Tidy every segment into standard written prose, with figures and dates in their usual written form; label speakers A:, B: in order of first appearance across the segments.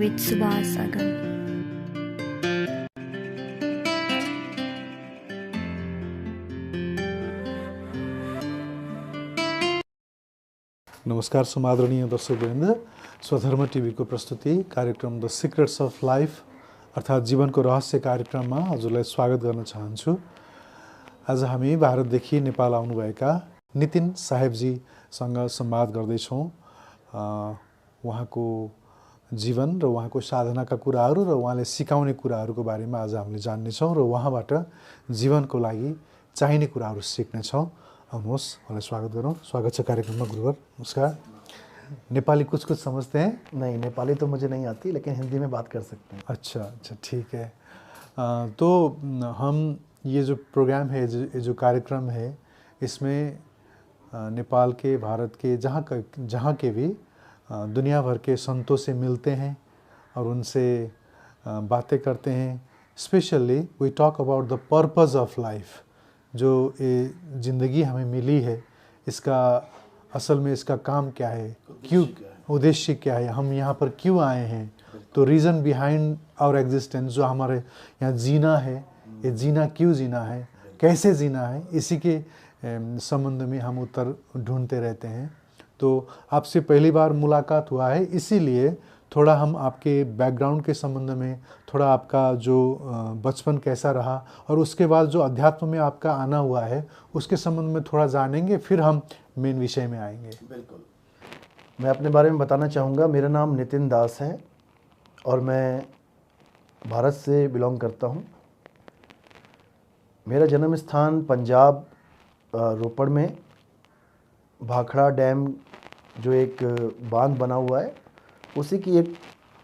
A: with Subhas Agam.
B: नमस्कार समादरणीय दर्शकवृन्द, स्वधर्म टिभीको प्रस्तुति कार्यक्रम द सिक्रेट्स अफ लाइफ अर्थात् जीवनको रहस्य कार्यक्रममा हजुरलाई स्वागत गर्न चाहन्छु। आज हामी भारतदेखि नेपाल आउनुभएका नितिन साहेबजीसँग संवाद गर्दैछौँ। उहाँको जीवन र उहाँको साधनाका कुराहरू र उहाँले सिकाउने कुराहरूको बारेमा आज हामीले जान्नेछौँ र उहाँबाट जीवनको लागि चाहिने कुराहरू सिक्नेछौँ। आउनुहोस्, उहाँलाई स्वागत गरौँ। स्वागत छ कार्यक्रममा गुरुवर। नमस्कार। नेपाली कुछ समझते हैं?
C: नहीं, नेपाली तो मुझे नहीं आती, लेकिन हिंदी में बात कर सकते हैं।
B: अच्छा, ठीक है। तो हम ये जो प्रोग्राम है, ये जो कार्यक्रम है, इसमें नेपाल के, भारत के, जहाँ के भी दुनिया भर के संतों से मिलते हैं और उनसे बातें करते हैं। Specially we talk about the purpose of life. जो ये ज़िंदगी हमें मिली है, इसका असल में इसका काम क्या है, क्यों, उद्देश्य क्या है, हम यहाँ पर क्यों आए हैं, तो रीज़न बिहाइंड आवर एग्जिस्टेंस, जो हमारे यहाँ जीना है, ये जीना क्यों जीना है, कैसे जीना है, इसी के संबंध में हम उत्तर ढूंढते रहते हैं। तो आपसे पहली बार मुलाकात हुआ है, इसीलिए थोड़ा हम आपके बैकग्राउंड के संबंध में, थोड़ा आपका जो बचपन कैसा रहा और उसके बाद जो अध्यात्म में आपका आना हुआ है, उसके संबंध में थोड़ा जानेंगे, फिर हम मेन विषय में आएंगे।
C: बिल्कुल। मैं अपने बारे में बताना चाहूँगा। मेरा नाम नितिन दास है और मैं भारत से बिलोंग करता हूँ। मेरा जन्म स्थान पंजाब रोपड़ में भाखड़ा डैम, जो एक बांध बना हुआ है, उसी की एक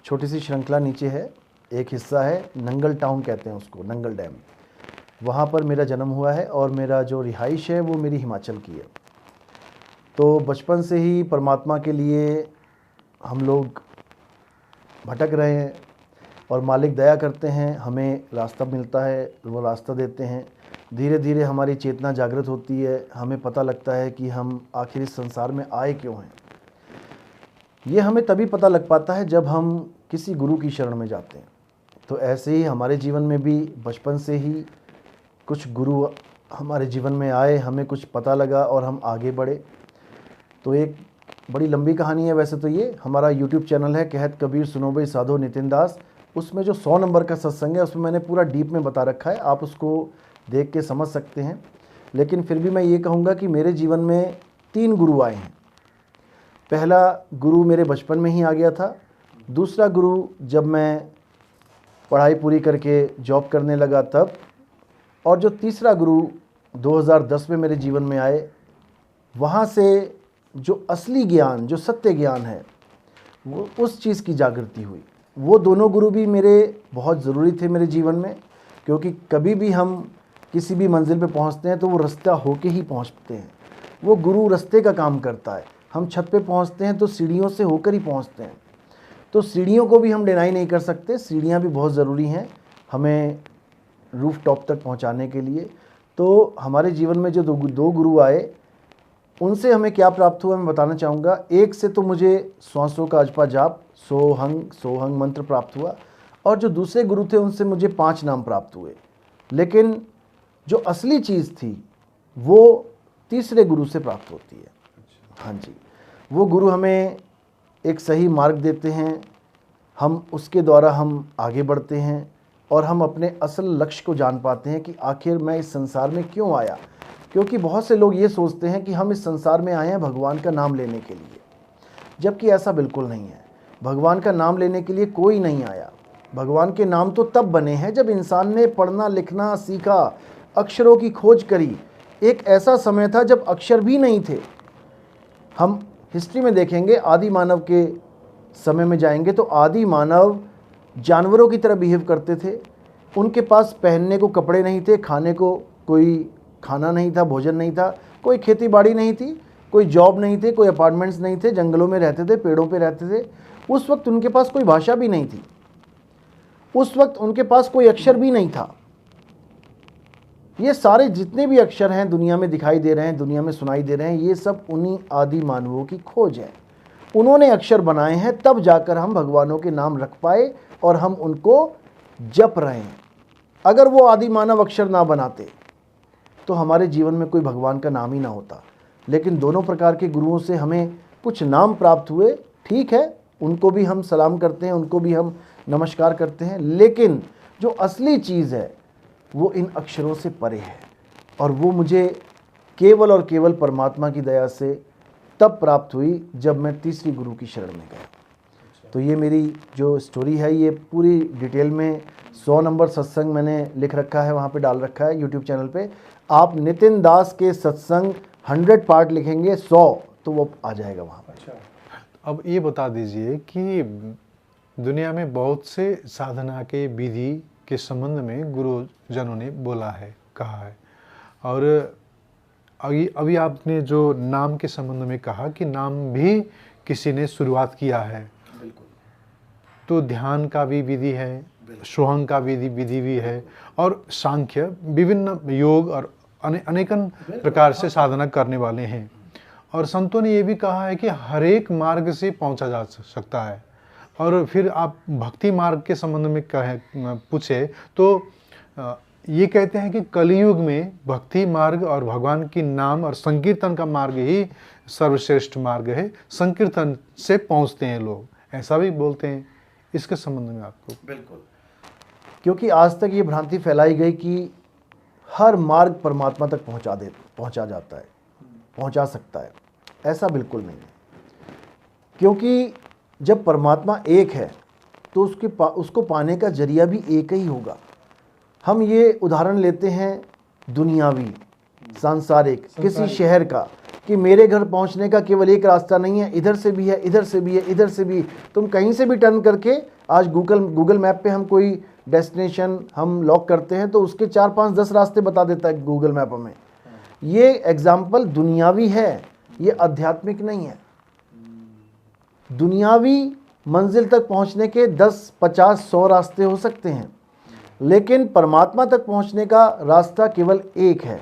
C: छोटी सी श्रृंखला नीचे है। एक हिस्सा है नंगल टाउन, कहते हैं उसको, नंगल डैम। वहाँ पर मेरा जन्म हुआ है और मेरा जो रिहाइश है वो मेरी हिमाचल की है। तो बचपन से ही परमात्मा के लिए हम लोग भटक रहे हैं और मालिक दया करते हैं, हमें रास्ता मिलता है, वो रास्ता देते हैं। धीरे धीरे हमारी चेतना जागृत होती है, हमें पता लगता है कि हम आखिर इस संसार में आए क्यों हैं। ये हमें तभी पता लग पाता है जब हम किसी गुरु की शरण में जाते हैं। तो ऐसे ही हमारे जीवन में भी बचपन से ही कुछ गुरु हमारे जीवन में आए, हमें कुछ पता लगा और हम आगे बढ़े। तो एक बड़ी लंबी कहानी है वैसे तो। ये हमारा यूट्यूब चैनल है, कहत कबीर सुनो भाई साधो नितिन दास। उसमें जो 100 नंबर का सत्संग है, उसमें मैंने पूरा डीप में बता रखा है, आप उसको देख के समझ सकते हैं। लेकिन फिर भी मैं ये कहूँगा कि मेरे जीवन में 3 गुरु आए हैं। पहला गुरु मेरे बचपन में ही आ गया था। दूसरा गुरु जब मैं पढ़ाई पूरी करके जॉब करने लगा तब। और जो तीसरा गुरु 2010 में मेरे जीवन में आए, वहाँ से जो असली ज्ञान, जो सत्य ज्ञान है, वो उस चीज़ की जागृति हुई। वो दोनों गुरु भी मेरे बहुत ज़रूरी थे मेरे जीवन में, क्योंकि कभी भी हम किसी भी मंजिल पे पहुँचते हैं तो वो रास्ता होके ही पहुँचते हैं। वो गुरु रास्ते का काम करता है। हम छत पे पहुँचते हैं तो सीढ़ियों से होकर ही पहुँचते हैं। तो सीढ़ियों को भी हम डिनाई नहीं कर सकते, सीढ़ियाँ भी बहुत ज़रूरी हैं हमें रूफ टॉप तक पहुँचाने के लिए। तो हमारे जीवन में जो दो गुरु आए, उनसे हमें क्या प्राप्त हुआ मैं बताना चाहूँगा। एक से तो मुझे श्वासों का अजपा जाप, सोहंग मंत्र प्राप्त हुआ, और जो दूसरे गुरु थे उनसे मुझे 5 नाम प्राप्त हुए। लेकिन जो असली चीज़ थी वो तीसरे गुरु से प्राप्त होती है। हाँ जी, वो गुरु हमें एक सही मार्ग देते हैं, हम उसके द्वारा हम आगे बढ़ते हैं और हम अपने असल लक्ष्य को जान पाते हैं कि आखिर मैं इस संसार में क्यों आया। क्योंकि बहुत से लोग ये सोचते हैं कि हम इस संसार में आए हैं भगवान का नाम लेने के लिए, जबकि ऐसा बिल्कुल नहीं है। भगवान का नाम लेने के लिए कोई नहीं आया। भगवान के नाम तो तब बने हैं जब इंसान ने पढ़ना लिखना सीखा, अक्षरों की खोज करी। एक ऐसा समय था जब अक्षर भी नहीं थे। हम हिस्ट्री में देखेंगे, आदि मानव के समय में जाएंगे तो आदि मानव जानवरों की तरह बिहेव करते थे। उनके पास पहनने को कपड़े नहीं थे, खाने को कोई खाना नहीं था, भोजन नहीं था, कोई खेती बाड़ी नहीं थी, कोई जॉब नहीं थे, कोई अपार्टमेंट्स नहीं थे, जंगलों में रहते थे, पेड़ों पे रहते थे। उस वक्त उनके पास कोई भाषा भी नहीं थी, उस वक्त उनके पास कोई अक्षर भी नहीं था। ये सारे जितने भी अक्षर हैं दुनिया में दिखाई दे रहे हैं, दुनिया में सुनाई दे रहे हैं, ये सब उन्हीं आदि मानवों की खोज है। उन्होंने अक्षर बनाए हैं, तब जाकर हम भगवानों के नाम रख पाए और हम उनको जप रहे हैं। अगर वो आदि मानव अक्षर ना बनाते तो हमारे जीवन में कोई भगवान का नाम ही ना होता। लेकिन दोनों प्रकार के गुरुओं से हमें कुछ नाम प्राप्त हुए, ठीक है, उनको भी हम सलाम करते हैं, उनको भी हम नमस्कार करते हैं, लेकिन जो असली चीज़ है वो इन अक्षरों से परे है। और वो मुझे केवल और केवल परमात्मा की दया से तब प्राप्त हुई जब मैं तीसरी गुरु की शरण में गया। तो ये मेरी जो स्टोरी है, ये पूरी डिटेल में 100 नंबर सत्संग मैंने लिख रखा है, वहाँ पे डाल रखा है यूट्यूब चैनल पे। आप नितिन दास के सत्संग 100 पार्ट लिखेंगे, 100, तो वो आ जाएगा वहाँ पर।
B: अच्छा, अब ये बता दीजिए कि दुनिया में बहुत से साधना के विधि के संबंध में गुरुजनों ने बोला है, कहा है, और अभी आपने जो नाम के संबंध में कहा कि नाम भी किसी ने शुरुआत किया है।
C: बिल्कुल।
B: तो ध्यान का भी विधि है, सोहंग का विधि भी है, और सांख्य, विभिन्न योग और अनेकन प्रकार से साधना करने वाले हैं। और संतों ने ये भी कहा है कि हर एक मार्ग से पहुंचा जा सकता है। और फिर आप भक्ति मार्ग के संबंध में पूछे तो ये कहते हैं कि कलयुग में भक्ति मार्ग और भगवान की नाम और संकीर्तन का मार्ग ही सर्वश्रेष्ठ मार्ग है। संकीर्तन से पहुंचते हैं लोग, ऐसा भी बोलते हैं। इसके संबंध में आपको?
C: बिल्कुल, क्योंकि आज तक ये भ्रांति फैलाई गई कि हर मार्ग परमात्मा तक पहुंचा जाता है, पहुंचा सकता है। ऐसा बिल्कुल नहीं है, क्योंकि जब परमात्मा एक है तो उसको पाने का जरिया भी एक ही होगा। हम ये उदाहरण लेते हैं दुनियावी, सांसारिक, किसी शहर का, कि मेरे घर पहुंचने का केवल एक रास्ता नहीं है, इधर से भी है, इधर से भी है, इधर से भी। तुम कहीं से भी टर्न करके, आज गूगल मैप पे हम कोई डेस्टिनेशन हम लॉक करते हैं तो उसके 4, 5, 10 रास्ते बता देता है गूगल मैप हमें। ये एग्जाम्पल दुनियावी है, ये आध्यात्मिक नहीं है। दुनियावी मंजिल तक पहुंचने के 10, 50, 100 रास्ते हो सकते हैं, लेकिन परमात्मा तक पहुंचने का रास्ता केवल एक है।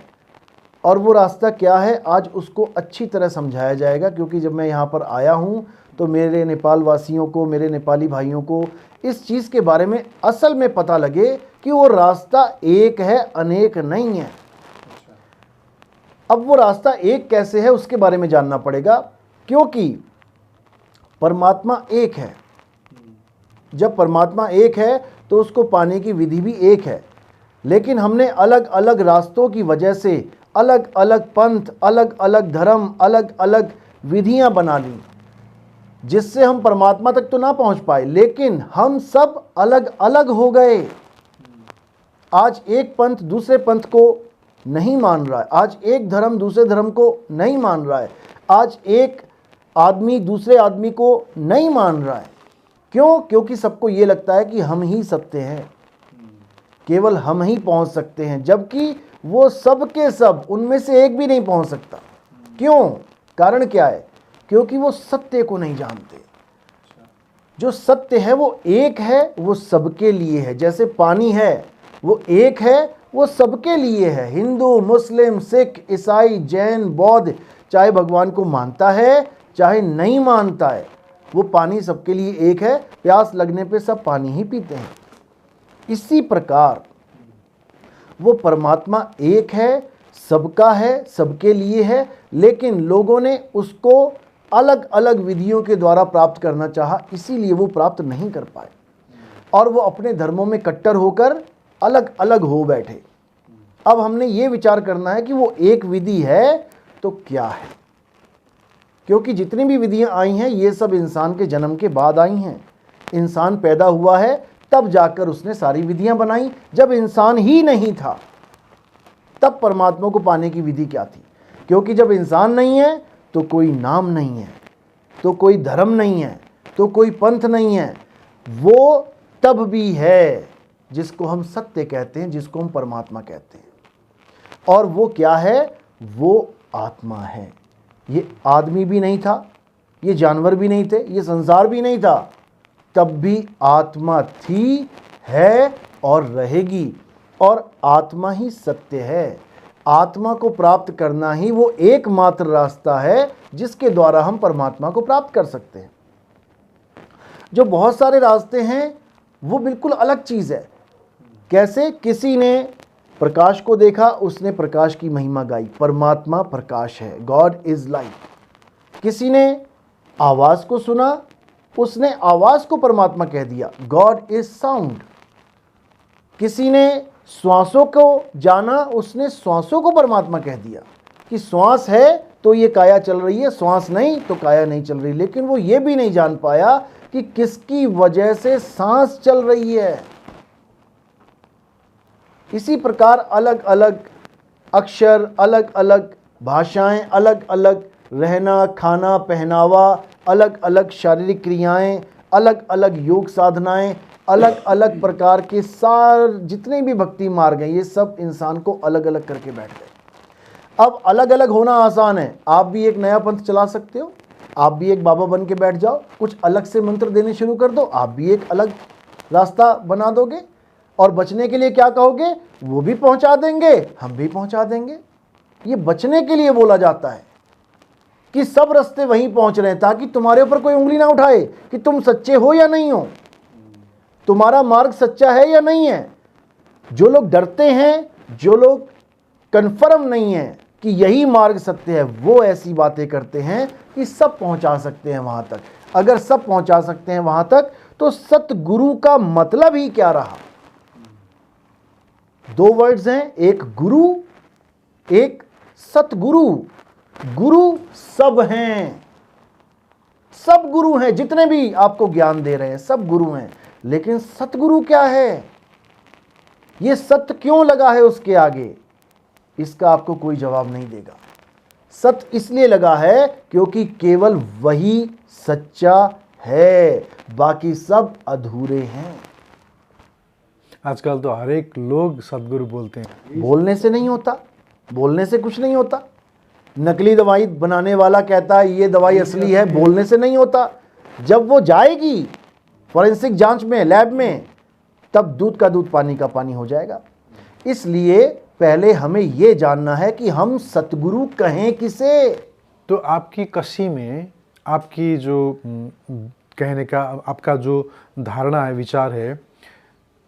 C: और वो रास्ता क्या है, आज उसको अच्छी तरह समझाया जाएगा। क्योंकि जब मैं यहाँ पर आया हूँ तो मेरे नेपाल वासियों को, मेरे नेपाली भाइयों को इस चीज़ के बारे में असल में पता लगे कि वो रास्ता एक है, अनेक नहीं है। अब वो रास्ता एक कैसे है उसके बारे में जानना पड़ेगा, क्योंकि परमात्मा एक है। जब परमात्मा एक है तो उसको पाने की विधि भी एक है, लेकिन हमने अलग अलग रास्तों की वजह से अलग अलग पंथ, अलग अलग धर्म, अलग अलग विधियां बना ली, जिससे हम परमात्मा तक तो ना पहुंच पाए, लेकिन हम सब अलग अलग हो गए। आज एक पंथ दूसरे पंथ को नहीं मान रहा है, आज एक धर्म दूसरे धर्म को नहीं मान रहा है, आज एक आदमी दूसरे आदमी को नहीं मान रहा है। क्यों? क्योंकि सबको ये लगता है कि हम ही सत्य हैं, केवल हम ही पहुंच सकते हैं, जबकि वो सब के सब, उनमें से एक भी नहीं पहुंच सकता। क्यों? कारण क्या है? क्योंकि वो सत्य को नहीं जानते। जो सत्य है वो एक है, वो सबके लिए है। जैसे पानी है, वो एक है, वो सबके लिए है। हिंदू, मुस्लिम, सिख, ईसाई, जैन, बौद्ध, चाहे भगवान को मानता है चाहे नहीं मानता है, वो पानी सबके लिए एक है। प्यास लगने पे सब पानी ही पीते हैं। इसी प्रकार वो परमात्मा एक है, सबका है, सबके लिए है, लेकिन लोगों ने उसको अलग अलग विधियों के द्वारा प्राप्त करना चाहा, इसीलिए वो प्राप्त नहीं कर पाए और वो अपने धर्मों में कट्टर होकर अलग अलग हो बैठे। अब हमने ये विचार करना है कि वो एक विधि है तो क्या है, क्योंकि जितनी भी विधियां आई हैं ये सब इंसान के जन्म के बाद आई हैं। इंसान पैदा हुआ है तब जाकर उसने सारी विधियां बनाई। जब इंसान ही नहीं था तब परमात्मा को पाने की विधि क्या थी? क्योंकि जब इंसान नहीं है तो कोई नाम नहीं है, तो कोई धर्म नहीं है, तो कोई पंथ नहीं है। वो तब भी है जिसको हम सत्य कहते हैं, जिसको हम परमात्मा कहते हैं। और वो क्या है? वो आत्मा है। ये आदमी भी नहीं था, ये जानवर भी नहीं थे, ये संसार भी नहीं था, तब भी आत्मा थी, है और रहेगी। और आत्मा ही सत्य है। आत्मा को प्राप्त करना ही वो एकमात्र रास्ता है जिसके द्वारा हम परमात्मा को प्राप्त कर सकते हैं। जो बहुत सारे रास्ते हैं वो बिल्कुल अलग चीज़ है। कैसे? किसी ने प्रकाश को देखा, उसने प्रकाश की महिमा गाई, परमात्मा प्रकाश है, गॉड इज लाइट। किसी ने आवाज़ को सुना, उसने आवाज़ को परमात्मा कह दिया, गॉड इज साउंड। किसी ने श्वासों को जाना, उसने श्वासों को परमात्मा कह दिया कि श्वास है तो ये काया चल रही है, श्वास नहीं तो काया नहीं चल रही। लेकिन वो ये भी नहीं जान पाया कि किसकी वजह से सांस चल रही है। इसी प्रकार अलग अलग अक्षर, अलग अलग भाषाएं, अलग अलग रहना, खाना, पहनावा, अलग अलग शारीरिक क्रियाएं, अलग अलग योग साधनाएं, अलग अलग प्रकार के जितने भी भक्ति मार्ग हैं, ये सब इंसान को अलग अलग करके बैठ गए। अब अलग अलग होना आसान है। आप भी एक नया पंथ चला सकते हो, आप भी एक बाबा बन के बैठ जाओ, कुछ अलग से मंत्र देने शुरू कर दो, आप भी एक अलग रास्ता बना दोगे। और बचने के लिए क्या कहोगे? वो भी पहुंचा देंगे, हम भी पहुंचा देंगे। ये बचने के लिए बोला जाता है कि सब रास्ते वहीं पहुंच रहे हैं, ताकि तुम्हारे ऊपर कोई उंगली ना उठाए कि तुम सच्चे हो या नहीं हो, तुम्हारा मार्ग सच्चा है या नहीं है। जो लोग डरते हैं, जो लोग कन्फर्म नहीं है कि यही मार्ग सत्य है, वो ऐसी बातें करते हैं कि सब पहुंचा सकते हैं वहां तक। अगर सब पहुंचा सकते हैं वहां तक, तो सतगुरु का मतलब ही क्या रहा? दो वर्ड्स हैं, एक गुरु, एक सतगुरु। गुरु सब हैं, सब गुरु हैं, जितने भी आपको ज्ञान दे रहे हैं सब गुरु हैं। लेकिन सतगुरु क्या है? ये सत्य क्यों लगा है उसके आगे? इसका आपको कोई जवाब नहीं देगा। सत्य इसलिए लगा है क्योंकि केवल वही सच्चा है, बाकी सब अधूरे हैं।
B: आजकल तो हर एक लोग सदगुरु बोलते हैं।
C: बोलने से नहीं होता, बोलने से कुछ नहीं होता। नकली दवाई बनाने वाला कहता है ये दवाई असली है, बोलने से नहीं होता। जब वो जाएगी फॉरेंसिक जांच में, लैब में, तब दूध का दूध, पानी का पानी हो जाएगा। इसलिए पहले हमें ये जानना है कि हम सतगुरु कहें किसे।
B: तो आपकी कशी में, आपकी जो कहने का आपका जो धारणा है, विचार है,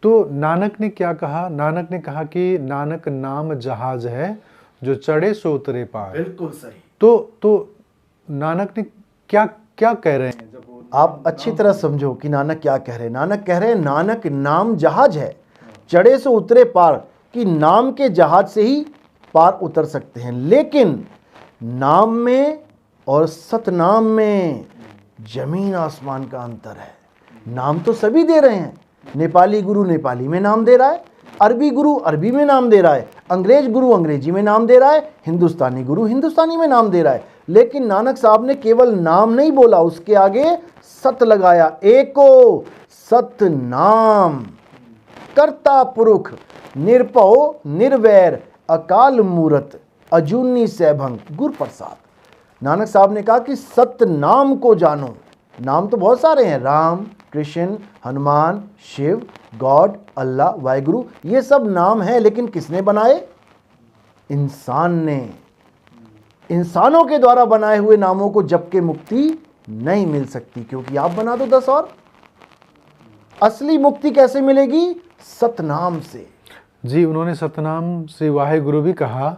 B: तो नानक ने क्या कहा? नानक ने कहा कि नानक नाम जहाज है, जो चढ़े सो उतरे पार।
C: बिल्कुल सही।
B: तो नानक ने क्या क्या कह रहे हैं? जब
C: आप अच्छी तरह समझो कि नानक क्या कह रहे हैं। नानक कह रहे हैं नानक नाम जहाज है, चढ़े से उतरे पार, कि नाम के जहाज से ही पार उतर सकते हैं। लेकिन नाम में और सतनाम में जमीन आसमान का अंतर है। नाम तो सभी दे रहे हैं, नेपाली गुरु नेपाली में नाम दे रहा है, अरबी गुरु अरबी में नाम दे रहा है, अंग्रेज गुरु अंग्रेजी में नाम दे रहा है, हिंदुस्तानी गुरु हिंदुस्तानी में नाम दे रहा है। लेकिन नानक साहब ने केवल नाम नहीं बोला, उसके आगे सत लगाया। एको सत नाम, कर्ता पुरुष, निर्भव निर्वैर, अकाल मूरत, अजूनी सैभंग, गुर प्रसाद। नानक साहब ने कहा कि सत नाम को जानो। नाम तो बहुत सारे हैं, राम, कृष्ण, हनुमान, शिव, गॉड, अल्लाह, वाहिगुरु, ये सब नाम हैं। लेकिन किसने बनाए? इंसान ने। इंसानों के द्वारा बनाए हुए नामों को जप के मुक्ति नहीं मिल सकती, क्योंकि आप बना दो 10 और। असली मुक्ति कैसे मिलेगी? सतनाम से।
B: जी, उन्होंने सतनाम से वाहेगुरु भी कहा।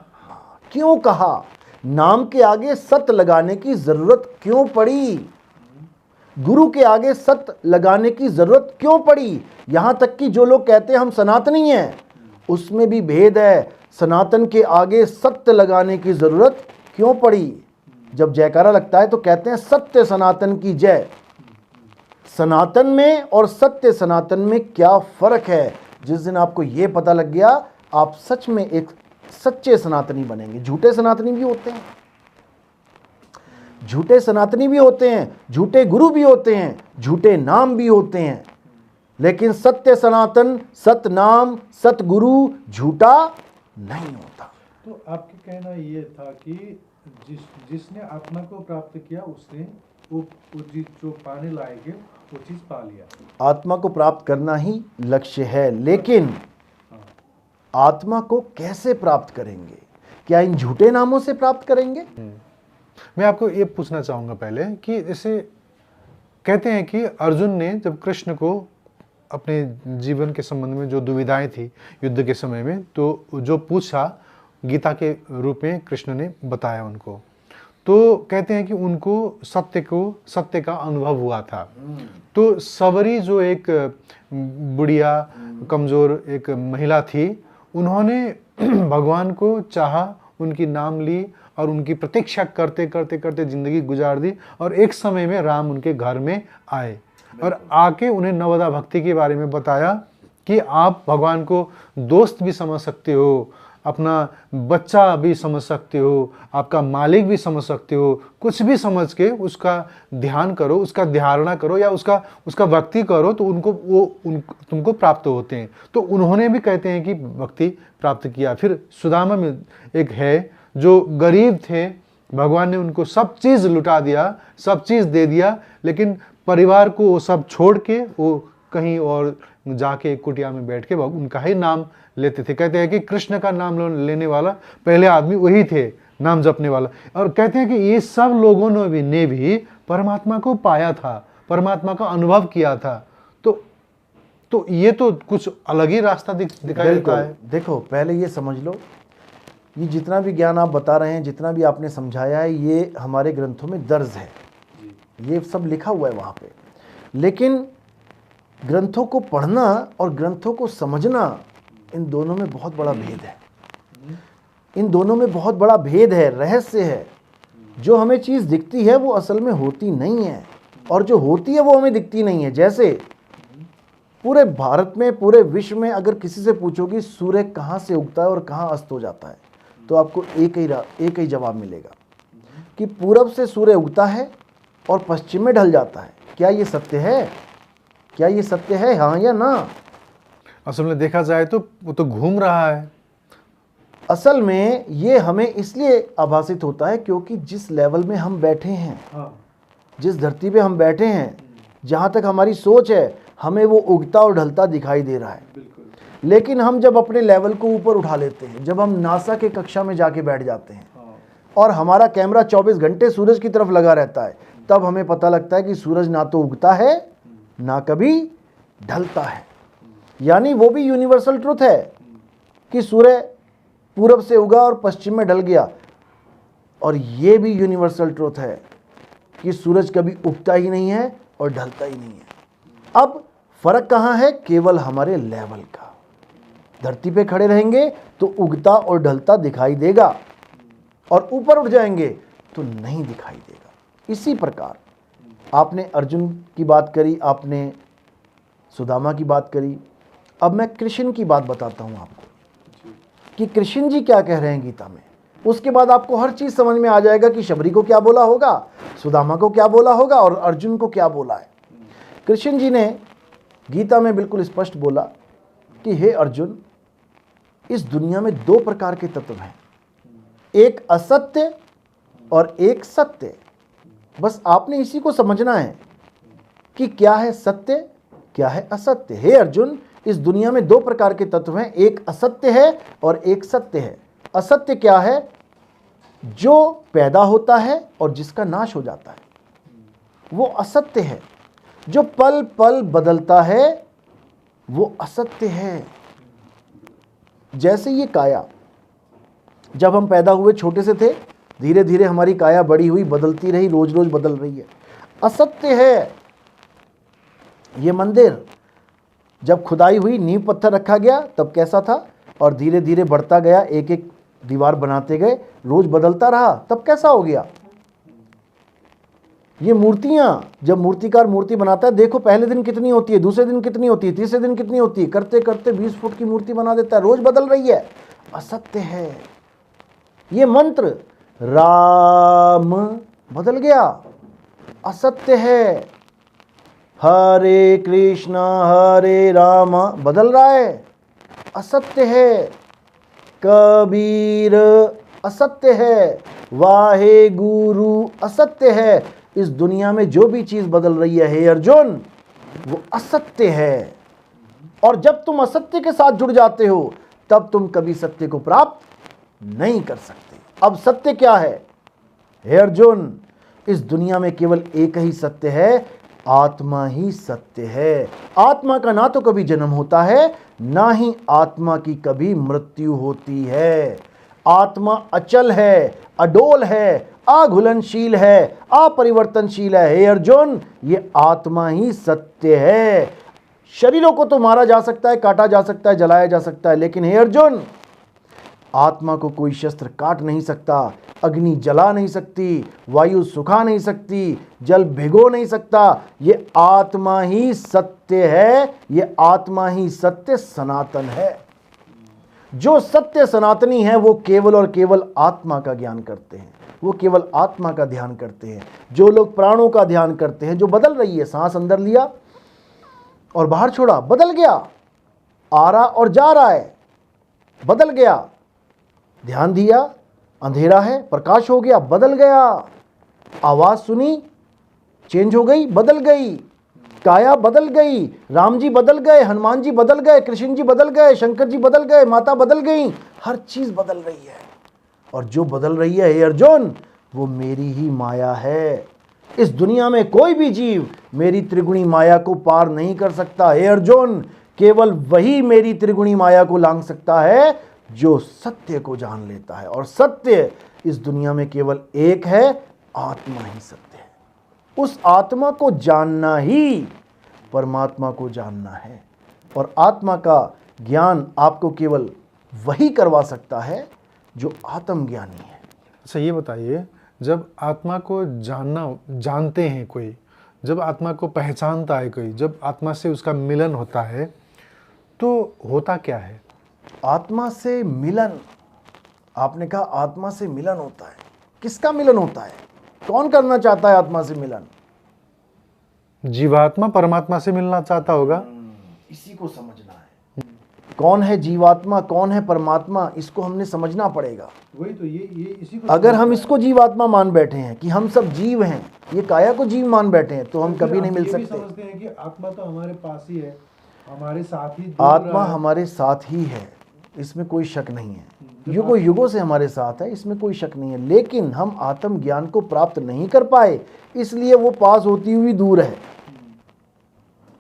C: क्यों कहा? नाम के आगे सत लगाने की जरूरत क्यों पड़ी? गुरु के आगे सत लगाने की जरूरत क्यों पड़ी? यहां तक कि जो लोग कहते हैं हम सनातनी हैं, उसमें भी भेद है। सनातन के आगे सत्य लगाने की जरूरत क्यों पड़ी? जब जयकारा लगता है तो कहते हैं सत्य सनातन की जय। सनातन में और सत्य सनातन में क्या फर्क है? जिस दिन आपको यह पता लग गया, आप सच में एक सच्चे सनातनी बनेंगे। झूठे सनातनी भी होते हैं, झूठे सनातनी भी होते हैं, झूठे गुरु भी होते हैं, झूठे नाम भी होते हैं, लेकिन सत्य सनातन, सतनाम, सतगुरु झूठा नहीं होता।
B: तो आपके कहना ये था कि जिसने आत्मा को प्राप्त किया, उसने वो चीज जो पाने लायक है वो चीज पा लिया।
C: आत्मा को प्राप्त करना ही लक्ष्य है, लेकिन आत्मा को कैसे प्राप्त करेंगे? क्या इन झूठे नामों से प्राप्त करेंगे?
B: मैं आपको ये पूछना चाहूँगा पहले कि जैसे कहते हैं कि अर्जुन ने जब कृष्ण को अपने जीवन के संबंध में जो दुविधाएं थी युद्ध के समय में, तो जो पूछा गीता के रूप में कृष्ण ने बताया उनको, तो कहते हैं कि उनको सत्य का अनुभव हुआ था। तो सबरी जो एक बुढ़िया कमज़ोर एक महिला थी, उन्होंने भगवान को चाहा, उनकी नाम ली और उनकी प्रतीक्षा करते करते करते ज़िंदगी गुजार दी, और एक समय में राम उनके घर में आए और आके उन्हें नवदा भक्ति के बारे में बताया कि आप भगवान को दोस्त भी समझ सकते हो, अपना बच्चा भी समझ सकते हो, आपका मालिक भी समझ सकते हो, कुछ भी समझ के उसका ध्यान करो, उसका धारणा करो या उसका भक्ति करो, तो तुमको प्राप्त होते हैं। तो उन्होंने भी कहते हैं कि भक्ति प्राप्त किया। फिर सुदामा में एक है जो गरीब थे, भगवान ने उनको सब चीज़ लुटा दिया, सब चीज़ दे दिया, लेकिन परिवार को वो सब छोड़ के वो कहीं और जाके कुटिया में बैठ के उनका ही नाम लेते थे। कहते हैं कि कृष्ण का नाम लेने वाला पहले आदमी वही थे, नाम जपने वाला। और कहते हैं कि ये सब लोगों ने भी परमात्मा को पाया था, परमात्मा का अनुभव किया था। तो ये तो कुछ अलग ही रास्ता दिखाई देता है।
C: देखो, पहले ये समझ लो, ये जितना भी ज्ञान आप बता रहे हैं, जितना भी आपने समझाया है, ये हमारे ग्रंथों में दर्ज है, ये सब लिखा हुआ है वहाँ पे। लेकिन ग्रंथों को पढ़ना और ग्रंथों को समझना, इन दोनों में बहुत बड़ा भेद है। इन दोनों में बहुत बड़ा भेद है, रहस्य है। जो हमें चीज़ दिखती है वो असल में होती नहीं है, और जो होती है वो हमें दिखती नहीं है। जैसे पूरे भारत में, पूरे विश्व में अगर किसी से पूछोगे सूर्य कहाँ से उगता है और कहाँ अस्त हो जाता है, तो आपको एक ही जवाब मिलेगा कि पूरब से सूर्य उगता है और पश्चिम में ढल जाता है। क्या ये सत्य है? क्या ये सत्य है, हाँ या ना?
B: असल में देखा जाए तो वो तो घूम रहा है।
C: असल में ये हमें इसलिए आभासित होता है क्योंकि जिस लेवल में हम बैठे हैं, जिस धरती पे हम बैठे हैं, जहाँ तक हमारी सोच है, हमें वो उगता और ढलता दिखाई दे रहा है। लेकिन हम जब अपने लेवल को ऊपर उठा लेते हैं, जब हम नासा के कक्षा में जाके बैठ जाते हैं और हमारा कैमरा 24 घंटे सूरज की तरफ लगा रहता है, तब हमें पता लगता है कि सूरज ना तो उगता है ना कभी ढलता है। यानी वो भी यूनिवर्सल ट्रुथ है कि सूर्य पूरब से उगा और पश्चिम में ढल गया, और ये भी यूनिवर्सल ट्रुथ है कि सूरज कभी उगता ही नहीं है और ढलता ही नहीं है। अब फर्क कहाँ है? केवल हमारे लेवल का। धरती पे खड़े रहेंगे तो उगता और ढलता दिखाई देगा, और ऊपर उठ जाएंगे तो नहीं दिखाई देगा। इसी प्रकार आपने अर्जुन की बात करी, आपने सुदामा की बात करी, अब मैं कृष्ण की बात बताता हूँ आपको कि कृष्ण जी क्या कह रहे हैं गीता में। उसके बाद आपको हर चीज़ समझ में आ जाएगा कि शबरी को क्या बोला होगा, सुदामा को क्या बोला होगा और अर्जुन को क्या बोला है। कृष्ण जी ने गीता में बिल्कुल स्पष्ट बोला कि हे अर्जुन, इस दुनिया में दो प्रकार के तत्व हैं, एक असत्य और एक सत्य। बस आपने इसी को समझना है कि क्या है सत्य, क्या है असत्य। हे अर्जुन, इस दुनिया में दो प्रकार के तत्व हैं, एक असत्य है और एक सत्य है। असत्य क्या है? जो पैदा होता है और जिसका नाश हो जाता है, वो असत्य है। जो पल पल बदलता है, वो असत्य है। जैसे ये काया, जब हम पैदा हुए छोटे से थे, धीरे धीरे हमारी काया बड़ी हुई, बदलती रही, रोज रोज बदल रही है, असत्य है। ये मंदिर जब खुदाई हुई, नींव पत्थर रखा गया, तब कैसा था, और धीरे धीरे बढ़ता गया, एक एक दीवार बनाते गए, रोज बदलता रहा, तब कैसा हो गया। ये मूर्तियां, जब मूर्तिकार मूर्ति बनाता है, देखो पहले दिन कितनी होती है, दूसरे दिन कितनी होती है, तीसरे दिन कितनी होती है, करते करते 20 फुट की मूर्ति बना देता है, रोज बदल रही है, असत्य है। ये मंत्र राम बदल गया, असत्य है। हरे राम बदल रहा है, असत्य है। कबीर असत्य है, वाहे गुरु असत्य है। इस दुनिया में जो भी चीज बदल रही है हे अर्जुन, वो असत्य है। और जब तुम असत्य के साथ जुड़ जाते हो, तब तुम कभी सत्य को प्राप्त नहीं कर सकते। अब सत्य क्या है? हे अर्जुन, इस दुनिया में केवल एक ही सत्य है, आत्मा ही सत्य है। आत्मा का ना तो कभी जन्म होता है, ना ही आत्मा की कभी मृत्यु होती है। आत्मा अचल है, अडोल है, अघुलनशील है, अपरिवर्तनशील है। हे अर्जुन, ये आत्मा ही सत्य है। शरीरों को तो मारा जा सकता है, काटा जा सकता है, जलाया जा सकता है, लेकिन हे अर्जुन, आत्मा को कोई शस्त्र काट नहीं सकता, अग्नि जला नहीं सकती, वायु सुखा नहीं सकती, जल भिगो नहीं सकता। ये आत्मा ही सत्य है, ये आत्मा ही सत्य सनातन है। जो सत्य सनातनी है वो केवल और केवल आत्मा का ज्ञान करते हैं, वो केवल आत्मा का ध्यान करते हैं। जो लोग प्राणों का ध्यान करते हैं, जो बदल रही है, सांस अंदर लिया और बाहर छोड़ा, बदल गया, आ रहा और जा रहा है, बदल गया। ध्यान दिया, अंधेरा है, प्रकाश हो गया, बदल गया। आवाज सुनी, चेंज हो गई, बदल गई। काया बदल गई, राम जी बदल गए, हनुमान जी बदल गए, कृष्ण जी बदल गए, शंकर जी बदल गए, माता बदल गई, हर चीज बदल रही है। और जो बदल रही है हे अर्जुन, वो मेरी ही माया है। इस दुनिया में कोई भी जीव मेरी त्रिगुणी माया को पार नहीं कर सकता। हे अर्जुन, केवल वही मेरी त्रिगुणी माया को लांघ सकता है जो सत्य को जान लेता है। और सत्य इस दुनिया में केवल एक है, आत्मा ही सत्य है। उस आत्मा को जानना ही परमात्मा को जानना है। और आत्मा का ज्ञान आपको केवल वही करवा सकता है जो आत्मज्ञानी है।
B: अच्छा, ये बताइए, जब आत्मा को जानते हैं कोई, जब आत्मा को पहचानता है कोई, जब आत्मा से उसका मिलन होता है, तो होता क्या है?
C: आत्मा से मिलन, आपने कहा आत्मा से मिलन होता है। किसका मिलन होता है? कौन करना चाहता है आत्मा से मिलन?
B: जीवात्मा परमात्मा से मिलना चाहता होगा।
C: इसी को समझना है। कौन है जीवात्मा, कौन है परमात्मा, इसको हमने समझना पड़ेगा।
B: वही तो, ये इसी को
C: अगर हम इसको जीवात्मा मान बैठे हैं कि हम सब जीव हैं, ये काया को जीव मान बैठे हैं, तो हम कभी नहीं मिल सकते।
B: समझते हैं कि आत्मा तो हमारे पास ही है, हमारे साथ ही
C: आत्मा हमारे साथ ही है, इसमें कोई शक नहीं है। युगों युगों से हमारे साथ है, इसमें कोई शक नहीं है। लेकिन हम आत्म ज्ञान को प्राप्त नहीं कर पाए, इसलिए वो पास होती हुई दूर है।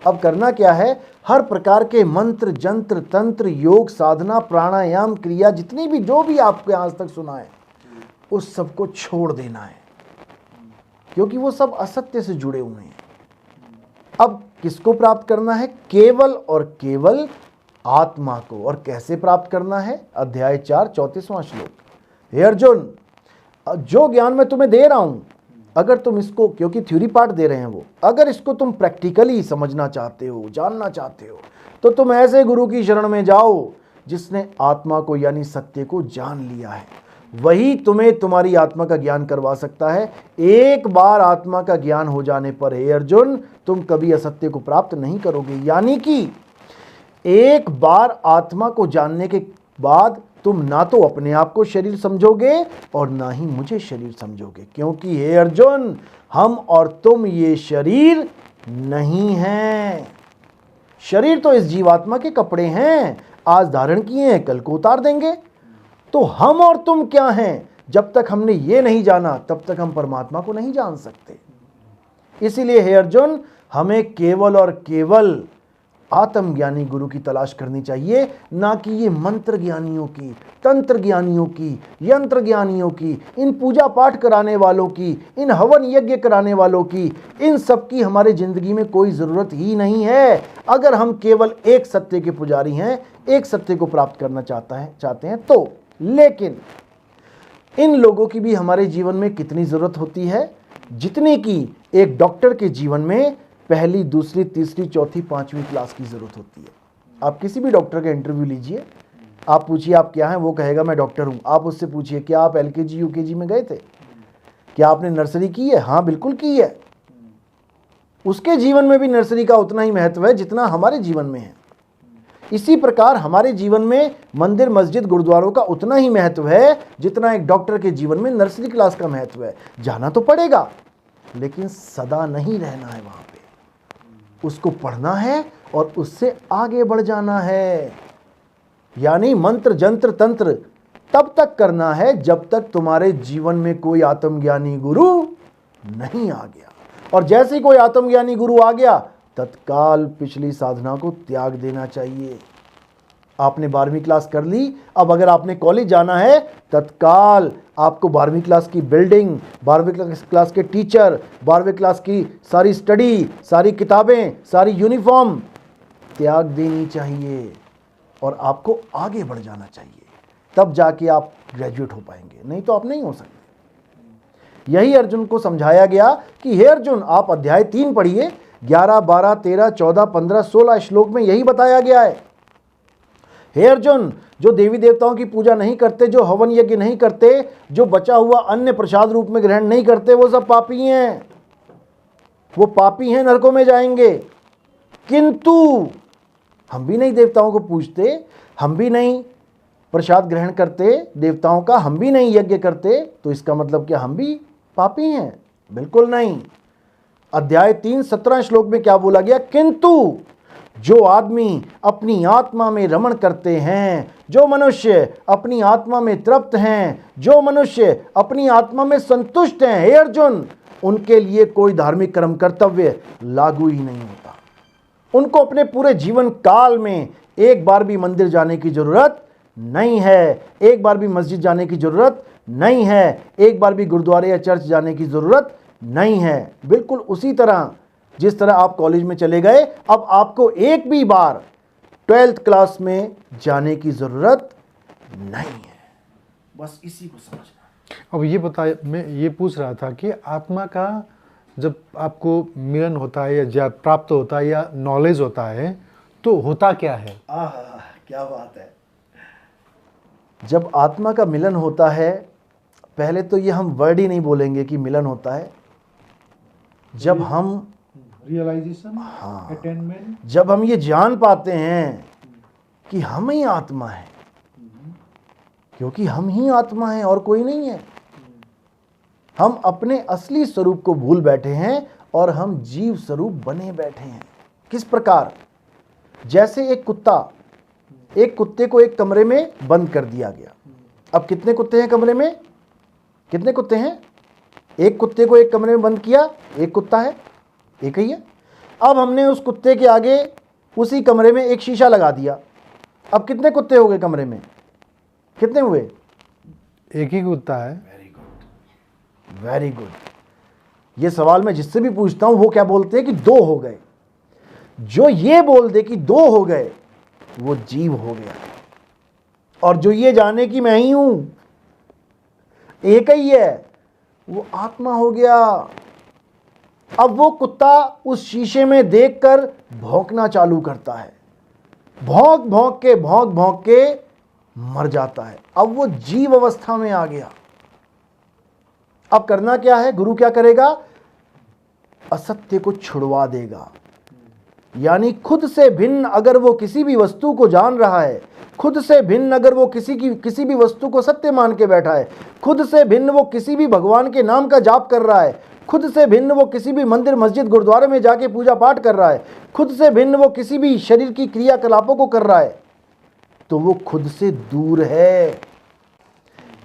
C: अब करना क्या है? हर प्रकार के मंत्र, जंत्र, तंत्र, योग, साधना, प्राणायाम, क्रिया, जितनी भी जो भी आपके आज तक सुना है, उस सबको छोड़ देना है, क्योंकि वो सब असत्य से जुड़े हुए हैं। अब किसको प्राप्त करना है? केवल और केवल आत्मा को। और कैसे प्राप्त करना है? अध्याय 4 34वां श्लोक। हे अर्जुन, जो ज्ञान मैं तुम्हें दे रहा हूं, अगर तुम इसको, क्योंकि थ्योरी पार्ट दे रहे हैं वो, अगर इसको तुम प्रैक्टिकली समझना चाहते हो, जानना चाहते हो, तो तुम ऐसे गुरु की शरण में जाओ जिसने आत्मा को यानी सत्य को जान लिया है। वही तुम्हें तुम्हारी आत्मा का ज्ञान करवा सकता है। एक बार आत्मा का ज्ञान हो जाने पर हे अर्जुन, तुम कभी असत्य को प्राप्त नहीं करोगे। यानी कि एक बार आत्मा को जानने के बाद तुम ना तो अपने आप को शरीर समझोगे और ना ही मुझे शरीर समझोगे, क्योंकि हे अर्जुन, हम और तुम ये शरीर नहीं हैं। शरीर तो इस जीवात्मा के कपड़े हैं, आज धारण किए हैं, कल को उतार देंगे। तो हम और तुम क्या हैं? जब तक हमने ये नहीं जाना, तब तक हम परमात्मा को नहीं जान सकते। इसीलिए हे अर्जुन, हमें केवल और केवल आत्मज्ञानी गुरु की तलाश करनी चाहिए, ना कि ये मंत्र ज्ञानियों की, तंत्र ज्ञानियों की, यंत्र ज्ञानियों की, इन पूजा पाठ कराने वालों की, इन हवन यज्ञ कराने वालों की। इन सब की हमारे जिंदगी में कोई ज़रूरत ही नहीं है। अगर हम केवल एक सत्य के पुजारी हैं, एक सत्य को प्राप्त करना चाहते हैं तो। लेकिन इन लोगों की भी हमारे जीवन में कितनी ज़रूरत होती है? जितनी कि एक डॉक्टर के जीवन में पहली, दूसरी, तीसरी, चौथी, 5वीं क्लास की ज़रूरत होती है। आप किसी भी डॉक्टर का इंटरव्यू लीजिए, आप पूछिए आप क्या हैं, वो कहेगा मैं डॉक्टर हूँ। आप उससे पूछिए क्या आप LKG UKG में गए थे, क्या आपने नर्सरी की है? हाँ बिल्कुल की है। उसके जीवन में भी नर्सरी का उतना ही महत्व है जितना हमारे जीवन में है। इसी प्रकार हमारे जीवन में मंदिर, मस्जिद, गुरुद्वारों का उतना ही महत्व है जितना एक डॉक्टर के जीवन में नर्सरी क्लास का महत्व है। जाना तो पड़ेगा, लेकिन सदा नहीं रहना है वहाँ पे। उसको पढ़ना है और उससे आगे बढ़ जाना है। यानी मंत्र, जंत्र, तंत्र तब तक करना है जब तक तुम्हारे जीवन में कोई आत्मज्ञानी गुरु नहीं आ गया। और जैसे ही कोई आत्मज्ञानी गुरु आ गया, तत्काल पिछली साधना को त्याग देना चाहिए। आपने 12वीं क्लास कर ली, अब अगर आपने कॉलेज जाना है, तत्काल आपको 12वीं क्लास की बिल्डिंग, 12वीं क्लास के टीचर, 12वीं क्लास की सारी स्टडी, सारी किताबें, सारी यूनिफॉर्म त्याग देनी चाहिए और आपको आगे बढ़ जाना चाहिए। तब जाके आप ग्रेजुएट हो पाएंगे, नहीं तो आप नहीं हो सकते। यही अर्जुन को समझाया गया कि हे अर्जुन, आप अध्याय 3 पढ़िए, 11, 12, 13, 14, 15, 16 श्लोक में यही बताया गया है। हे अर्जुन, जो देवी देवताओं की पूजा नहीं करते, जो हवन यज्ञ नहीं करते, जो बचा हुआ अन्य प्रसाद रूप में ग्रहण नहीं करते, वो सब पापी हैं, वो पापी हैं, नरकों में जाएंगे। किंतु हम भी नहीं देवताओं को पूजते, हम भी नहीं प्रसाद ग्रहण करते देवताओं का, हम भी नहीं यज्ञ करते, तो इसका मतलब क्या हम भी पापी हैं? बिल्कुल नहीं। अध्याय 3 17 श्लोक में क्या बोला गया? किंतु जो आदमी अपनी आत्मा में रमण करते हैं, जो मनुष्य अपनी आत्मा में तृप्त हैं, जो मनुष्य अपनी आत्मा में संतुष्ट हैं, हे अर्जुन, उनके लिए कोई धार्मिक कर्म कर्तव्य लागू ही नहीं होता। उनको अपने पूरे जीवन काल में एक बार भी मंदिर जाने की जरूरत नहीं है, एक बार भी मस्जिद जाने की जरूरत नहीं है, एक बार भी गुरुद्वारे या चर्च जाने की जरूरत नहीं है। बिल्कुल उसी तरह जिस तरह आप कॉलेज में चले गए, अब आपको एक भी बार 12th क्लास में जाने की जरूरत नहीं है। बस इसी को समझना।
B: अब ये बताइए, मैं ये पूछ रहा था कि आत्मा का जब आपको मिलन होता है या प्राप्त होता है या नॉलेज होता है, तो होता क्या है?
C: क्या बात है। जब आत्मा का मिलन होता है, पहले तो ये हम वर्ड ही नहीं बोलेंगे कि मिलन होता है। जब हम
B: रियलाइजेशन, अटेनमेंट,
C: जब हम ये जान पाते हैं कि हम ही आत्मा है, क्योंकि हम ही आत्मा है और कोई नहीं है। हम अपने असली स्वरूप को भूल बैठे हैं और हम जीव स्वरूप बने बैठे हैं। किस प्रकार? जैसे एक कुत्ते को एक कमरे में बंद कर दिया गया। अब कितने कुत्ते हैं कमरे में? कितने कुत्ते हैं? एक कुत्ते को एक कमरे में बंद किया, एक कुत्ता है, एक ही है। अब हमने उस कुत्ते के आगे उसी कमरे में एक शीशा लगा दिया। अब कितने कुत्ते हो गए कमरे में? कितने हुए?
B: एक ही कुत्ता है।
C: Very good. ये सवाल मैं जिससे भी पूछता हूं वो क्या बोलते हैं कि 2 हो गए। जो ये बोल दे कि 2 हो गए, वो जीव हो गया। और जो ये जाने कि मैं ही हूं, एक ही है, वो आत्मा हो गया। अब वो कुत्ता उस शीशे में देखकर भौंकना चालू करता है, भौंक भौंक के मर जाता है। अब वो जीव अवस्था में आ गया। अब करना क्या है? गुरु क्या करेगा? असत्य को छुड़वा देगा। यानी खुद से भिन्न अगर वो किसी भी वस्तु को जान रहा है, खुद से भिन्न अगर वो किसी भी वस्तु को सत्य मान के बैठा है, खुद से भिन्न वो किसी भी भगवान के नाम का जाप कर रहा है, खुद से भिन्न वो किसी भी मंदिर मस्जिद गुरुद्वारे में जाके पूजा पाठ कर रहा है, खुद से भिन्न वो किसी भी शरीर की क्रियाकलापों को कर रहा है, तो वो खुद से दूर है।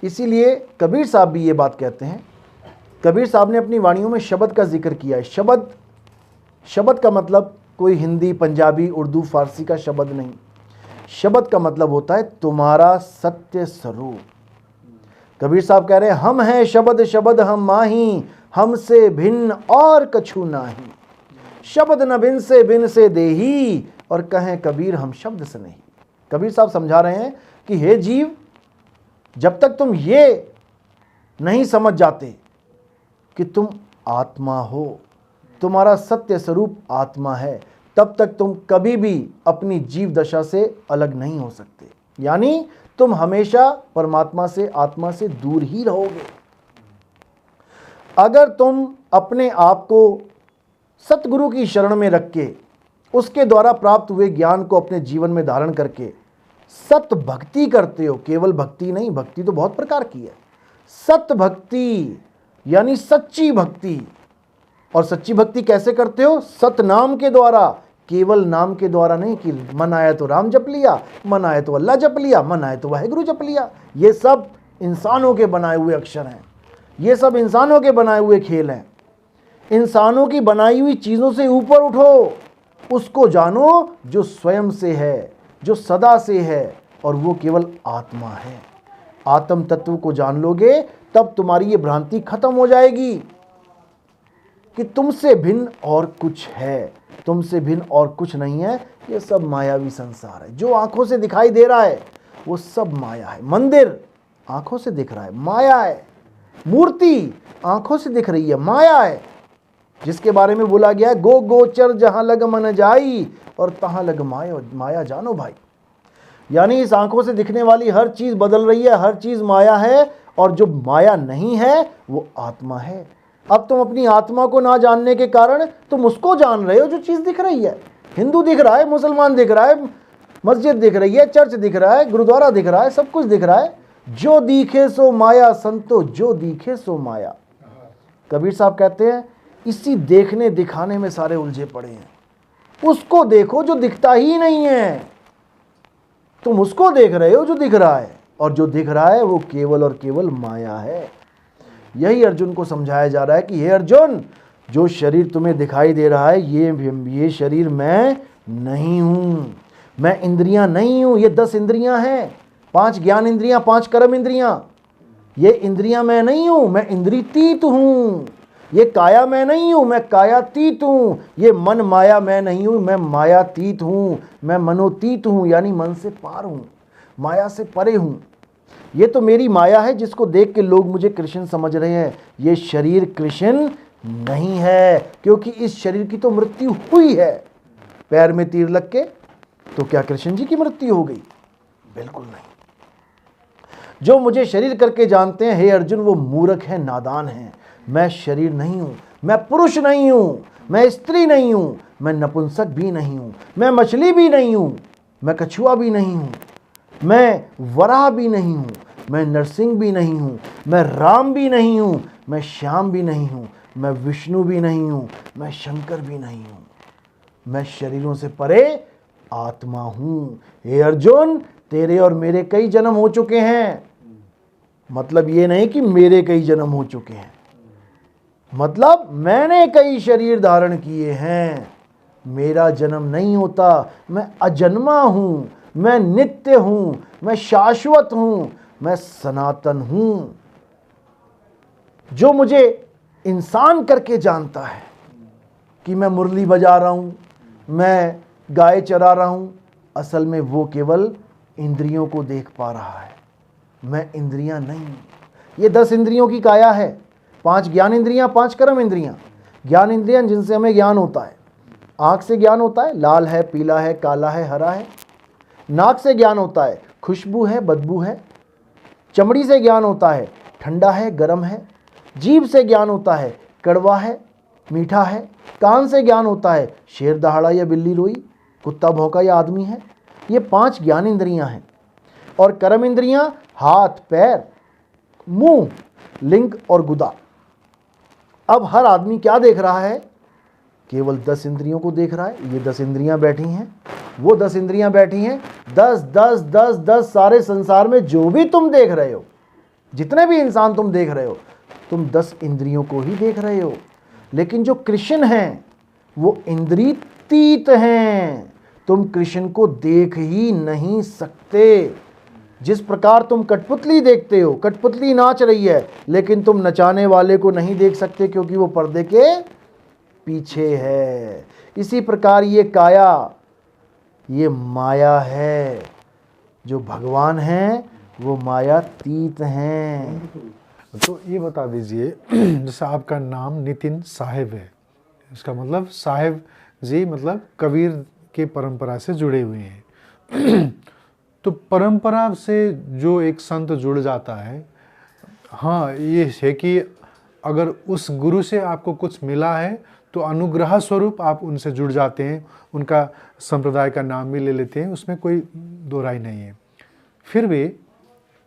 C: इसीलिए कबीर साहब भी ये बात कहते हैं। कबीर साहब ने अपनी वाणियों में शब्द का जिक्र किया है। शब्द का मतलब कोई हिंदी, पंजाबी, उर्दू, फारसी का शब्द नहीं। शब्द का मतलब होता है तुम्हारा सत्य स्वरूप। कबीर साहब कह रहे हैं, हम हैं शब्द शब्द हम माही, हमसे भिन्न और कछु नाही। शब्द न भिन्न से देही, और कहें कबीर हम शब्द से नहीं। कबीर साहब समझा रहे हैं कि हे जीव, जब तक तुम ये नहीं समझ जाते कि तुम आत्मा हो, तुम्हारा सत्य स्वरूप आत्मा है, तब तक तुम कभी भी अपनी जीव दशा से अलग नहीं हो सकते। यानी तुम हमेशा परमात्मा से, आत्मा से दूर ही रहोगे। अगर तुम अपने आप को सतगुरु की शरण में रख के, उसके द्वारा प्राप्त हुए ज्ञान को अपने जीवन में धारण करके सत भक्ति करते हो, केवल भक्ति नहीं, भक्ति तो बहुत प्रकार की है, सत भक्ति यानी सच्ची भक्ति। और सच्ची भक्ति कैसे करते हो? सतनाम के द्वारा, केवल नाम के द्वारा नहीं कि मन आया तो राम जप लिया, मन आया तो अल्लाह जप लिया, मन आया तो वाहिगुरु जप लिया। ये सब इंसानों के बनाए हुए अक्षर हैं, ये सब इंसानों के बनाए हुए खेल हैं। इंसानों की बनाई हुई चीज़ों से ऊपर उठो, उसको जानो जो स्वयं से है, जो सदा से है, और वो केवल आत्मा है। आत्म तत्व को जान लोगे तब तुम्हारी ये भ्रांति खत्म हो जाएगी कि तुमसे भिन्न और कुछ है, तुमसे भिन्न और कुछ नहीं है। ये सब मायावी संसार है। जो आंखों से दिखाई दे रहा है वो सब माया है। मंदिर आंखों से दिख रहा है, माया है। मूर्ति आंखों से दिख रही है, माया है। जिसके बारे में बोला गया है, गो गोचर जहां लग मन जाई और तहां लग माया जानो भाई। यानी इस आंखों से दिखने वाली हर चीज बदल रही है, हर चीज माया है, और जो माया नहीं है वो आत्मा है। अब तुम अपनी आत्मा को ना जानने के कारण तुम उसको जान रहे हो जो चीज दिख रही है। हिंदू दिख रहा है, मुसलमान दिख रहा है, मस्जिद दिख रही है, चर्च दिख रहा है, गुरुद्वारा दिख रहा है, सब कुछ दिख रहा है। जो दिखे सो माया संतो, जो दिखे सो माया। कबीर साहब कहते हैं इसी देखने दिखाने में सारे उलझे पड़े हैं। उसको देखो जो दिखता ही नहीं है। तुम उसको देख रहे हो जो दिख रहा है, और जो दिख रहा है वो केवल और केवल माया है। यही अर्जुन को समझाया जा रहा है कि हे अर्जुन, जो शरीर तुम्हें दिखाई दे रहा है ये शरीर मैं नहीं हूं, मैं इंद्रियां नहीं हूं। ये 10 इंद्रियां हैं, 5 ज्ञान इंद्रियां, 5 कर्म इंद्रियां। ये इंद्रियां मैं नहीं हूं, मैं इंद्रियतीत हूं। ये काया मैं नहीं हूं, मैं कायातीत हूं। ये मन माया मैं नहीं हूं, मैं मायातीत हूं। मैं मनोतीत हूं, यानी मन से पार हूं, माया से परे हूं। ये तो मेरी माया है जिसको देख के लोग मुझे कृष्ण समझ रहे हैं। ये शरीर कृष्ण नहीं है, क्योंकि इस शरीर की तो मृत्यु हुई है। पैर में तीर लग के तो क्या कृष्ण जी की मृत्यु हो गई? बिल्कुल नहीं। जो मुझे शरीर करके जानते हैं हे अर्जुन, वो मूर्ख है, नादान है। मैं शरीर नहीं हूं, मैं पुरुष नहीं हूं, मैं स्त्री नहीं हूं, मैं नपुंसक भी नहीं हूं, मैं मछली भी नहीं हूं, मैं कछुआ भी नहीं हूं, मैं वराह भी नहीं हूं, मैं नरसिंह भी नहीं हूं, मैं राम भी नहीं हूं, मैं श्याम भी नहीं हूं, मैं विष्णु भी नहीं हूं, मैं शंकर भी नहीं हूं। मैं शरीरों से परे आत्मा हूं। हे अर्जुन, तेरे और मेरे कई जन्म हो चुके हैं। मतलब ये नहीं कि मेरे कई जन्म हो चुके हैं, मतलब मैंने कई शरीर धारण किए हैं। मेरा जन्म नहीं होता, मैं अजन्मा हूं, मैं नित्य हूं, मैं शाश्वत हूं, मैं सनातन हूं। जो मुझे इंसान करके जानता है कि मैं मुरली बजा रहा हूं, मैं गाय चरा रहा हूं, असल में वो केवल इंद्रियों को देख पा रहा है। मैं इंद्रियां नहीं। ये 10 इंद्रियों की काया है। 5 ज्ञान इंद्रियां, 5 कर्म इंद्रियां। ज्ञान इंद्रियां जिनसे हमें ज्ञान होता है। आंख से ज्ञान होता है, लाल है, पीला है, काला है, हरा है। नाक से ज्ञान होता है, खुशबू है, बदबू है। चमड़ी से ज्ञान होता है, ठंडा है, गर्म है। जीभ से ज्ञान होता है, कड़वा है, मीठा है। कान से ज्ञान होता है, शेर दहाड़ा या बिल्ली रोई, कुत्ता भौंका या आदमी है। ये 5 ज्ञान इंद्रियां हैं। और कर्म इंद्रियां हाथ, पैर, मुंह, लिंग और गुदा। अब हर आदमी क्या देख रहा है? केवल 10 इंद्रियों को देख रहा है। ये 10 इंद्रियां बैठी हैं, वो 10 इंद्रियां बैठी हैं। 10 10 10 10 सारे संसार में जो भी तुम देख रहे हो, जितने भी इंसान तुम देख रहे हो, तुम 10 इंद्रियों को ही देख रहे हो। लेकिन जो कृष्ण हैं वो इंद्रियतीत हैं। तुम कृष्ण को देख ही नहीं सकते। जिस प्रकार तुम कठपुतली देखते हो, कठपुतली नाच रही है, लेकिन तुम नचाने वाले को नहीं देख सकते क्योंकि वो पर्दे के पीछे है। इसी प्रकार ये काया, ये माया है। जो भगवान हैं वो मायातीत हैं।
B: तो ये बता दीजिए, जैसे आपका नाम नितिन साहिब है, इसका मतलब साहिब जी मतलब कबीर के परंपरा से जुड़े हुए हैं। तो परंपरा से जो एक संत जुड़ जाता है, हाँ ये है कि अगर उस गुरु से आपको कुछ मिला है तो अनुग्रह स्वरूप आप उनसे जुड़ जाते हैं, उनका संप्रदाय का नाम भी ले लेते हैं, उसमें कोई दो राय नहीं है। फिर भी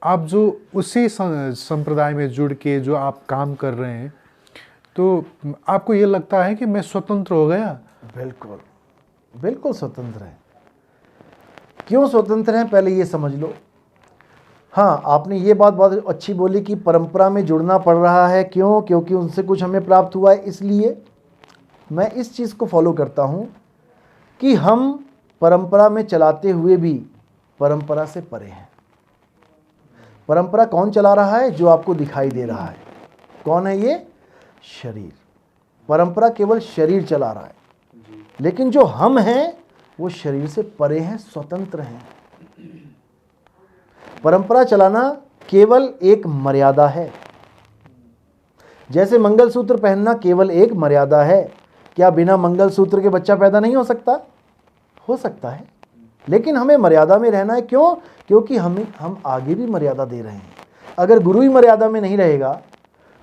B: आप जो उसी संप्रदाय में जुड़ के जो आप काम कर रहे हैं, तो आपको ये लगता है कि मैं स्वतंत्र हो गया?
C: बिल्कुल बिल्कुल स्वतंत्र हैं। क्यों स्वतंत्र हैं, पहले ये समझ लो। हाँ, आपने ये बात बहुत अच्छी बोली कि परंपरा में जुड़ना पड़ रहा है। क्यों? क्योंकि उनसे कुछ हमें प्राप्त हुआ है। इसलिए मैं इस चीज़ को फॉलो करता हूँ कि हम परंपरा में चलाते हुए भी परंपरा से परे हैं। परंपरा कौन चला रहा है? जो आपको दिखाई दे रहा है। कौन है ये? शरीर। परंपरा केवल शरीर चला रहा है, लेकिन जो हम हैं वो शरीर से परे हैं, स्वतंत्र हैं। परंपरा चलाना केवल एक मर्यादा है। जैसे मंगलसूत्र पहनना केवल एक मर्यादा है। क्या बिना मंगलसूत्र के बच्चा पैदा नहीं हो सकता? हो सकता है, लेकिन हमें मर्यादा में रहना है। क्यों? क्योंकि हम आगे भी मर्यादा दे रहे हैं। अगर गुरु ही मर्यादा में नहीं रहेगा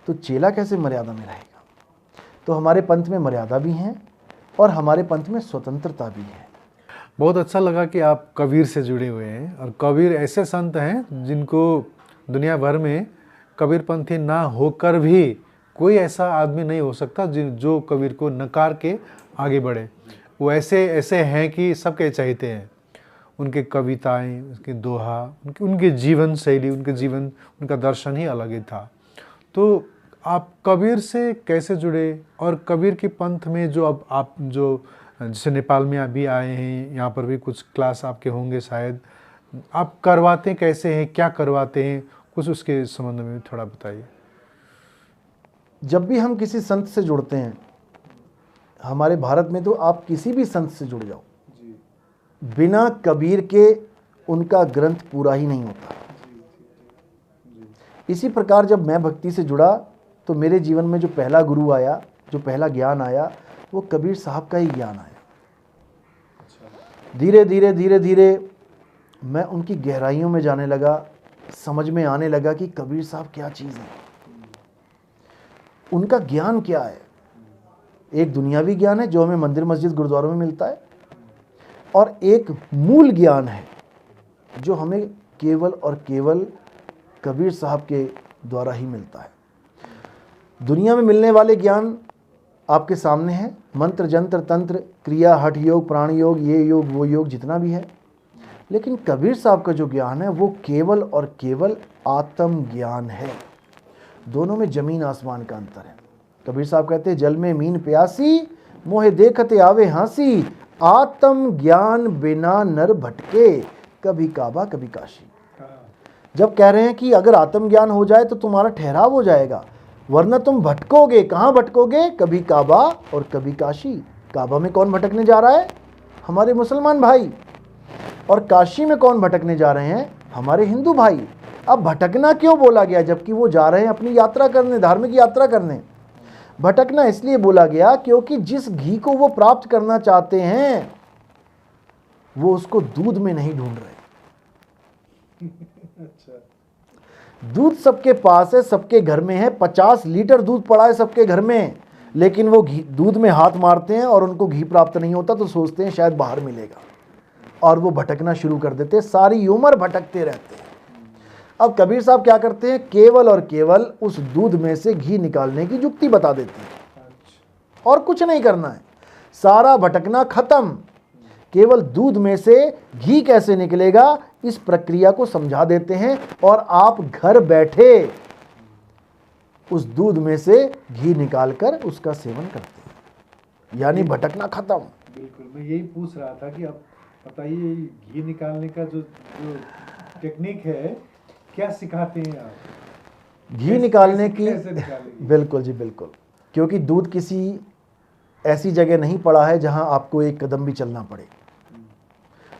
C: तो चेला कैसे मर्यादा में रहेगा? तो हमारे पंथ में मर्यादा भी है और हमारे पंथ में स्वतंत्रता भी है।
B: बहुत अच्छा लगा कि आप कबीर से जुड़े हुए हैं, और कबीर ऐसे संत हैं जिनको दुनिया भर में कबीरपंथी ना होकर भी कोई ऐसा आदमी नहीं हो सकता जो कबीर को नकार के आगे बढ़े। वो ऐसे ऐसे हैं कि सबके चाहते हैं। उनके कविताएं, उनके दोहा, उनके जीवन शैली, उनका दर्शन ही अलग ही था। तो आप कबीर से कैसे जुड़े, और कबीर की पंथ में जो अब आप जो जैसे नेपाल में अभी आए हैं, यहाँ पर भी कुछ क्लास आपके होंगे शायद, आप करवाते कैसे हैं, क्या करवाते हैं, कुछ उसके संबंध में थोड़ा बताइए।
C: जब भी हम किसी संत से जुड़ते हैं, हमारे भारत में तो आप किसी भी संत से जुड़ जाओ, बिना कबीर के उनका ग्रंथ पूरा ही नहीं होता। इसी प्रकार जब मैं भक्ति से जुड़ा तो मेरे जीवन में जो पहला गुरु आया, जो पहला ज्ञान आया, वो कबीर साहब का ही ज्ञान आया। धीरे धीरे धीरे धीरे मैं उनकी गहराइयों में जाने लगा, समझ में आने लगा कि कबीर साहब क्या चीज़ है, उनका ज्ञान क्या है। एक दुनियावी ज्ञान है जो हमें मंदिर मस्जिद गुरुद्वारों में मिलता है, और एक मूल ज्ञान है जो हमें केवल और केवल कबीर साहब के द्वारा ही मिलता है। दुनिया में मिलने वाले ज्ञान आपके सामने है, मंत्र जंत्र तंत्र क्रिया हठ योग प्राण योग, ये योग वो योग जितना भी है, लेकिन कबीर साहब का जो ज्ञान है वो केवल और केवल आत्म ज्ञान है। दोनों में जमीन आसमान का अंतर है। कबीर साहब कहते हैं, जल में मीन प्यासी मोहे देखते आवे हंसी, आत्म ज्ञान बिना नर भटके, कभी काबा कभी काशी। जब कह रहे हैं कि अगर आत्म ज्ञान हो जाए तो तुम्हारा ठहराव हो जाएगा, वरना तुम भटकोगे। कहाँ भटकोगे? कभी काबा और कभी काशी। काबा में कौन भटकने जा रहा है? हमारे मुसलमान भाई। और काशी में कौन भटकने जा रहे हैं? हमारे हिंदू भाई। अब भटकना क्यों बोला गया, जबकि वो जा रहे हैं अपनी यात्रा करने, धार्मिक यात्रा करने? भटकना इसलिए बोला गया क्योंकि जिस घी को वो प्राप्त करना चाहते हैं वो उसको दूध में नहीं ढूंढ रहे। दूध सबके पास है, सबके घर में है, 50 लीटर दूध पड़ा है सबके घर में, लेकिन वो घी दूध में हाथ मारते हैं और उनको घी प्राप्त नहीं होता तो सोचते हैं शायद बाहर मिलेगा, और वो भटकना शुरू कर देते हैं। सारी उम्र भटकते रहते हैं। अब कबीर साहब क्या करते हैं? केवल और केवल उस दूध में से घी निकालने की युक्ति बता देते हैं, और कुछ नहीं करना है, सारा भटकना खत्म। केवल दूध में से घी कैसे निकलेगा इस प्रक्रिया को समझा देते हैं, और आप घर बैठे उस दूध में से घी निकालकर उसका सेवन करते हैं, यानी भटकना खत्म।
B: बिल्कुल, मैं यही पूछ रहा था कि आप बताइए, घी निकालने का जो टेक्निक है, क्या सिखाते हैं आप?
C: घी निकालने की
B: कैसे निकालेंगे?
C: बिल्कुल जी बिल्कुल, क्योंकि दूध किसी ऐसी जगह नहीं पड़ा है जहां आपको एक कदम भी चलना पड़े।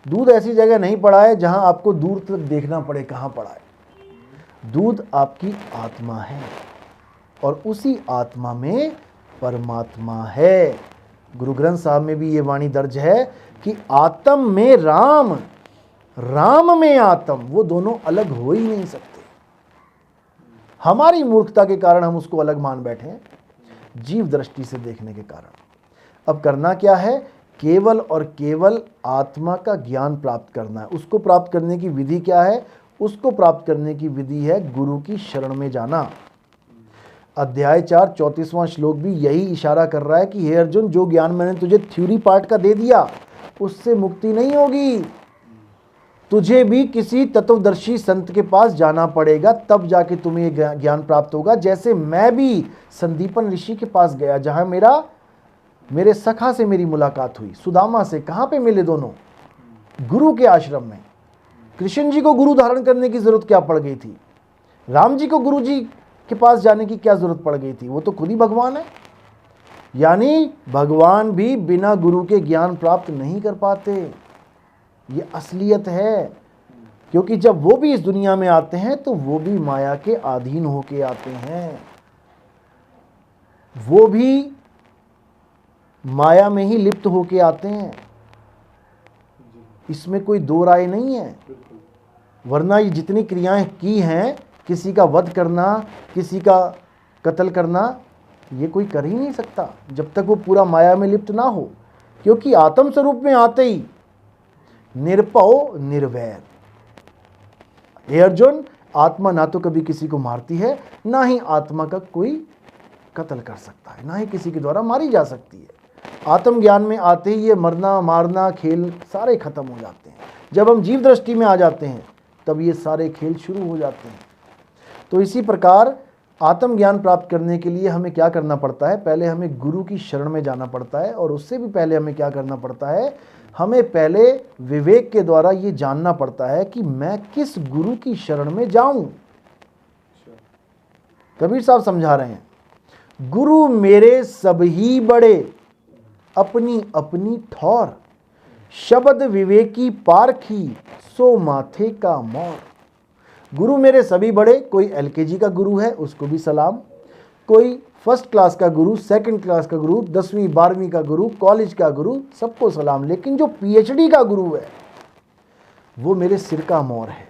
C: दूध ऐसी जगह नहीं पड़ा है जहां आपको दूर तक देखना पड़े कहां पड़ा है। दूध आपकी आत्मा है, और उसी आत्मा में परमात्मा है। गुरु ग्रंथ साहब में भी ये वाणी दर्ज है कि आत्म में राम, राम में आत्म, वो दोनों अलग हो ही नहीं सकते। हमारी मूर्खता के कारण हम उसको अलग मान बैठे हैं, जीव दृष्टि से देखने के कारण। अब करना क्या है? केवल और केवल आत्मा का ज्ञान प्राप्त करना है। उसको प्राप्त करने की विधि क्या है? उसको प्राप्त करने की विधि है गुरु की शरण में जाना। अध्याय 4 34वां श्लोक भी यही इशारा कर रहा है कि हे अर्जुन, जो ज्ञान मैंने तुझे थ्योरी पार्ट का दे दिया उससे मुक्ति नहीं होगी। तुझे भी किसी तत्वदर्शी संत के पास जाना पड़ेगा, तब जाके तुम्हें ज्ञान प्राप्त होगा। जैसे मैं भी संदीपन ऋषि के पास गया, जहां मेरे सखा से मेरी मुलाकात हुई, सुदामा से। कहां पे मिले दोनों? गुरु के आश्रम में। कृष्ण जी को गुरु धारण करने की जरूरत क्या पड़ गई थी? राम जी को गुरु जी के पास जाने की क्या जरूरत पड़ गई थी? वो तो खुद ही भगवान है। यानी भगवान भी बिना गुरु के ज्ञान प्राप्त नहीं कर पाते। ये असलियत है। क्योंकि जब वो भी इस दुनिया में आते हैं तो वो भी माया के अधीन होके आते हैं, वो भी माया में ही लिप्त होके आते हैं। इसमें कोई दो राय नहीं है। वरना ये जितनी क्रियाएं की हैं, किसी का वध करना, किसी का कत्ल करना, ये कोई कर ही नहीं सकता जब तक वो पूरा माया में लिप्त ना हो। क्योंकि आत्म स्वरूप में आते ही निरपौ निर्वैर। हे अर्जुन, आत्मा ना तो कभी किसी को मारती है, ना ही आत्मा का कोई कत्ल कर सकता है, ना ही किसी के द्वारा मारी जा सकती है। आत्मज्ञान में आते ही ये मरना मारना खेल सारे खत्म हो जाते हैं। जब हम जीव दृष्टि में आ जाते हैं तब ये सारे खेल शुरू हो जाते हैं। तो इसी प्रकार आत्मज्ञान प्राप्त करने के लिए हमें क्या करना पड़ता है? पहले हमें गुरु की शरण में जाना पड़ता है। और उससे भी पहले हमें क्या करना पड़ता है? हमें पहले विवेक के द्वारा ये जानना पड़ता है कि मैं किस गुरु की शरण में जाऊं। कबीर साहब समझा रहे हैं, गुरु मेरे सब ही बड़े, अपनी अपनी ठौर, शब्द विवेकी पारखी, सो माथे का मोर। गुरु मेरे सभी बड़े। कोई एलकेजी का गुरु है, उसको भी सलाम। कोई फर्स्ट क्लास का गुरु, सेकंड क्लास का गुरु, 10वीं 12वीं का गुरु, कॉलेज का गुरु, सबको सलाम। लेकिन जो पीएचडी का गुरु है वो मेरे सिर का मोर है।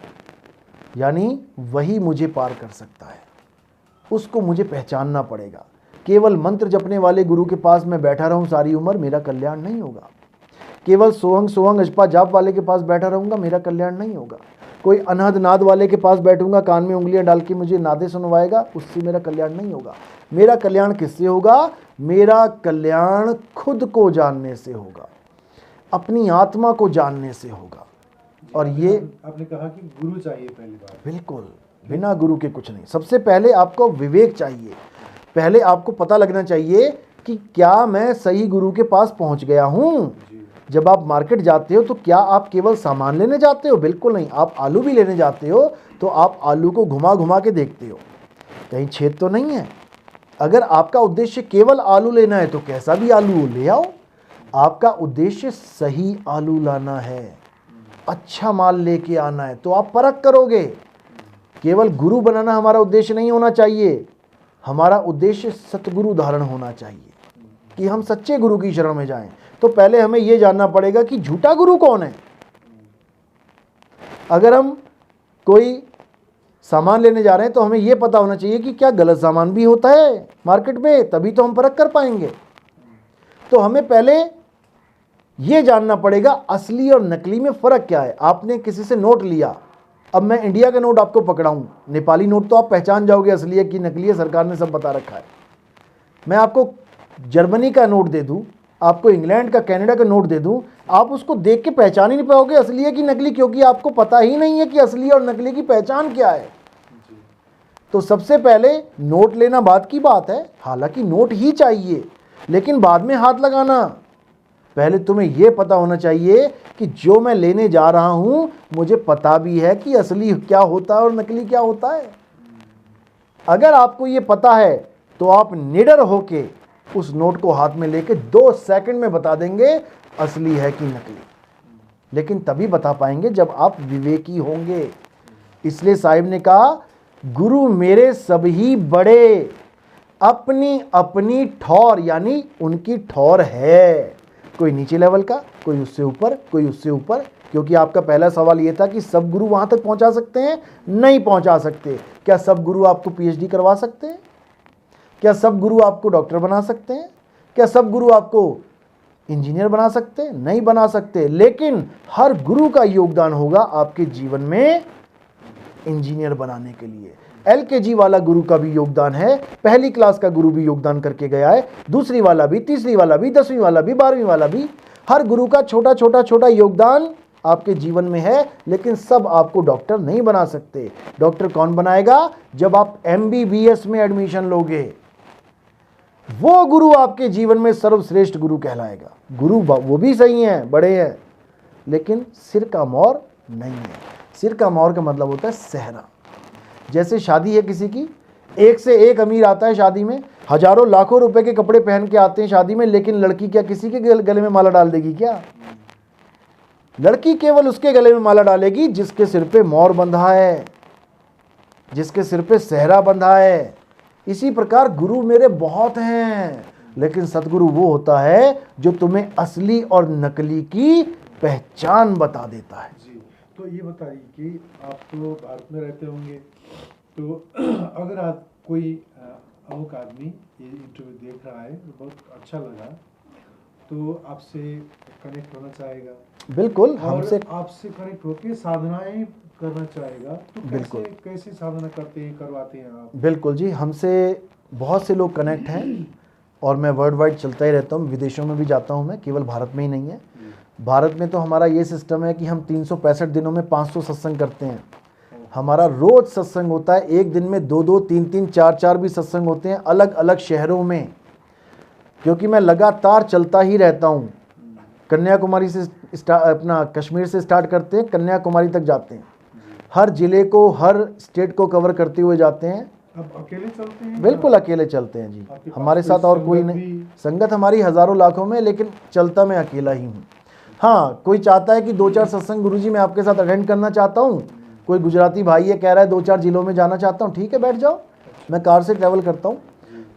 C: यानी वही मुझे पार कर सकता है, उसको मुझे पहचानना पड़ेगा। केवल मंत्र जपने वाले गुरु के पास मैं बैठा रहूं सारी उम्र, मेरा कल्याण नहीं होगा। केवल सोहंग सोहंग अजपा जाप वाले के पास बैठा रहूंगा, मेरा कल्याण नहीं होगा। कोई अनहद नाद वाले के पास बैठूंगा, कान में उंगलियां डाल के मुझे नादे सुनवाएगा, उससे मेरा कल्याण नहीं होगा। मेरा कल्याण किससे होगा? मेरा कल्याण खुद को जानने से होगा, अपनी आत्मा को जानने से होगा। और ये
B: आपने कहा कि गुरु चाहिए पहली बार।
C: बिल्कुल, बिना गुरु के कुछ नहीं। सबसे पहले आपको विवेक चाहिए। पहले आपको पता लगना चाहिए कि क्या मैं सही गुरु के पास पहुंच गया हूं। जब आप मार्केट जाते हो तो क्या आप केवल सामान लेने जाते हो? बिल्कुल नहीं। आप आलू भी लेने जाते हो तो आप आलू को घुमा घुमा के देखते हो कहीं छेद तो नहीं है। अगर आपका उद्देश्य केवल आलू लेना है तो कैसा भी आलू ले आओ। आपका उद्देश्य सही आलू लाना है, अच्छा माल लेके आना है, तो आप परख करोगे। केवल गुरु बनाना हमारा उद्देश्य नहीं होना चाहिए। हमारा उद्देश्य सतगुरु धारण होना चाहिए कि हम सच्चे गुरु की शरण में जाएं। तो पहले हमें यह जानना पड़ेगा कि झूठा गुरु कौन है। अगर हम कोई सामान लेने जा रहे हैं तो हमें यह पता होना चाहिए कि क्या गलत सामान भी होता है मार्केट में, तभी तो हम परख कर पाएंगे। तो हमें पहले यह जानना पड़ेगा असली और नकली में फर्क क्या है। आपने किसी से नोट लिया, अब मैं इंडिया का नोट आपको पकड़ाऊं, नेपाली नोट तो आप पहचान जाओगे असली है कि नकली है, सरकार ने सब बता रखा है। मैं आपको जर्मनी का नोट दे दूं, आपको इंग्लैंड का, कनाडा का नोट दे दूं, आप उसको देख के पहचान ही नहीं पाओगे असली है कि नकली, क्योंकि आपको पता ही नहीं है कि असली और नकली की पहचान क्या है। तो सबसे पहले नोट लेना बात की बात है, हालांकि नोट ही चाहिए, लेकिन बाद में हाथ लगाना। पहले तुम्हें यह पता होना चाहिए कि जो मैं लेने जा रहा हूं मुझे पता भी है कि असली क्या होता है और नकली क्या होता है। अगर आपको यह पता है तो आप निडर होके उस नोट को हाथ में लेके 2 सेकंड में बता देंगे असली है कि नकली। लेकिन तभी बता पाएंगे जब आप विवेकी होंगे। इसलिए साहिब ने कहा, गुरु मेरे सभी बड़े, अपनी अपनी ठौर, यानी उनकी ठौर है। कोई नीचे लेवल का, कोई उससे ऊपर, कोई उससे ऊपर। क्योंकि आपका पहला सवाल यह था कि सब गुरु वहां तक पहुंचा सकते हैं? नहीं पहुंचा सकते। क्या सब गुरु आपको पीएचडी करवा सकते हैं? क्या सब गुरु आपको डॉक्टर बना सकते हैं? क्या सब गुरु आपको इंजीनियर बना सकते हैं? नहीं बना सकते। लेकिन हर गुरु का योगदान होगा आपके जीवन में इंजीनियर बनाने के लिए। एलकेजी वाला गुरु का भी योगदान है, पहली क्लास का गुरु भी योगदान करके गया है, दूसरी वाला भी, तीसरी वाला भी, 10वीं वाला भी, 12वीं वाला भी। हर गुरु का छोटा छोटा छोटा योगदान आपके जीवन में है, लेकिन सब आपको डॉक्टर नहीं बना सकते। डॉक्टर कौन बनाएगा? जब आप MBBS में एडमिशन लोगे, वो गुरु आपके जीवन में सर्वश्रेष्ठ गुरु कहलाएगा। गुरु वो भी सही हैं, बड़े हैं, लेकिन सिर का मौर नहीं है। सिर का मौर का मतलब होता है सेहरा। जैसे शादी है किसी की, एक से एक अमीर आता है शादी में, हजारों लाखों रुपए के कपड़े पहन के आते हैं शादी में, लेकिन लड़की क्या किसी के गले में माला डाल देगी क्या? लड़की केवल उसके गले में माला डालेगी जिसके सिर पे मौर बंधा है, जिसके सिर पे सेहरा बंधा है। इसी प्रकार गुरु मेरे बहुत हैं, लेकिन सतगुरु वो होता है जो तुम्हें असली और नकली की पहचान बता देता है।
B: जी, तो ये बताइए कि आप तो भारत में रहते होंगे, तो अगर आप कोई अमुक आदमी ये इंटरव्यू देख रहा है, बहुत अच्छा लगा, तो आपसे कनेक्ट होना चाहेगा,
C: बिल्कुल,
B: और
C: हमसे
B: आपसे कनेक्ट होकर साधनाएं करना चाहेगा, तो
C: बिल्कुल।
B: कैसे साधना करते हैं, करवाते हैं आप?
C: बिल्कुल जी, हमसे बहुत से लोग कनेक्ट हैं, और मैं वर्ल्ड वाइड चलता ही रहता हूँ, विदेशों में भी जाता हूँ मैं, केवल भारत में ही नहीं है। भारत में तो हमारा ये सिस्टम है कि हम 365 दिनों में 500 सत्संग करते हैं। हमारा रोज सत्संग होता है, एक दिन में 2-2, 3-3, 4-4 भी सत्संग होते हैं, अलग अलग शहरों में, क्योंकि मैं लगातार चलता ही रहता हूँ। कन्याकुमारी से अपना कश्मीर से स्टार्ट करते हैं, कन्याकुमारी तक जाते हैं, हर जिले को, हर स्टेट को कवर करते हुए जाते हैं।
B: अब अकेले चलते हैं?
C: बिल्कुल अकेले चलते हैं जी,
B: आपके पास
C: हमारे
B: कोई
C: साथ और कोई
B: संगत
C: नहीं।
B: भी?
C: संगत हमारी हजारों लाखों में, लेकिन चलता मैं अकेला ही हूँ। हाँ, कोई चाहता है कि 2-4 सत्संग गुरुजी मैं आपके साथ अटेंड करना चाहता हूँ, कोई गुजराती भाई है कह रहा है 2-4 जिलों में जाना चाहता हूँ, ठीक है बैठ जाओ। मैं कार से ट्रैवल करता हूँ,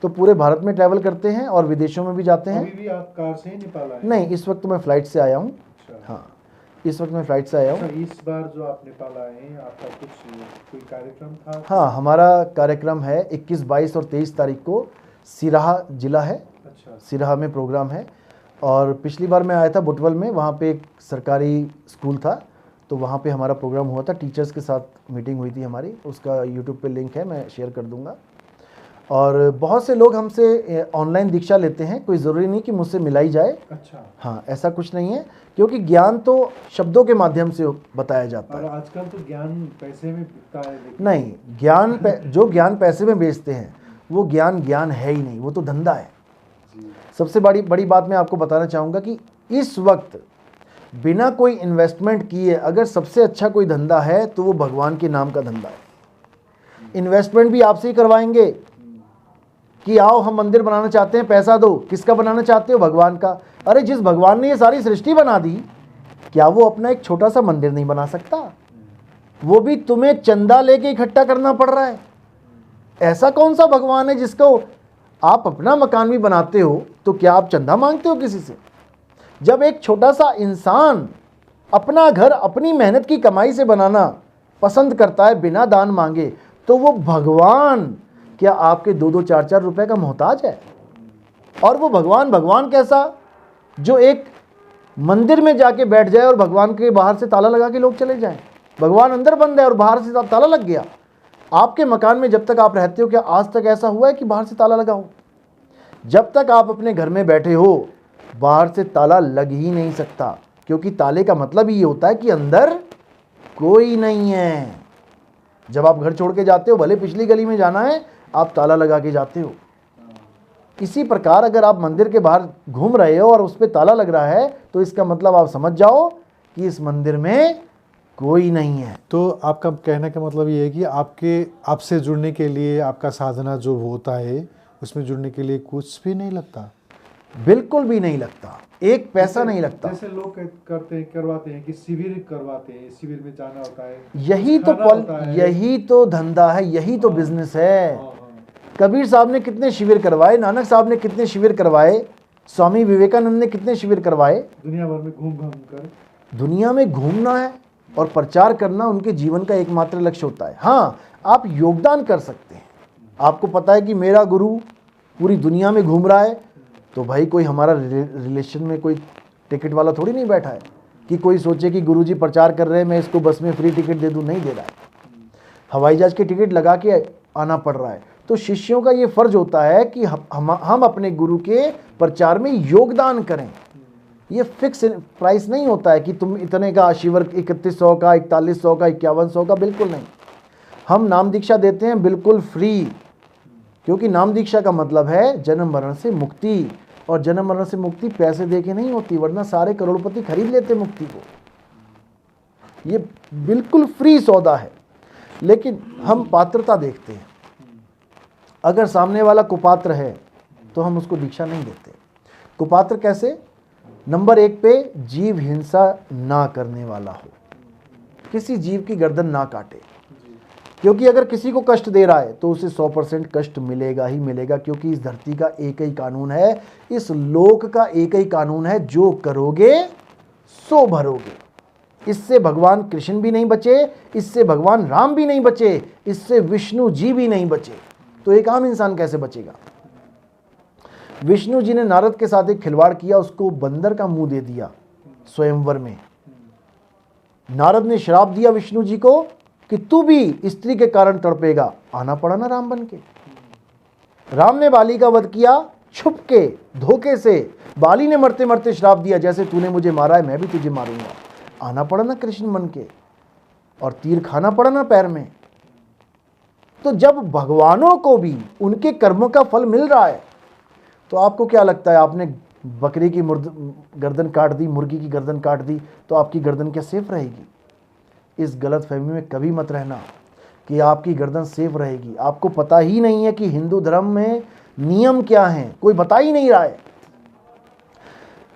C: तो पूरे भारत में ट्रैवल करते हैं और विदेशों में भी जाते हैं।
B: अभी भी आप कार से ही नेपाल आए?
C: नहीं, इस वक्त मैं फ्लाइट से आया हूँ।
B: अच्छा।
C: हाँ, इस वक्त मैं फ्लाइट से आया हूँ।
B: अच्छा, इस बार जो आप नेपाल आए हैं, आपका कोई कार्यक्रम था?
C: हाँ, हमारा कार्यक्रम है 21, 22 और 23 तारीख को, सिराहा जिला है।
B: अच्छा।
C: सिराहा में प्रोग्राम है। और पिछली बार मैं आया था बुटवल में, वहाँ पे एक सरकारी स्कूल था, तो वहाँ पे हमारा प्रोग्राम हुआ था, टीचर्स के साथ मीटिंग हुई थी हमारी, उसका यूट्यूब पे लिंक है, मैं शेयर कर दूंगा। और बहुत से लोग हमसे ऑनलाइन दीक्षा लेते हैं, कोई ज़रूरी नहीं कि मुझसे मिलाई जाए।
B: अच्छा।
C: हाँ, ऐसा कुछ नहीं है, क्योंकि ज्ञान तो शब्दों के माध्यम से बताया जाता
B: और
C: है।
B: आजकल तो ज्ञान पैसे में बिकता है, लेकिन
C: नहीं, जो ज्ञान पैसे में बेचते हैं वो ज्ञान है ही नहीं, वो तो धंधा है।
B: जी।
C: सबसे बड़ी बात मैं आपको बताना चाहूँगा कि इस वक्त बिना कोई इन्वेस्टमेंट किए अगर सबसे अच्छा कोई धंधा है तो वो भगवान के नाम का धंधा है। इन्वेस्टमेंट भी आपसे ही करवाएंगे कि आओ हम मंदिर बनाना चाहते हैं, पैसा दो। किसका बनाना चाहते हो? भगवान का। अरे जिस भगवान ने ये सारी सृष्टि बना दी, क्या वो अपना एक छोटा सा मंदिर नहीं बना सकता? वो भी तुम्हें चंदा लेके इकट्ठा करना पड़ रहा है। ऐसा कौन सा भगवान है जिसको आप अपना मकान भी बनाते हो तो क्या आप चंदा मांगते हो किसी से? जब एक छोटा सा इंसान अपना घर अपनी मेहनत की कमाई से बनाना पसंद करता है बिना दान मांगे, तो वो भगवान क्या आपके 2-2, 4-4 रुपए का मोहताज है? और वो भगवान कैसा, जो एक मंदिर में जाके बैठ जाए और भगवान के बाहर से ताला लगा के लोग चले जाएं। भगवान अंदर बंद है और बाहर से ताला लग गया। आपके मकान में जब तक आप रहते हो, क्या आज तक ऐसा हुआ है कि बाहर से ताला लगा हो? जब तक आप अपने घर में बैठे हो, बाहर से ताला लग ही नहीं सकता, क्योंकि ताले का मतलब ये होता है कि अंदर कोई नहीं है। जब आप घर छोड़ के जाते हो, भले पिछली गली में जाना है, आप ताला लगा के जाते हो। इसी प्रकार अगर आप मंदिर के बाहर घूम रहे हो और उस पर ताला लग रहा है, तो इसका मतलब आप समझ जाओ कि इस मंदिर में कोई नहीं है।
B: तो आपका कहने का मतलब ये है कि आपसे जुड़ने के लिए, आपका साधना जो होता है उसमें जुड़ने के लिए कुछ भी नहीं लगता?
C: बिल्कुल भी नहीं लगता, एक पैसा नहीं लगता।
B: जैसे लोग करवाते हैं कि शिविर करवाते हैं, शिविर में जाना होता है,
C: यही तो धंधा है, यही तो बिजनेस है।
B: हाँ।
C: कबीर साहब ने कितने शिविर करवाए, नानक साहब ने कितने शिविर करवाए, स्वामी विवेकानंद ने कितने शिविर करवाए।
B: दुनिया भर में घूम कर
C: दुनिया में घूमना है और प्रचार करना उनके जीवन का एकमात्र लक्ष्य होता है। हाँ, आप योगदान कर सकते हैं। आपको पता है कि मेरा गुरु पूरी दुनिया में घूम रहा है, तो भाई कोई हमारा रिलेशन में कोई टिकट वाला थोड़ी नहीं बैठा है कि कोई सोचे कि गुरुजी प्रचार कर रहे हैं, मैं इसको बस में फ्री टिकट दे दूं। नहीं दे रहा है, हवाई जहाज की टिकट लगा के आना पड़ रहा है। तो शिष्यों का ये फर्ज होता है कि हम अपने गुरु के प्रचार में योगदान करें। ये फिक्स प्राइस नहीं होता है कि तुम इतने का शिवर 3100 का, 4100 का, 5100 का, बिल्कुल नहीं। हम नाम दीक्षा देते हैं बिल्कुल फ्री, क्योंकि नाम दीक्षा का मतलब है जन्म मरण से मुक्ति, और जन्म मरण से मुक्ति पैसे दे के नहीं होती, वरना सारे करोड़पति खरीद लेते मुक्ति को। ये बिल्कुल फ्री सौदा है। लेकिन हम पात्रता देखते हैं, अगर सामने वाला कुपात्र है तो हम उसको दीक्षा नहीं देते। कुपात्र कैसे? नंबर 1 पे जीव हिंसा ना करने वाला हो, किसी जीव की गर्दन ना काटे, क्योंकि अगर किसी को कष्ट दे रहा है तो उसे 100% कष्ट मिलेगा ही मिलेगा, क्योंकि इस धरती का एक ही कानून है, इस लोक का एक ही कानून है, जो करोगे सो भरोगे। इससे भगवान कृष्ण भी नहीं बचे, इससे भगवान राम भी नहीं बचे, इससे विष्णु जी भी नहीं बचे, तो एक आम इंसान कैसे बचेगा? विष्णु जी ने नारद के साथ एक खिलवाड़ किया, उसको बंदर का मुंह दे दिया स्वयंवर में। नारद ने श्राप दिया विष्णु जी को कि तू भी स्त्री के कारण तड़पेगा, आना पड़ा ना राम बन के। राम ने बाली का वध किया छुप के, धोखे से। बाली ने मरते मरते श्राप दिया, जैसे तूने मुझे मारा है मैं भी तुझे मारूंगा, आना पड़ा ना कृष्ण बन के, और तीर खाना पड़ा ना पैर में। तो जब भगवानों को भी उनके कर्मों का फल मिल रहा है, तो आपको क्या लगता है, आपने बकरी की गर्दन काट दी, मुर्गी की गर्दन काट दी, तो आपकी गर्दन क्या सेफ रहेगी? इस गलत फहमी में कभी मत रहना कि आपकी गर्दन सेफ रहेगी। आपको पता ही नहीं है कि हिंदू धर्म में नियम क्या हैं, कोई बता ही नहीं रहा है।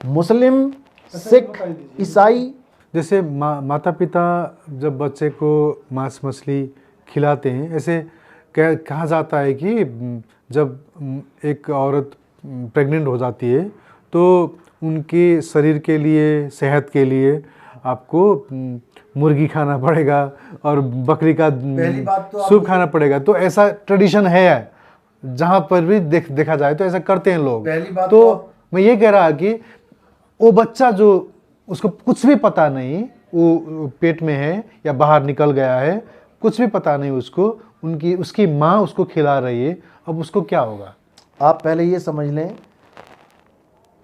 C: मुस्लिम, सिख, ईसाई,
B: जैसे माता पिता जब बच्चे को मांस मछली खिलाते हैं, ऐसे कहा जाता है कि जब एक औरत प्रेग्नेंट हो जाती है तो उनके शरीर के लिए, सेहत के लिए आपको मुर्गी खाना पड़ेगा और बकरी का सूप खाना पड़ेगा। तो ऐसा ट्रेडिशन है, जहाँ पर भी देखा जाए तो ऐसा करते हैं लोग। तो मैं ये कह रहा कि वो बच्चा जो, उसको कुछ भी पता नहीं, वो पेट में है या बाहर निकल गया है, कुछ भी पता नहीं उसको, उसकी माँ उसको खिला रही है, अब उसको क्या होगा?
C: आप पहले ये समझ लें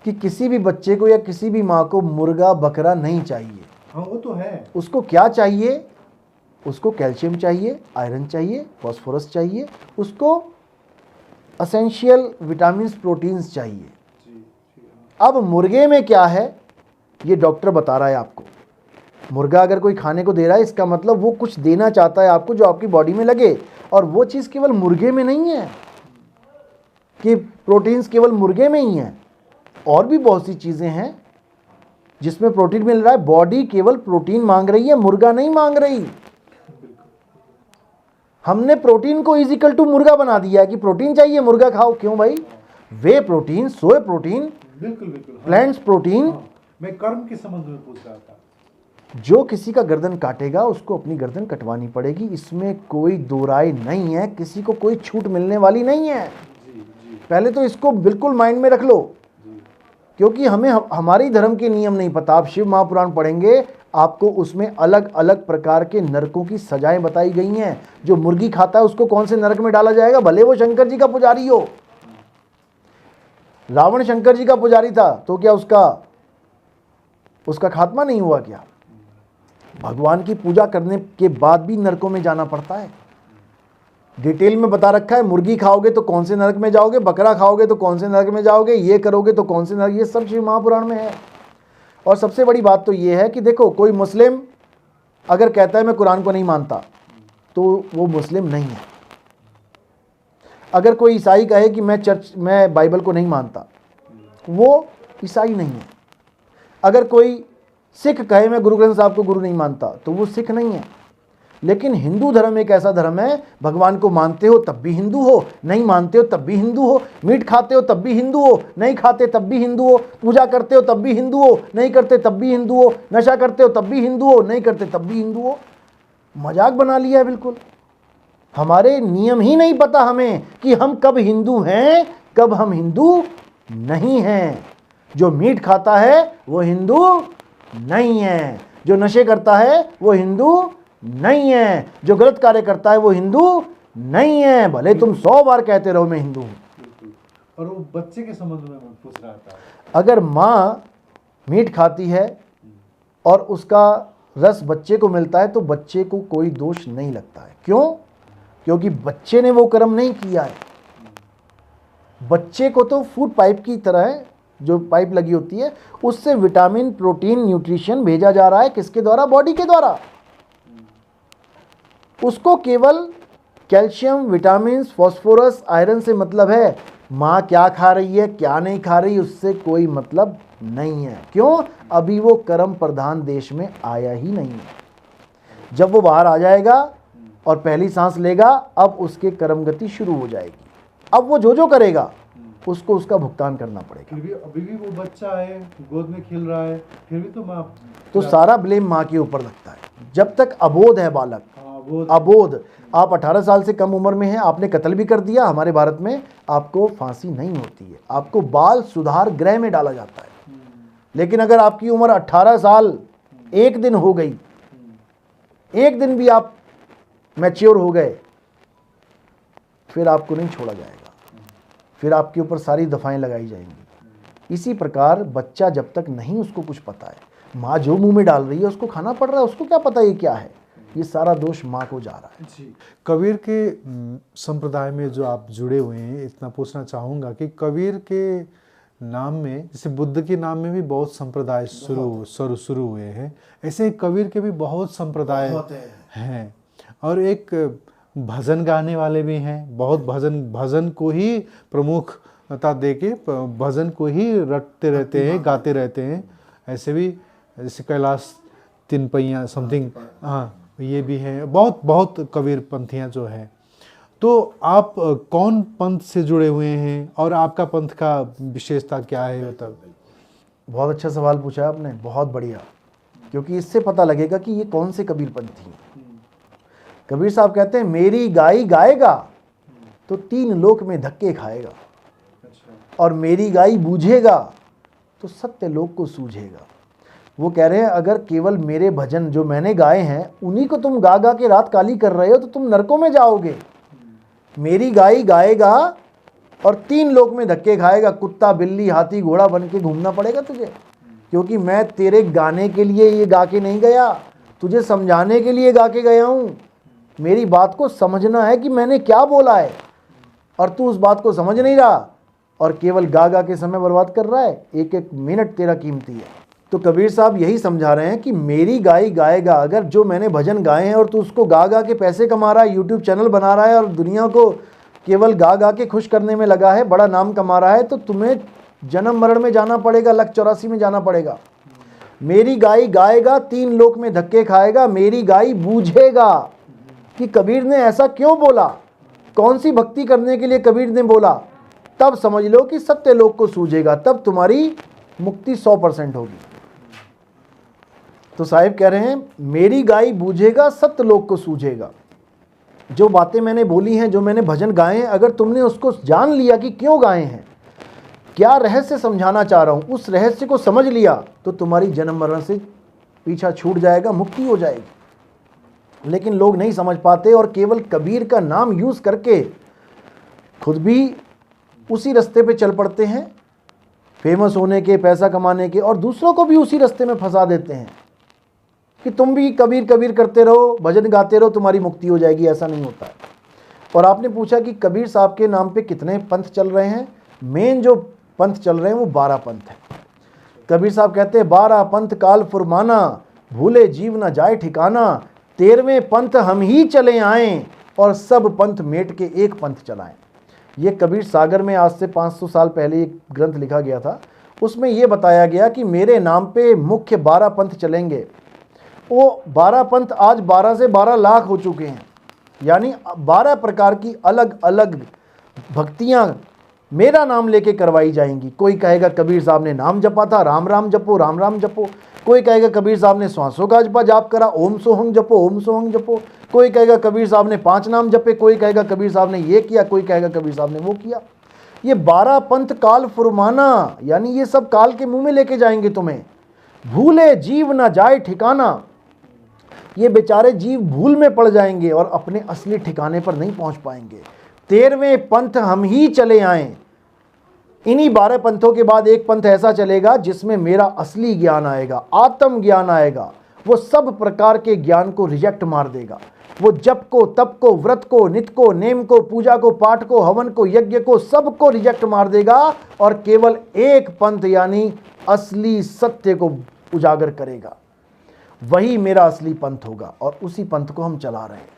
C: कि किसी भी बच्चे को या किसी भी माँ को मुर्गा बकरा नहीं चाहिए।
B: हाँ, वो तो है।
C: उसको क्या चाहिए? उसको कैल्शियम चाहिए, आयरन चाहिए, फास्फोरस चाहिए, उसको एसेंशियल विटामिन्स, प्रोटीन्स चाहिए। अब मुर्गे में क्या है ये डॉक्टर बता रहा है आपको। मुर्गा अगर कोई खाने को दे रहा है, इसका मतलब वो कुछ देना चाहता है आपको जो आपकी बॉडी में लगे, और वो चीज़ केवल मुर्गे में नहीं है कि प्रोटीन्स केवल मुर्गे में ही हैं, और भी बहुत सी चीज़ें हैं जिसमें प्रोटीन मिल रहा है। बॉडी केवल प्रोटीन मांग रही है, मुर्गा नहीं मांग रही। हमने प्रोटीन को इजिकल टू मुर्गा बना दिया है कि प्रोटीन चाहिए मुर्गा खाओ। क्यों भाई? वे प्रोटीन, सोए प्रोटीन,
B: बिल्कुल,
C: प्लांट्स प्रोटीन।
B: मैं कर्म के संबंध में पूछ रहा था।
C: जो किसी का गर्दन काटेगा उसको अपनी गर्दन कटवानी पड़ेगी, इसमें कोई दो राय नहीं है, किसी को कोई छूट मिलने वाली नहीं है। पहले तो इसको बिल्कुल माइंड में रख लो, क्योंकि हमें हमारे धर्म के नियम नहीं पता। आप शिव महापुराण पढ़ेंगे, आपको उसमें अलग अलग प्रकार के नरकों की सजाएं बताई गई हैं। जो मुर्गी खाता है उसको कौन से नरक में डाला जाएगा, भले वो शंकर जी का पुजारी हो। रावण शंकर जी का पुजारी था, तो क्या उसका खात्मा नहीं हुआ क्या? भगवान की पूजा करने के बाद भी नरकों में जाना पड़ता है। डिटेल में बता रखा है, मुर्गी खाओगे तो कौन से नरक में जाओगे, बकरा खाओगे तो कौन से नरक में जाओगे, ये करोगे तो कौन से नरक, ये सब शिव महापुराण में है। और सबसे बड़ी बात तो ये है कि देखो, कोई मुस्लिम अगर कहता है मैं कुरान को नहीं मानता, तो वो मुस्लिम नहीं है। अगर कोई ईसाई कहे कि मैं बाइबल को नहीं मानता, वो ईसाई नहीं है। अगर कोई सिख कहे मैं गुरु ग्रंथ साहब को गुरु नहीं मानता, तो वो सिख नहीं है। लेकिन हिंदू धर्म एक ऐसा धर्म है, भगवान को मानते हो तब भी हिंदू हो, नहीं मानते हो तब भी हिंदू हो, मीट खाते हो तब भी हिंदू हो, नहीं खाते तब भी हिंदू हो, पूजा करते हो तब भी हिंदू हो, नहीं करते तब भी हिंदू हो, नशा करते हो तब भी हिंदू हो, नहीं करते तब भी हिंदू हो। मजाक बना लिया है बिल्कुल। हमारे नियम ही नहीं पता हमें कि हम कब हिंदू हैं, कब हम हिंदू नहीं हैं। जो मीट खाता है वो हिंदू नहीं है, जो नशे करता है वो हिंदू नहीं है, जो गलत कार्य करता है वो हिंदू नहीं है, भले तुम 100 बार कहते रहो मैं हिंदू हूं।
B: और वो बच्चे के संबंध में मैं पूछ रहा था,
C: अगर माँ मीट खाती है और उसका रस बच्चे को मिलता है तो बच्चे को कोई दोष नहीं लगता है। क्यों? क्योंकि बच्चे ने वो कर्म नहीं किया है। बच्चे को तो फूड पाइप की तरह है, जो पाइप लगी होती है उससे विटामिन, प्रोटीन, न्यूट्रिशन भेजा जा रहा है। किसके द्वारा? बॉडी के द्वारा। उसको केवल कैल्शियम, विटामिन, फास्फोरस, आयरन से मतलब है। माँ क्या खा रही है, क्या नहीं खा रही, उससे कोई मतलब नहीं है। क्यों? अभी वो कर्म प्रधान देश में आया ही नहीं है। जब वो बाहर आ जाएगा और पहली सांस लेगा, अब उसके कर्म गति शुरू हो जाएगी। अब वो जो करेगा उसको उसका भुगतान करना पड़ेगा।
B: फिर भी अभी भी वो बच्चा है, गोद में खेल रहा है, फिर भी तो माँ,
C: तो सारा ब्लेम माँ के ऊपर लगता है। जब तक अबोध है बालक, अबोध, आप 18 साल से कम उम्र में हैं, आपने कत्ल भी कर दिया, हमारे भारत में आपको फांसी नहीं होती है, आपको बाल सुधार गृह में डाला जाता है। लेकिन अगर आपकी उम्र 18 साल 1 दिन हो गई, 1 दिन भी आप मैच्योर हो गए, फिर आपको नहीं छोड़ा जाएगा, फिर आपके ऊपर सारी दफाएं लगाई जाएंगी। इसी प्रकार बच्चा जब तक नहीं उसको कुछ पता है, माँ जो मुंह में डाल रही है उसको खाना पड़ रहा है, उसको क्या पता ये क्या है, ये सारा दोष माँ को जा रहा है।
B: जी। कबीर के संप्रदाय में जो आप जुड़े हुए हैं, इतना पूछना चाहूँगा कि कबीर के नाम में, जैसे बुद्ध के नाम में भी बहुत संप्रदाय शुरू हुए हैं, ऐसे ही कबीर के भी बहुत संप्रदाय हैं। और एक भजन गाने वाले भी हैं, बहुत भजन को ही प्रमुखता देके भजन को ही रटते रहते हैं, गाते रहते हैं। ऐसे भी जैसे कैलाश तिनपैया समथिंग, हाँ, ये भी है। बहुत कबीर पंथियाँ जो हैं। तो आप कौन पंथ से जुड़े हुए हैं और आपका पंथ का विशेषता क्या है? मतलब
C: बहुत अच्छा सवाल पूछा आपने, बहुत बढ़िया, क्योंकि इससे पता लगेगा कि ये कौन से कबीर पंथी हैं। कबीर साहब कहते हैं, मेरी गाई गाएगा तो 3 लोक में धक्के खाएगा, और मेरी गाई बूझेगा तो सत्य लोक को सूझेगा। वो कह रहे हैं, अगर केवल मेरे भजन जो मैंने गाए हैं उन्हीं को तुम गा गा के रात काली कर रहे हो तो तुम नरकों में जाओगे। मेरी गाई गाएगा और 3 लोक में धक्के खाएगा, कुत्ता, बिल्ली, हाथी, घोड़ा बन के घूमना पड़ेगा तुझे, क्योंकि मैं तेरे गाने के लिए ये गा के नहीं गया, तुझे समझाने के लिए गा के गया हूँ। मेरी बात को समझना है कि मैंने क्या बोला है, और तू उस बात को समझ नहीं रहा और केवल गा गा के समय बर्बाद कर रहा है। एक एक मिनट तेरा कीमती है। तो कबीर साहब यही समझा रहे हैं कि मेरी गाई गाएगा। अगर जो मैंने भजन गाए हैं और तू उसको गा गा के पैसे कमा रहा है, यूट्यूब चैनल बना रहा है और दुनिया को केवल गा गा के खुश करने में लगा है, बड़ा नाम कमा रहा है, तो तुम्हें जन्म मरण में जाना पड़ेगा, लख 84 में जाना पड़ेगा। मेरी गाई गाएगा 3 लोक में धक्के खाएगा, मेरी गाई बूझेगा। कि कबीर ने ऐसा क्यों बोला, कौन सी भक्ति करने के लिए कबीर ने बोला, तब समझ लो कि सत्य लोक को सूझेगा, तब तुम्हारी मुक्ति 100% होगी। तो साहिब कह रहे हैं, मेरी गाई बूझेगा सत्य लोक को सूझेगा। जो बातें मैंने बोली हैं, जो मैंने भजन गाए हैं, अगर तुमने उसको जान लिया कि क्यों गाए हैं, क्या रहस्य समझाना चाह रहा हूं, उस रहस्य को समझ लिया, तो तुम्हारी जन्म मरण से पीछा छूट जाएगा, मुक्ति हो जाएगी। लेकिन लोग नहीं समझ पाते और केवल कबीर का नाम यूज करके खुद भी उसी रास्ते पे चल पड़ते हैं, फेमस होने के, पैसा कमाने के, और दूसरों को भी उसी रास्ते में फंसा देते हैं कि तुम भी कबीर कबीर करते रहो, भजन गाते रहो, तुम्हारी मुक्ति हो जाएगी। ऐसा नहीं होता है। और आपने पूछा कि कबीर साहब के नाम पे कितने पंथ चल रहे हैं। मेन जो पंथ चल रहे हैं वो 12 पंथ हैं। कबीर साहब कहते हैं, 12 पंथ काल फुरमाना, भूले जीव न जाए ठिकाना, 13वें पंथ हम ही चले आएं और सब पंथ मेट के एक पंथ चलाएं। ये कबीर सागर में आज से 500 साल पहले एक ग्रंथ लिखा गया था। उसमें ये बताया गया कि मेरे नाम पे मुख्य 12 पंथ चलेंगे। वो 12 पंथ आज 12 से 12 लाख हो चुके हैं, यानी 12 प्रकार की अलग अलग भक्तियां मेरा नाम लेके करवाई जाएंगी। कोई कहेगा कबीर साहब ने नाम जपा था, राम राम जपो, राम राम जपो। कोई कहेगा कबीर साहब ने श्वासों का जाप करा, ओम सोहंग जपो, ओम सोहंग जपो। कोई कहेगा कबीर साहब ने 5 नाम जपे, कोई कहेगा कबीर साहब ने ये किया, कोई कहेगा कबीर साहब ने वो किया। ये 12 पंथ काल फुरमाना, यानी ये सब काल के मुंह में लेके जाएंगे तुम्हें। भूले जीव ना जाए ठिकाना, ये बेचारे जीव भूल में पड़ जाएंगे और अपने असली ठिकाने पर नहीं पहुंच पाएंगे। 13वें पंथ हम ही चले आए, इन्हीं 12 पंथों के बाद एक पंथ ऐसा चलेगा जिसमें मेरा असली ज्ञान आएगा, आत्म ज्ञान आएगा। वो सब प्रकार के ज्ञान को रिजेक्ट मार देगा। वो जप को, तप को, व्रत को, नित्य को, नेम को, पूजा को, पाठ को, हवन को, यज्ञ को, सबको रिजेक्ट मार देगा और केवल एक पंथ यानी असली सत्य को उजागर करेगा। वही मेरा असली पंथ होगा और उसी पंथ को हम चला रहे हैं।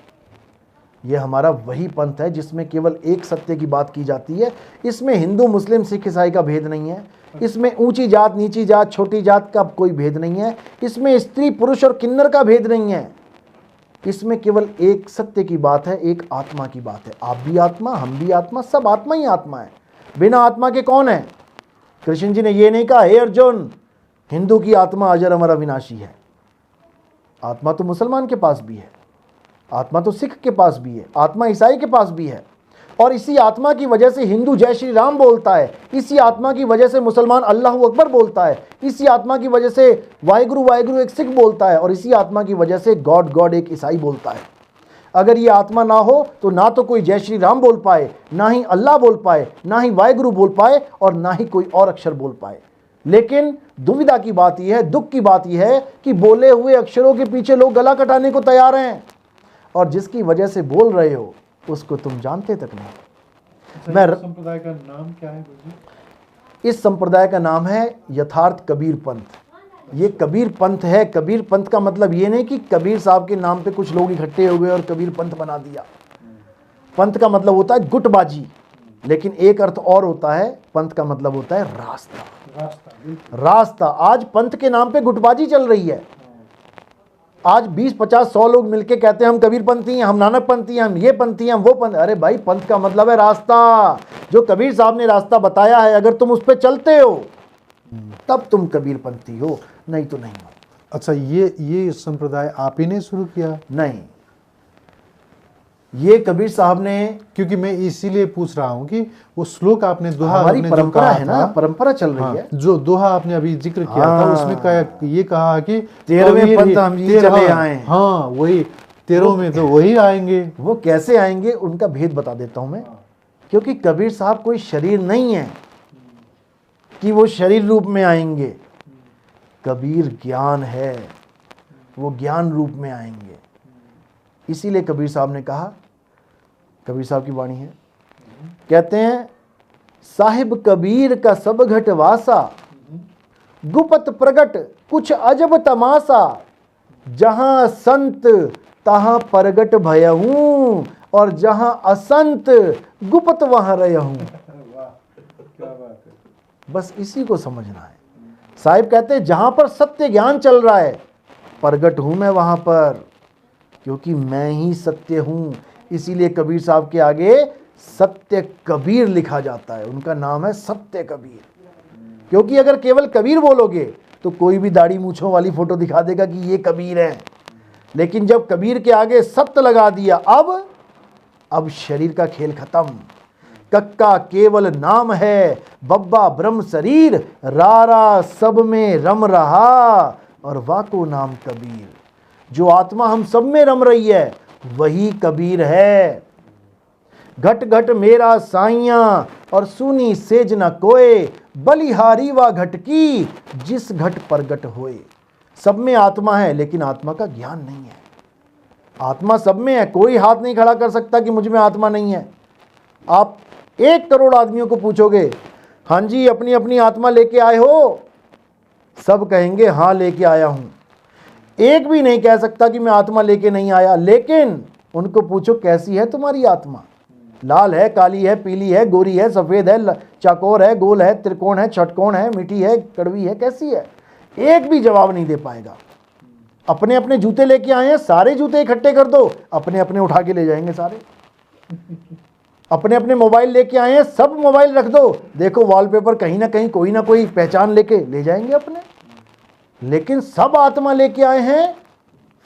C: यह हमारा वही पंथ है जिसमें केवल एक सत्य की बात की जाती है। इसमें हिंदू, मुस्लिम, सिख, ईसाई का भेद नहीं है। इसमें ऊंची जात, नीची जात, छोटी जात का कोई भेद नहीं है। इसमें स्त्री, पुरुष और किन्नर का भेद नहीं है। इसमें केवल एक सत्य की बात है, एक आत्मा की बात है। आप भी आत्मा, हम भी आत्मा, सब आत्मा ही आत्मा है। बिना आत्मा के कौन है? कृष्ण जी ने ये नहीं कहा हे अर्जुन हिंदू की आत्मा अजर अमर अविनाशी है। आत्मा तो मुसलमान के पास भी है, आत्मा तो सिख के पास भी है, आत्मा ईसाई के पास भी है। और इसी आत्मा की वजह से हिंदू जय श्री राम बोलता है, इसी आत्मा की वजह से मुसलमान अल्लाह अकबर बोलता है, इसी आत्मा की वजह से वाहिगुरु वाहिगुरु एक सिख बोलता है और इसी आत्मा की वजह से गॉड गॉड एक ईसाई बोलता है। अगर ये आत्मा ना हो तो ना तो कोई जय श्री राम बोल पाए, ना ही अल्लाह बोल पाए, ना ही वाहिगुरु बोल पाए और ना ही कोई और अक्षर बोल पाए। लेकिन दुविधा की बात यह है, दुख की बात यह है कि बोले हुए अक्षरों के पीछे लोग गला कटाने को तैयार हैं और जिसकी वजह से बोल रहे हो उसको तुम जानते तक नहीं।
B: मैं संप्रदाय का नाम क्या है गुरुजी?
C: इस संप्रदाय का नाम है यथार्थ कबीर पंथ। ये कबीर पंथ है। कबीर पंथ का मतलब ये नहीं कि कबीर साहब के नाम पे कुछ लोग इकट्ठे हो गए और कबीर पंथ बना दिया। पंथ का मतलब होता है गुटबाजी, लेकिन एक अर्थ और होता है, पंथ का मतलब होता है रास्ता। रास्ता। आज पंथ के नाम पे गुटबाजी चल रही है। आज 20, 50, 100 लोग मिलके कहते हैं हम कबीर पंथी हैं, हम नानक पंथी हैं, हम ये पंथी हैं, हम वो पंथ। अरे भाई, पंथ का मतलब है रास्ता। जो कबीर साहब ने रास्ता बताया है, अगर तुम उस पर चलते हो तब तुम कबीर पंथी हो, नहीं तो नहीं हो।
B: अच्छा, ये संप्रदाय आप ही ने शुरू किया?
C: नहीं, ये कबीर साहब ने,
B: क्योंकि मैं इसीलिए पूछ रहा हूँ कि वो श्लोक आपने दोहा
C: हमारी
B: आपने जो
C: परंपरा
B: कहा
C: है ना,
B: था,
C: परंपरा चल रही
B: हाँ,
C: है।
B: जो दोहा आपने अभी जिक्र किया था उसमें ये कहा कि
C: 13वें
B: कबीर
C: पंथ हम ही चले आए।
B: हाँ, वही 13 में तो वही आएंगे।
C: वो कैसे आएंगे उनका भेद बता देता हूं मैं। क्योंकि कबीर साहब कोई शरीर नहीं है कि वो शरीर रूप में आएंगे। कबीर ज्ञान है, वो ज्ञान रूप में आएंगे। इसीलिए कबीर साहब ने कहा, कबीर साहब की वाणी है, कहते हैं साहिब कबीर का सब घट वासा, गुपत प्रगट कुछ अजब तमाशा, जहां संत तहां प्रगट भयहूं और जहां असंत गुपत वहां रहूं। बस इसी को समझना है। साहिब कहते हैं जहां पर सत्य ज्ञान चल रहा है प्रगट हूं मैं वहां पर, क्योंकि मैं ही सत्य हूं। इसीलिए कबीर साहब के आगे सत्य कबीर लिखा जाता है। उनका नाम है सत्य कबीर। क्योंकि अगर केवल कबीर बोलोगे तो कोई भी दाढ़ी मूछों वाली फोटो दिखा देगा कि ये कबीर है। लेकिन जब कबीर के आगे सत्य लगा दिया, अब शरीर का खेल खत्म। कक्का केवल नाम है, बब्बा ब्रह्म शरीर, रारा सब में रम रहा और वाको नाम कबीर। जो आत्मा हम सब में रम रही है वही कबीर है। घट घट मेरा साइयां और सुनी सेज न कोय, बलिहारी वा घट की जिस घट प्रगट होए। सब में आत्मा है लेकिन आत्मा का ज्ञान नहीं है। आत्मा सब में है, कोई हाथ नहीं खड़ा कर सकता कि मुझ में आत्मा नहीं है। आप 1 करोड़ आदमियों को पूछोगे, हाँ जी अपनी अपनी आत्मा लेके आए हो, सब कहेंगे हाँ लेके आया हूं। एक भी नहीं कह सकता कि मैं आत्मा लेके नहीं आया। लेकिन उनको पूछो कैसी है तुम्हारी आत्मा, लाल है, काली है, पीली है, गोरी है, सफेद है, चौकोर है, गोल है, त्रिकोण है, षटकोण है, मीठी है, कड़वी है, कैसी है? एक भी जवाब नहीं दे पाएगा। अपने अपने जूते लेके आए हैं, सारे जूते इकट्ठे कर दो, अपने अपने उठा के ले जाएंगे सारे। अपने अपने मोबाइल लेके आए हैं, सब मोबाइल रख दो, देखो वॉलपेपर कहीं ना कोई पहचान लेके ले जाएंगे अपने। लेकिन सब आत्मा लेके आए हैं,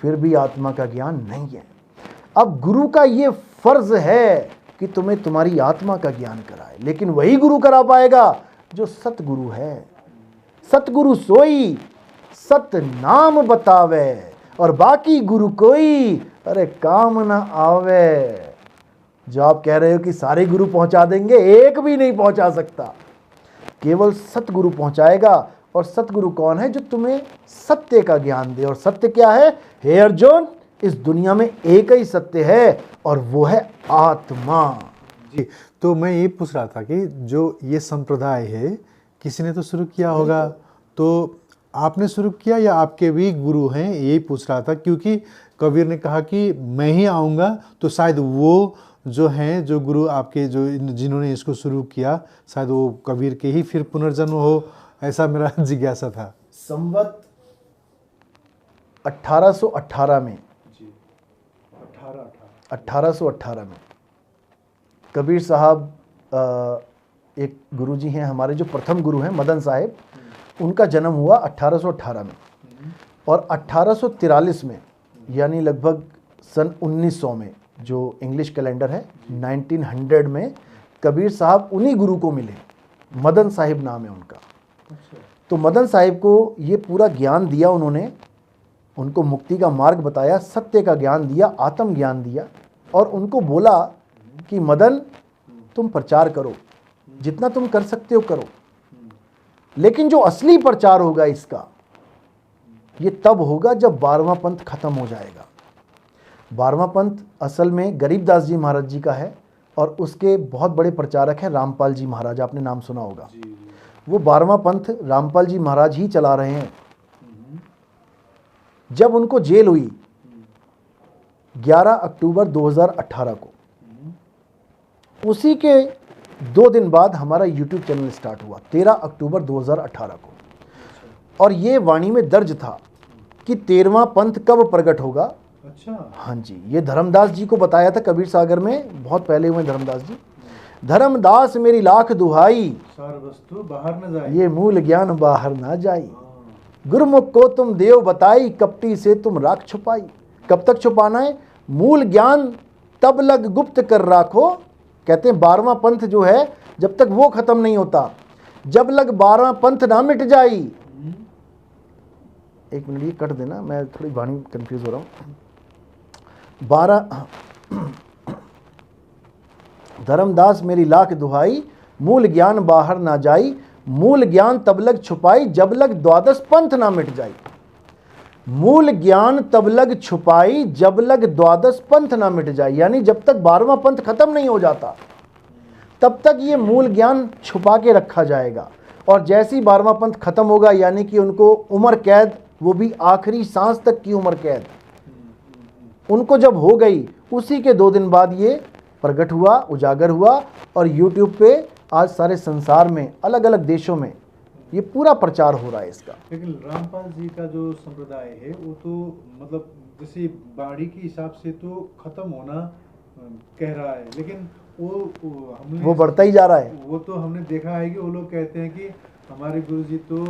C: फिर भी आत्मा का ज्ञान नहीं है। अब गुरु का ये फर्ज है कि तुम्हें तुम्हारी आत्मा का ज्ञान कराए, लेकिन वही गुरु करा पाएगा जो सतगुरु है। सतगुरु सोई सत नाम बतावे और बाकी गुरु कोई अरे काम ना आवे। जो आप कह रहे हो कि सारे गुरु पहुंचा देंगे, एक भी नहीं पहुंचा सकता। केवल सतगुरु पहुंचाएगा। और सतगुरु कौन है? जो तुम्हें सत्य का ज्ञान दे। और सत्य क्या है? हे अर्जुन, इस दुनिया में एक ही सत्य है और वो है आत्मा।
B: जी, तो मैं ये पूछ रहा था कि जो ये संप्रदाय है किसी ने तो शुरू किया होगा, तो आपने शुरू किया या आपके भी गुरु हैं? यही पूछ रहा था, क्योंकि कबीर ने कहा कि मैं ही आऊँगा, तो शायद वो जो हैं, जो गुरु आपके, जो जिन्होंने इसको शुरू किया, शायद वो कबीर के ही फिर पुनर्जन्म हो, ऐसा मेरा जिज्ञासा था।
C: संवत 1818 में, 1818 में कबीर साहब, एक गुरुजी हैं हमारे, जो प्रथम गुरु हैं मदन साहिब, उनका जन्म हुआ 1818 में। और 1843 में, यानी लगभग सन 1900 में, जो इंग्लिश कैलेंडर है, 1900 में कबीर साहब उन्हीं गुरु को मिले। मदन साहिब नाम है उनका। तो मदन साहिब को ये पूरा ज्ञान दिया उन्होंने, उनको मुक्ति का मार्ग बताया, सत्य का ज्ञान दिया, आत्म ज्ञान दिया, और उनको बोला कि मदन, तुम प्रचार करो, जितना तुम कर सकते हो करो, लेकिन जो असली प्रचार होगा इसका, ये तब होगा जब 12वां पंथ खत्म हो जाएगा। 12वां पंथ असल में गरीबदास जी महाराज जी का है, और उसके बहुत बड़े प्रचारक हैं रामपाल जी महाराज, आपने नाम सुना होगा। वो 12वां पंथ रामपाल जी महाराज ही चला रहे हैं। जब उनको जेल हुई 11 अक्टूबर 2018 को, उसी के 2 दिन बाद हमारा यूट्यूब चैनल स्टार्ट हुआ 13 अक्टूबर 2018 को। और ये वाणी में दर्ज था कि 13वां पंथ कब प्रकट होगा।
B: अच्छा,
C: हाँ जी, ये धर्मदास जी को बताया था कबीर सागर में, बहुत पहले हुए धर्मदास जी। धर्मदास मेरी लाख दुहाई,
B: सार वस्तु बाहर न जाए,
C: ये मूल ज्ञान बाहर ना जाई। गुरुमुख को तुम देव बताई, कपटी से तुम राख छुपाई। कब तक छुपाना है? मूल ज्ञान तब लग गुप्त कर राखो। कहते हैं 12वां पंथ जो है, जब तक वो खत्म नहीं होता, जब लग 12वां पंथ ना मिट जाई। एक मिनट, ये कट देना, मैं थोड़ी वाणी कंफ्यूज हो रहा हूँ। 12 धर्मदास मेरी लाख दुहाई, मूल ज्ञान बाहर ना जाई। मूल ज्ञान तब लग छुपाई, जब लग 12 पंथ ना मिट जाई। मूल ज्ञान तब लग छुपाई, जब लग 12 पंथ ना मिट जाए। यानी जब तक 12वां पंथ खत्म नहीं हो जाता, तब तक ये मूल ज्ञान छुपा के रखा जाएगा। और जैसे ही 12वां पंथ खत्म होगा, यानी कि उनको उम्र कैद, वो भी आखिरी सांस तक की उम्र कैद उनको जब हो गई, उसी के 2 दिन बाद ये प्रकट हुआ, उजागर हुआ। और यूट्यूब पे आज सारे संसार में, अलग अलग देशों में ये पूरा प्रचार हो रहा है इसका।
B: लेकिन रामपाल जी का जो संप्रदाय है, वो तो मतलब जैसे बाड़ी के हिसाब से तो खत्म होना कह रहा है, लेकिन
C: वो बढ़ता ही जा रहा है।
B: वो तो हमने देखा है कि वो लोग कहते हैं कि हमारे गुरुजी तो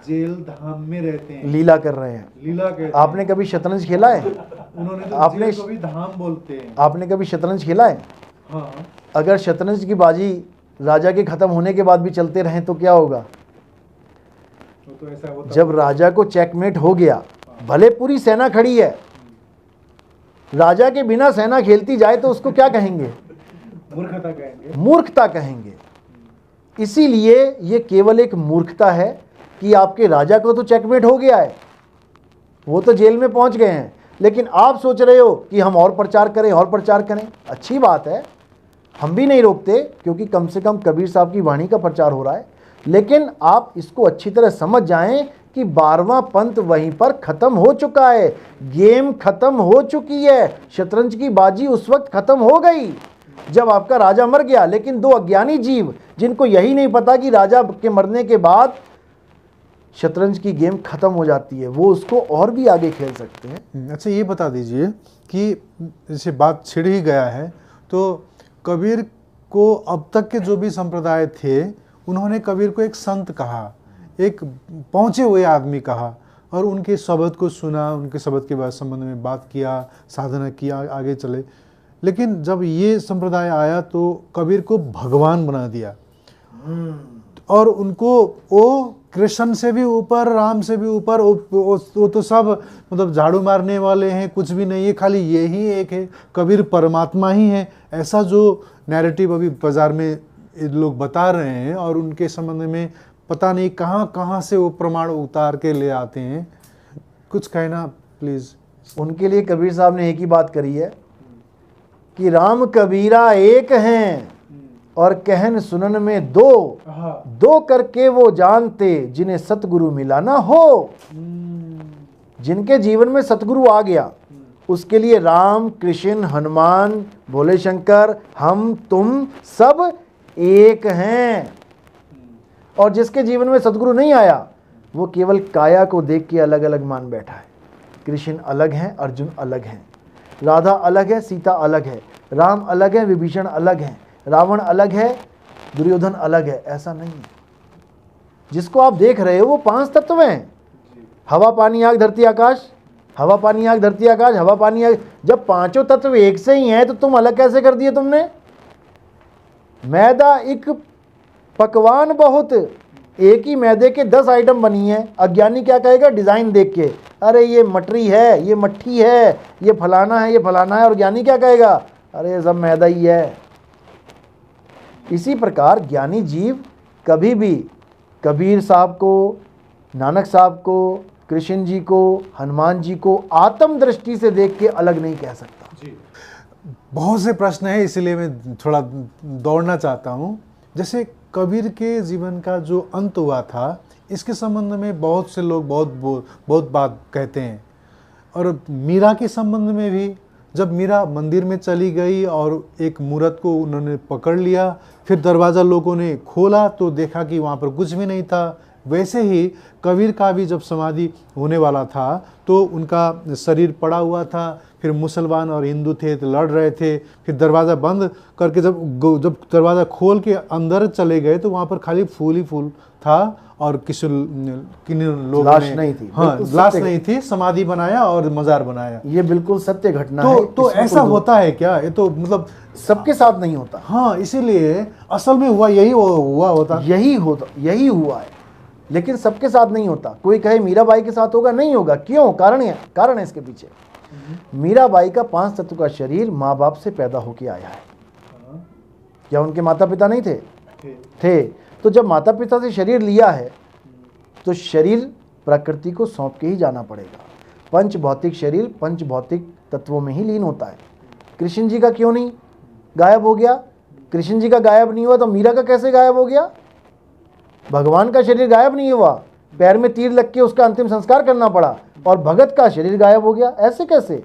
B: जेल धाम में रहते हैं,
C: लीला कर रहे हैं।
B: लीला कहते हैं।
C: आपने कभी शतरंज खेला है?
B: उन्होंने तो
C: आपने
B: जेल को भी धाम बोलते हैं।
C: आपने कभी शतरंज खेला है?
B: हाँ।
C: अगर शतरंज की बाजी राजा के खत्म होने के बाद भी चलते रहें तो क्या होगा?
B: तो ऐसा होता,
C: जब राजा को चेकमेट हो गया, भले पूरी सेना खड़ी है, राजा के बिना सेना खेलती जाए तो उसको क्या कहेंगे?
B: मूर्खता कहेंगे।
C: मूर्खता कहेंगे। इसीलिए ये केवल एक मूर्खता है कि आपके राजा को तो चेकमेट हो गया है, वो तो जेल में पहुंच गए हैं, लेकिन आप सोच रहे हो कि हम और प्रचार करें, और प्रचार करें। अच्छी बात है, हम भी नहीं रोकते, क्योंकि कम से कम कबीर साहब की वाणी का प्रचार हो रहा है। लेकिन आप इसको अच्छी तरह समझ जाएं कि 12वां पंथ वहीं पर खत्म हो चुका है, गेम खत्म हो चुकी है। शतरंज की बाजी उस वक्त खत्म हो गई जब आपका राजा मर गया। लेकिन 2 अज्ञानी जीव, जिनको यही नहीं पता कि राजा के मरने के बाद शतरंज की गेम खत्म हो जाती है, वो उसको और भी आगे खेल सकते हैं।
B: अच्छा, ये बता दीजिए कि जैसे बात छिड़ ही गया है, तो कबीर को अब तक के जो भी संप्रदाय थे, उन्होंने कबीर को एक संत कहा, एक पहुँचे हुए आदमी कहा, और उनके शब्द को सुना, उनके शब्द के संबंध में बात किया, साधना किया, आगे चले। लेकिन जब ये संप्रदाय आया तो कबीर को भगवान बना दिया, और उनको वो कृष्ण से भी ऊपर, राम से भी ऊपर, वो तो सब मतलब झाड़ू मारने वाले हैं, कुछ भी नहीं है, खाली ये ही एक है, कबीर परमात्मा ही है। ऐसा जो नैरेटिव अभी बाजार में ये लोग बता रहे हैं और उनके संबंध में पता नहीं कहाँ कहाँ से वो प्रमाण उतार के ले आते हैं, कुछ कहना प्लीज।
C: उनके लिए कबीर साहब ने एक ही बात करी है कि राम कबीरा एक हैं और कहन सुनन में दो, दो करके वो जानते जिन्हें सतगुरु मिला ना हो। जिनके जीवन में सतगुरु आ गया उसके लिए राम, कृष्ण, हनुमान, भोले शंकर, हम तुम सब एक हैं। और जिसके जीवन में सतगुरु नहीं आया वो केवल काया को देख के अलग अलग मान बैठा है। कृष्ण अलग हैं, अर्जुन अलग हैं, राधा अलग है, सीता अलग है, राम अलग है, विभीषण अलग है, रावण अलग है, दुर्योधन अलग है। ऐसा नहीं है। जिसको आप देख रहे हो वो 5 तत्व हैं। हवा पानी आग धरती आकाश, हवा पानी आग धरती आकाश, हवा पानी आग। जब पांचों तत्व एक से ही हैं तो तुम अलग कैसे कर दिए तुमने? मैदा एक पकवान बहुत, एक ही मैदे के 10 आइटम बनी है। अज्ञानी क्या कहेगा डिजाइन देख के, अरे ये मटरी है, ये मट्ठी है, ये फलाना है, ये फलाना है। और ज्ञानी क्या कहेगा, अरे ये सब मैदा ही है। इसी प्रकार ज्ञानी जीव कभी भी कबीर साहब को, नानक साहब को, कृष्ण जी को, हनुमान जी को आत्म दृष्टि से देख के अलग नहीं कह सकता जी।
B: बहुत से प्रश्न है, इसलिए मैं थोड़ा दौड़ना चाहता हूँ। जैसे कबीर के जीवन का जो अंत हुआ था, इसके संबंध में बहुत से लोग बहुत बात कहते हैं। और मीरा के संबंध में भी, जब मीरा मंदिर में चली गई और एक मूर्त को उन्होंने पकड़ लिया, फिर दरवाज़ा लोगों ने खोला तो देखा कि वहाँ पर कुछ भी नहीं था। वैसे ही कबीर का भी जब समाधि होने वाला था तो उनका शरीर पड़ा हुआ था, फिर मुसलमान और हिंदू थे तो लड़ रहे थे। फिर दरवाज़ा बंद करके जब दरवाज़ा खोल के अंदर चले गए तो वहाँ पर खाली फूल ही फूल था और किन लोगों
C: लाश
B: ने,
C: नहीं थी।
B: हाँ, लाश नहीं थी, समाधि बनाया और मज़ार बनाया।
C: ये बिल्कुल सत्य घटना
B: है।
C: है।
B: तो ऐसा होता है क्या? ये तो मतलब
C: सबके साथ नहीं होता।
B: हाँ, इसीलिए असल में हुआ यही
C: यही हुआ है, लेकिन सबके साथ नहीं होता। कोई कहे मीराबाई के साथ होगा, नहीं होगा। क्यों? कारण है इसके पीछे। मीराबाई का 5 तत्व का शरीर माँ बाप से पैदा होके आया है। क्या उनके माता पिता नहीं थे? तो जब माता पिता से शरीर लिया है तो शरीर प्रकृति को सौंप के ही जाना पड़ेगा। पंच भौतिक शरीर पंच भौतिक तत्वों में ही लीन होता है। कृष्ण जी का क्यों नहीं गायब हो गया? कृष्ण जी का गायब नहीं हुआ तो मीरा का कैसे गायब हो गया? भगवान का शरीर गायब नहीं हुआ, पैर में तीर लग के उसका अंतिम संस्कार करना पड़ा, और भगत का शरीर गायब हो गया। ऐसे कैसे?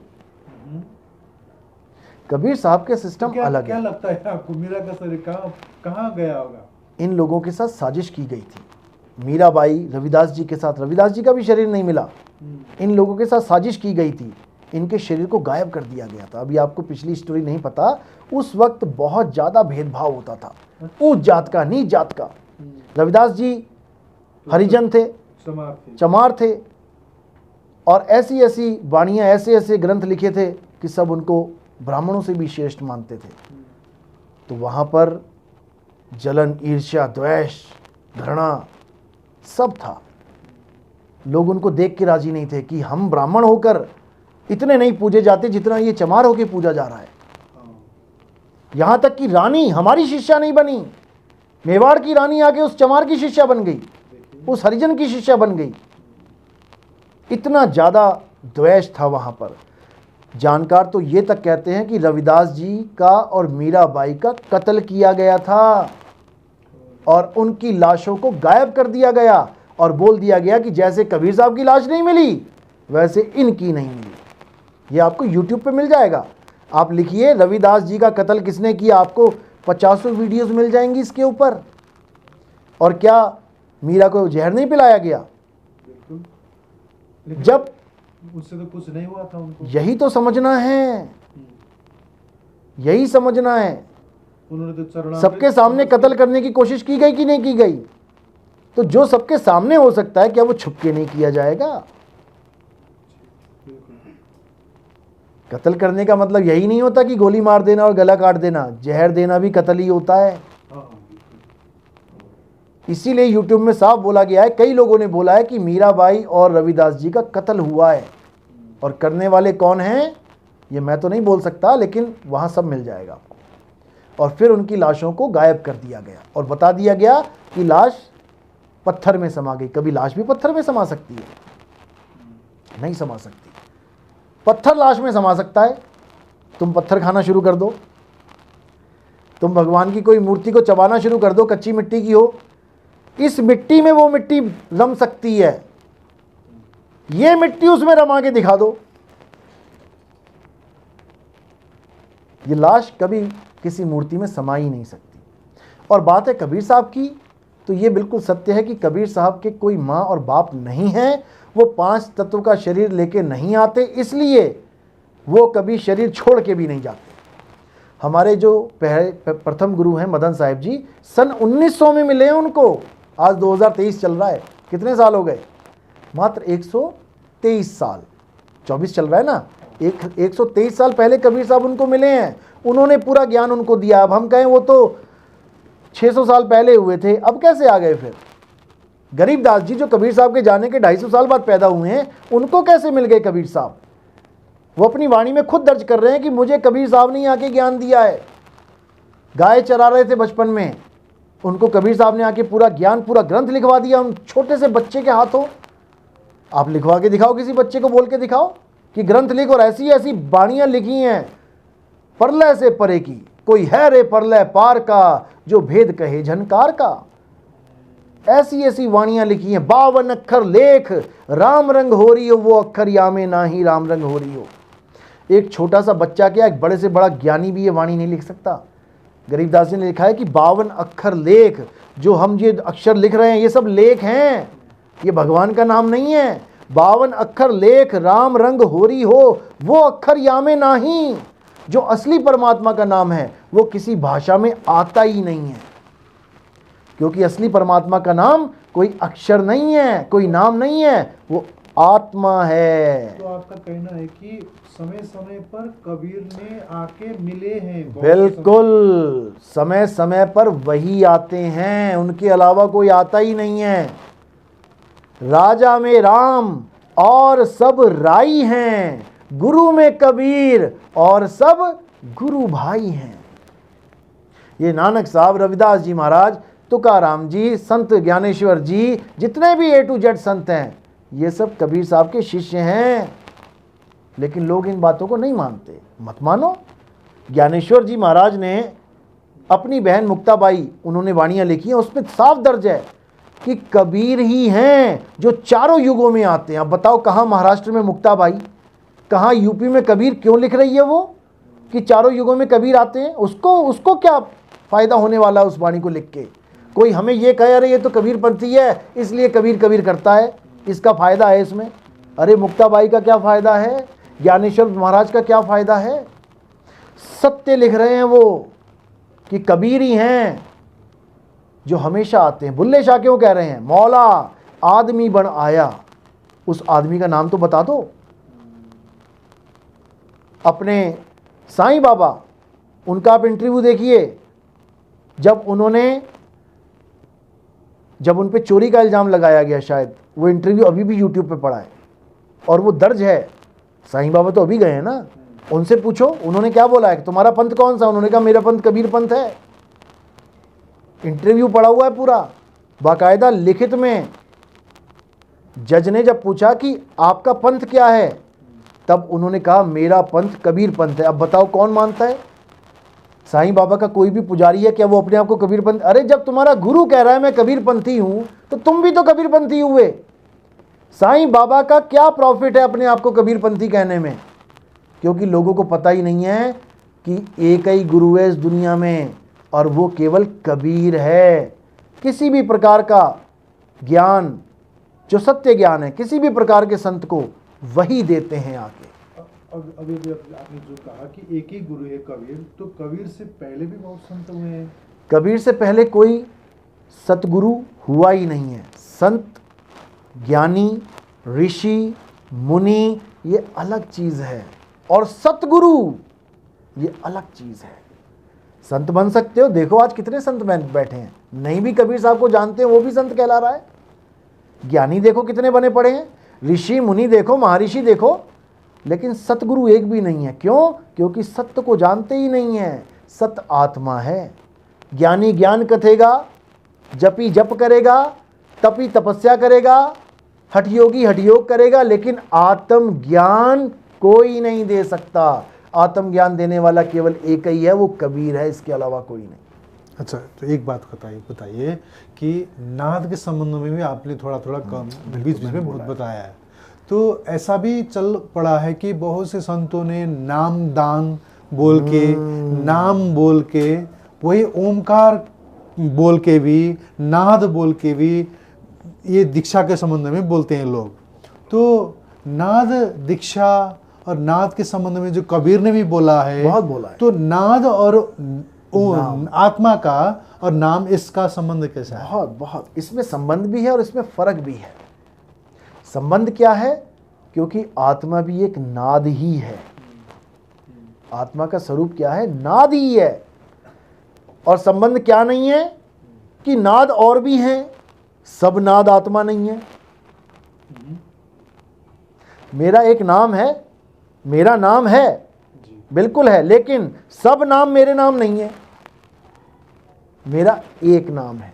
C: कबीर साहब के सिस्टम अलग है।
B: क्या लगता है आपको, मीरा का शरीर कहाँ गया होगा?
C: इन लोगों के साथ साजिश की गई थी। मीराबाई, रविदास जी के साथ, रविदास जी का भी शरीर नहीं मिला। इन लोगों के साथ साजिश की गई थी, इनके शरीर को गायब कर दिया गया था। अभी आपको पिछली स्टोरी नहीं पता, उस वक्त बहुत ज़्यादा भेदभाव होता था, ऊंच जात का, नीच जात का। रविदास जी हरिजन थे, चमार थे, और ऐसी ऐसी वाणियाँ, ऐसे ऐसे ग्रंथ लिखे थे कि सब उनको ब्राह्मणों से भी श्रेष्ठ मानते थे। तो वहाँ पर जलन, ईर्ष्या, द्वेष, घृणा सब था। लोग उनको देख के राजी नहीं थे कि हम ब्राह्मण होकर इतने नहीं पूजे जाते जितना ये चमार होकर पूजा जा रहा है। यहाँ तक कि रानी हमारी शिष्या नहीं बनी, मेवाड़ की रानी आके उस चमार की शिष्या बन गई, उस हरिजन की शिष्या बन गई। इतना ज़्यादा द्वेष था वहाँ पर। जानकार तो ये तक कहते हैं कि रविदास जी का और मीराबाई का कत्ल किया गया था और उनकी लाशों को गायब कर दिया गया और बोल दिया गया कि जैसे कबीर साहब की लाश नहीं मिली वैसे इनकी नहीं मिली। ये आपको YouTube पे मिल जाएगा, आप लिखिए रविदास जी का कत्ल किसने किया, आपको 50 वीडियोस मिल जाएंगी इसके ऊपर। और क्या मीरा को जहर नहीं पिलाया गया? जब
B: उससे तो कुछ नहीं हुआ था उनको।
C: यही तो समझना है, यही समझना है।
B: उन्होंने तो
C: सबके सामने कत्ल करने की कोशिश की गई कि नहीं की गई? तो जो सबके सामने हो सकता है क्या वो छुप के नहीं किया जाएगा? कत्ल करने का मतलब यही नहीं होता कि गोली मार देना और गला काट देना, जहर देना भी कत्ल ही होता है। इसीलिए YouTube में साफ बोला गया है, कई लोगों ने बोला है कि मीराबाई और रविदास जी का कत्ल हुआ है। और करने वाले कौन हैं ये मैं तो नहीं बोल सकता, लेकिन वहाँ सब मिल जाएगा आपको। और फिर उनकी लाशों को गायब कर दिया गया और बता दिया गया कि लाश पत्थर में समा गई। कभी लाश भी पत्थर में समा सकती है? नहीं समा सकती। पत्थर लाश में समा सकता है। तुम पत्थर खाना शुरू कर दो, तुम भगवान की कोई मूर्ति को चबाना शुरू कर दो, कच्ची मिट्टी की हो, इस मिट्टी में वो मिट्टी रम सकती है, ये मिट्टी उसमें रमा के दिखा दो। ये लाश कभी किसी मूर्ति में समा ही नहीं सकती। और बात है कबीर साहब की, तो ये बिल्कुल सत्य है कि कबीर साहब के कोई माँ और बाप नहीं है। वो 5 तत्व का शरीर लेके नहीं आते, इसलिए वो कभी शरीर छोड़ के भी नहीं जाते। हमारे जो प्रथम गुरु हैं मदन साहिब जी, सन 1900 में मिले हैं उनको। आज 2023 चल रहा है, कितने साल हो गए? मात्र 123 साल, 24 चल रहा है ना, 123 साल पहले कबीर साहब उनको मिले हैं। उन्होंने पूरा ज्ञान उनको दिया। अब हम कहें वो तो 600 साल पहले हुए थे, अब कैसे आ गए फिर? गरीबदास जी जो कबीर साहब के जाने के 250 साल बाद पैदा हुए हैं, उनको कैसे मिल गए कबीर साहब? वो अपनी वाणी में खुद दर्ज कर रहे हैं कि मुझे कबीर साहब ने ही आके ज्ञान दिया है। गाय चरा रहे थे बचपन में, उनको कबीर साहब ने आके पूरा ज्ञान, पूरा ग्रंथ लिखवा दिया उन छोटे से बच्चे के हाथों। आप लिखवा के दिखाओ, किसी बच्चे को बोल के दिखाओ कि ग्रंथ लिख, और ऐसी ऐसी बाणियां लिखी हैं परलय से परे की, कोई है रे परलय पार का, जो भेद कहे झनकार का। ऐसी ऐसी वाणियां लिखी हैं। 52 अक्षर लेख, राम रंग हो रही हो वो अक्षर यामे ना ही राम रंग हो रही हो। एक छोटा सा बच्चा क्या, एक बड़े से बड़ा ज्ञानी भी ये वाणी नहीं लिख सकता। गरीबदास जी ने लिखा है कि 52 अक्षर लेख, जो हम ये अक्षर लिख रहे हैं ये सब लेख हैं, ये भगवान का नाम नहीं है। 52 अक्षर लेख, राम रंग होरी हो वो अक्षर यामे नाही। जो असली परमात्मा का नाम है वो किसी भाषा में आता ही नहीं है, क्योंकि असली परमात्मा का नाम कोई अक्षर नहीं है, कोई नाम नहीं है, वो आत्मा है।
B: तो आपका कहना है कि समय समय पर कबीर ने आके मिले हैं?
C: बिल्कुल, समय समय पर वही आते हैं, उनके अलावा कोई आता ही नहीं है। राजा में राम और सब राई हैं, गुरु में कबीर और सब गुरु भाई हैं। ये नानक साहब, रविदास जी महाराज, तुकाराम जी, संत ज्ञानेश्वर जी, जितने भी A to Z संत हैं, ये सब कबीर साहब के शिष्य हैं। लेकिन लोग इन बातों को नहीं मानते। मत मानो। ज्ञानेश्वर जी महाराज ने अपनी बहन मुक्ताबाई, उन्होंने वाणियां लिखी हैं, उसमें साफ दर्ज है कि कबीर ही हैं जो चारों युगों में आते हैं। अब बताओ, कहाँ महाराष्ट्र में मुक्ताबाई, कहाँ यूपी में कबीर? क्यों लिख रही है वो कि चारों युगों में कबीर आते हैं? उसको क्या फ़ायदा होने वाला है उस वाणी को लिख के? कोई हमें ये कहे अरे ये तो कबीरपंथी है इसलिए कबीर कबीर करता है, इसका फ़ायदा है इसमें। अरे मुक्ताबाई का क्या फ़ायदा है? ज्ञानेश्वर महाराज का क्या फ़ायदा है? सत्य लिख रहे हैं वो कि कबीर ही हैं जो हमेशा आते हैं। बुल्ले शाह क्यों कह रहे हैं? मौला आदमी बन आया, उस आदमी का नाम तो बता दो। अपने साईं बाबा, उनका आप इंटरव्यू देखिए, जब उन पे चोरी का इल्ज़ाम लगाया गया, शायद वो इंटरव्यू अभी भी यूट्यूब पे पड़ा है और वो दर्ज है। साईं बाबा तो अभी गए हैं ना, उनसे पूछो उन्होंने क्या बोला है कि तुम्हारा पंथ कौन सा? उन्होंने कहा मेरा पंथ कबीर पंथ है। इंटरव्यू पड़ा हुआ है पूरा, बाकायदा लिखित में। जज ने जब पूछा कि आपका पंथ क्या है, तब उन्होंने कहा मेरा पंथ कबीर पंथ है। अब बताओ कौन मानता है? साईं बाबा का कोई भी पुजारी है क्या वो अपने आप को कबीर पंथ? अरे जब तुम्हारा गुरु कह रहा है मैं कबीर पंथी हूं, तो तुम भी तो कबीर पंथी हुए। साईं बाबा का क्या प्रॉफिट है अपने आप को कबीर पंथी कहने में? क्योंकि लोगों को पता ही नहीं है कि एक ही गुरु है इस दुनिया में और वो केवल कबीर है। किसी भी प्रकार का ज्ञान, जो सत्य ज्ञान है, किसी भी प्रकार के संत को वही देते हैं आके।
B: अभी आपने जो कहा कि एक ही गुरु है कबीर, तो कबीर से पहले भी बहुत संत हुए हैं?
C: कबीर से पहले कोई सतगुरु हुआ ही नहीं है। संत, ज्ञानी, ऋषि, मुनि ये अलग चीज़ है और सतगुरु ये अलग चीज़ है। संत बन सकते हो, देखो आज कितने संत बैठे हैं, नहीं भी कबीर साहब को जानते हैं वो भी संत कहला रहा है। ज्ञानी देखो कितने बने पड़े हैं, ऋषि मुनि देखो, महर्षि देखो, लेकिन सतगुरु एक भी नहीं है। क्यों? क्योंकि सत्य को जानते ही नहीं है। सत आत्मा है। ज्ञानी ज्ञान कथेगा, जपी जप करेगा, तपी तपस्या करेगा, हठयोगी हठयोग करेगा, लेकिन आत्म ज्ञान कोई नहीं दे सकता। आत्म ज्ञान देने वाला केवल एक ही है, वो कबीर है, इसके अलावा कोई नहीं।
B: अच्छा, तो एक बात बताइए कि नाद के संबंध में भी आपने थोड़ा थोड़ा कम बीच बीच में बताया है। तो ऐसा भी चल पड़ा है कि बहुत से संतों ने नाम दान बोल के, नाम बोल के, वही ओमकार बोल के भी, नाद बोल के भी ये दीक्षा के संबंध में बोलते हैं लोग। तो नाद दीक्षा और नाद के संबंध में जो कबीर ने भी बोला है,
C: बहुत बोला है।
B: तो नाद और आत्मा का और नाम, इसका संबंध कैसा है?
C: बहुत बहुत इसमें संबंध भी है और इसमें फर्क भी है। संबंध क्या है? क्योंकि आत्मा भी एक नाद ही है। आत्मा का स्वरूप क्या है? नाद ही है। और संबंध क्या नहीं है कि नाद और भी हैं, सब नाद आत्मा नहीं है। मेरा एक नाम है, मेरा नाम है, बिल्कुल है, लेकिन सब नाम मेरे नाम नहीं है, मेरा एक नाम है।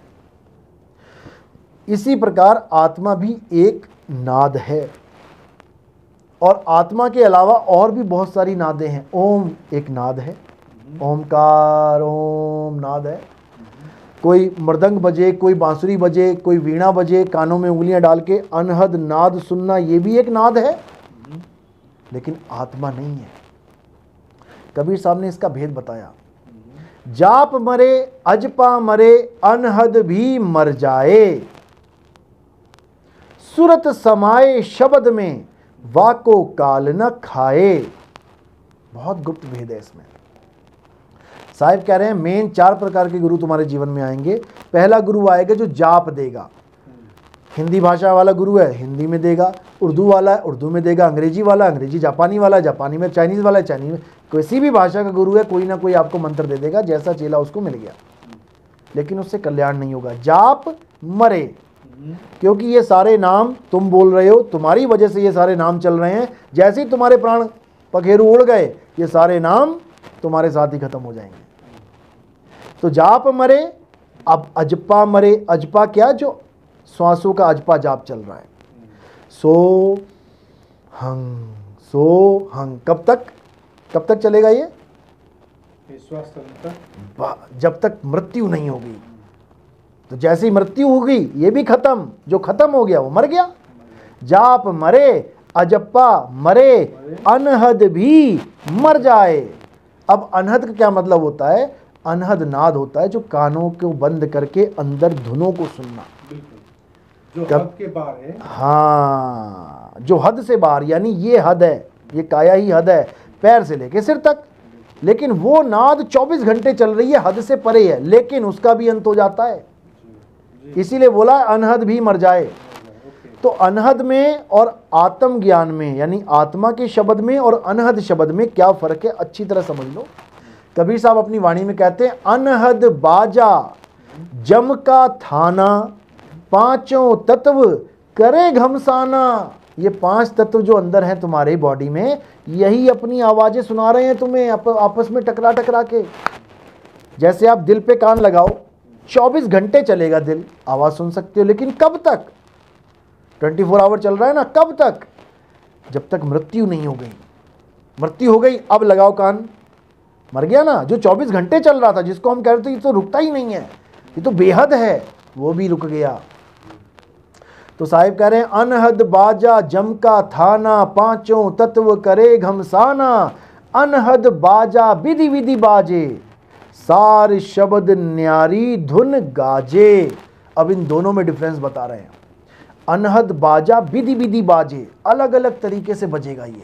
C: इसी प्रकार आत्मा भी एक नाद है। और आत्मा के अलावा और भी बहुत सारी नादें हैं। ओम एक नाद है, ओमकार ओम नाद है। कोई मृदंग बजे, कोई बांसुरी बजे, कोई वीणा बजे, कानों में उंगलियां डाल के अनहद नाद सुनना, ये भी एक नाद है, लेकिन आत्मा नहीं है। कबीर साहब ने इसका भेद बताया। जाप मरे अजपा मरे, अनहद भी मर जाए, सुरत समाए शब्द में, वाको काल न खाए। बहुत गुप्त भेद है इसमें। साहिब कह रहे हैं मेन 4 प्रकार के गुरु तुम्हारे जीवन में आएंगे। पहला गुरु आएगा जो जाप देगा। हिंदी भाषा वाला गुरु है, हिंदी में देगा। उर्दू वाला है, उर्दू में देगा। अंग्रेजी वाला, अंग्रेजी। जापानी वाला, जापानी में। चाइनीज़ वाला, चाइनीज़ में। किसी भी भाषा का गुरु है, कोई ना कोई आपको मंत्र दे देगा, जैसा चेला उसको मिल गया, लेकिन उससे कल्याण नहीं होगा। जाप मरे, क्योंकि ये सारे नाम तुम बोल रहे हो, तुम्हारी वजह से ये सारे नाम चल रहे हैं। जैसे ही तुम्हारे प्राण पखेरु उड़ गए, ये सारे नाम तुम्हारे साथ ही खत्म हो जाएंगे। तो जाप मरे। अब अजपा मरे। अजपा क्या? जो श्वासों का अजपा जाप चल रहा है। सो हंग कब तक? कब तक चलेगा ये? जब तक मृत्यु नहीं होगी। तो जैसी मृत्यु होगी ये भी खत्म। जो खत्म हो गया वो मर गया। जाप मरे अजप्पा मरे, अनहद भी मर जाए। अब अनहद का क्या मतलब होता है? अनहद नाद होता है जो कानों को बंद करके अंदर धुनों को सुनना,
B: जो हद के बाहर है।
C: हाँ, जो हद से बाहर, यानी ये हद है, ये काया ही हद है, पैर से लेके सिर तक। लेकिन वो नाद 24 घंटे चल रही है, हद से परे है, लेकिन उसका भी अंत हो जाता है। इसीलिए बोला अनहद भी मर जाए। तो अनहद में और आत्म ज्ञान में, यानी आत्मा के शब्द में और अनहद शब्द में क्या फर्क है, अच्छी तरह समझ लो। कबीर साहब अपनी वाणी में कहते हैं, अनहद बाजा जम का थाना, पांचों तत्व करे घमसाना। ये 5 तत्व जो अंदर हैं तुम्हारे बॉडी में, यही अपनी आवाजें सुना रहे हैं तुम्हें, आपस में टकरा टकरा के। जैसे आप दिल पे कान लगाओ, 24 घंटे चलेगा दिल, आवाज सुन सकते हो, लेकिन कब तक? 24 आवर चल रहा है ना, कब तक? जब तक मृत्यु नहीं हो गई। मृत्यु हो गई, अब लगाओ कान, मर गया ना। जो 24 घंटे चल रहा था, जिसको हम कह रहे थे ये तो रुकता ही नहीं है, ये तो बेहद है, वो भी रुक गया। तो साहिब कह रहे हैं, अनहद बाजा जमका थाना, पांचों तत्व करे घमसाना। अनहद बाजा विधि विधि बाजे, सार शब्द न्यारी धुन गाजे। अब इन दोनों में डिफरेंस बता रहे हैं। अनहद बाजा विधि विधि बाजे, अलग अलग तरीके से बजेगा ये।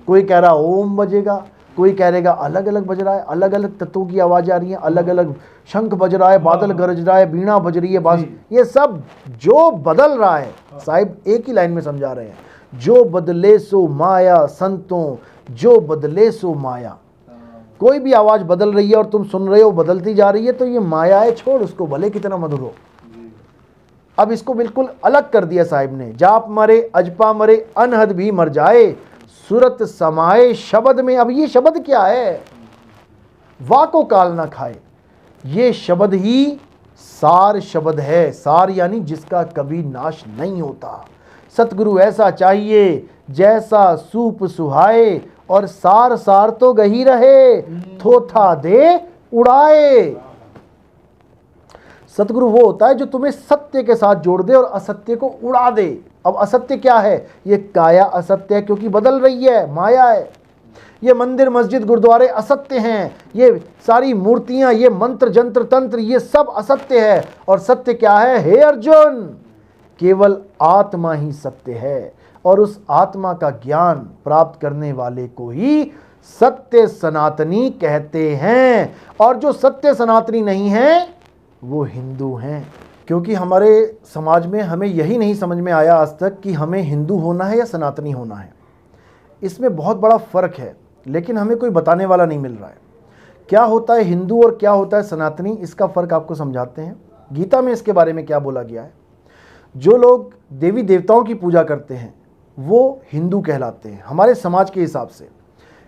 C: कोई कह रहा ओम बजेगा, कोई कह रहेगा अलग अलग बज रहा है, अलग अलग तत्वों की आवाज आ रही है, अलग अलग शंख बज रहा है, बादल गरज रहा है, बीणा बज रही है, बांस, ये सब जो बदल रहा है, साहिब एक ही लाइन में समझा रहे हैं, जो बदले सो माया संतों, जो बदले सो माया। कोई भी आवाज बदल रही है और तुम सुन रहे हो बदलती जा रही है, तो ये माया है, छोड़ उसको, भले कितना मधुर हो। अब इसको बिल्कुल अलग कर दिया साहिब ने। जाप मरे अजपा मरे, अनहद भी मर जाए, सूरत समाए शब्द में। अब ये शब्द क्या है? वा को काल ना खाए, ये शब्द ही सार शब्द है। सार यानी जिसका कभी नाश नहीं होता। सतगुरु ऐसा चाहिए जैसा सूप सुहाए, और सार सार तो गही रहे, थोथा दे उड़ाए। सतगुरु वो होता है जो तुम्हें सत्य के साथ जोड़ दे और असत्य को उड़ा दे। अब असत्य क्या है? ये काया असत्य है क्योंकि बदल रही है, माया है। ये मंदिर मस्जिद गुरुद्वारे असत्य हैं, ये सारी मूर्तियां, ये मंत्र जंत्र तंत्र, ये सब असत्य है। और सत्य क्या है? हे अर्जुन, केवल आत्मा ही सत्य है, और उस आत्मा का ज्ञान प्राप्त करने वाले को ही सत्य सनातनी कहते हैं। और जो सत्य सनातनी नहीं है वो हिंदू हैं। क्योंकि हमारे समाज में हमें यही नहीं समझ में आया आज तक कि हमें हिंदू होना है या सनातनी होना है। इसमें बहुत बड़ा फ़र्क है, लेकिन हमें कोई बताने वाला नहीं मिल रहा है। क्या होता है हिंदू और क्या होता है सनातनी, इसका फ़र्क आपको समझाते हैं। गीता में इसके बारे में क्या बोला गया है। जो लोग देवी देवताओं की पूजा करते हैं वो हिंदू कहलाते हैं हमारे समाज के हिसाब से।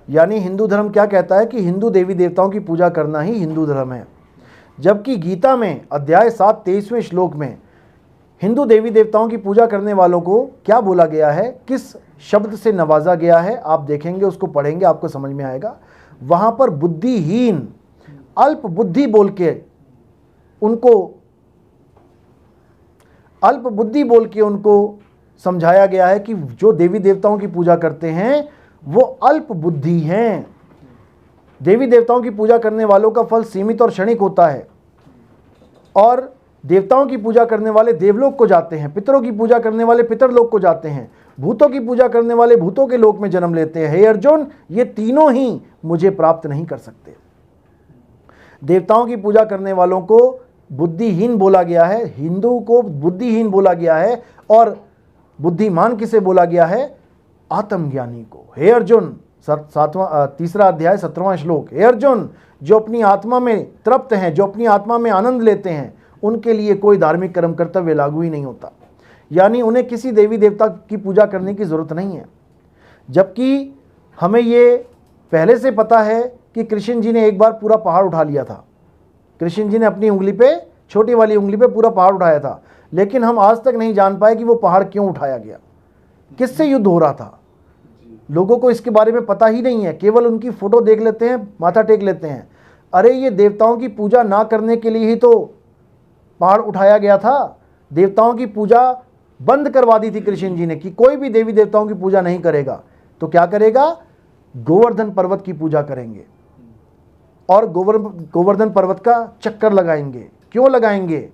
C: यानी हिंदू धर्म क्या कहता है कि हिंदू देवी देवताओं की पूजा करना ही हिंदू धर्म है। जबकि गीता में अध्याय 7 23वें श्लोक में हिंदू देवी देवताओं की पूजा करने वालों को क्या बोला गया है, किस शब्द से नवाजा गया है, आप देखेंगे, उसको पढ़ेंगे, आपको समझ में आएगा। वहां पर बुद्धिहीन, अल्प बुद्धि बोल के उनको समझाया गया है कि जो देवी देवताओं की पूजा करते हैं वो अल्प बुद्धि हैं। देवी देवताओं की पूजा करने वालों का फल सीमित और क्षणिक होता है, और देवताओं की पूजा करने वाले देवलोक को जाते हैं, पितरों की पूजा करने वाले पितरलोक को जाते हैं, भूतों की पूजा करने वाले भूतों के लोक में जन्म लेते हैं। हे अर्जुन, ये तीनों ही मुझे प्राप्त नहीं कर सकते। देवताओं की पूजा करने वालों को बुद्धिहीन बोला गया है, हिंदू को बुद्धिहीन बोला गया है, और बुद्धिमान किसे बोला गया है? आत्मज्ञानी को। हे अर्जुन, 3 अध्याय 17वां श्लोक, हे अर्जुन, जो अपनी आत्मा में तृप्त हैं, जो अपनी आत्मा में आनंद लेते हैं, उनके लिए कोई धार्मिक कर्म कर्तव्य लागू ही नहीं होता। यानी उन्हें किसी देवी देवता की पूजा करने की जरूरत नहीं है। जबकि हमें ये पहले से पता है कि कृष्ण जी ने एक बार पूरा पहाड़ उठा लिया था। कृष्ण जी ने अपनी उंगली पे, छोटी वाली उंगली पे पूरा पहाड़ उठाया था, लेकिन हम आज तक नहीं जान पाए कि वो पहाड़ क्यों उठाया गया, किससे युद्ध हो रहा था। लोगों को इसके बारे में पता ही नहीं है, केवल उनकी फोटो देख लेते हैं, माथा टेक लेते हैं। अरे ये देवताओं की पूजा ना करने के लिए ही तो पहाड़ उठाया गया था। देवताओं की पूजा बंद करवा दी थी कृष्ण जी ने कि कोई भी देवी देवताओं की पूजा नहीं करेगा। तो क्या करेगा? गोवर्धन पर्वत की पूजा करेंगे और गोवर्धन पर्वत का चक्कर लगाएंगे। क्यों लगाएंगे?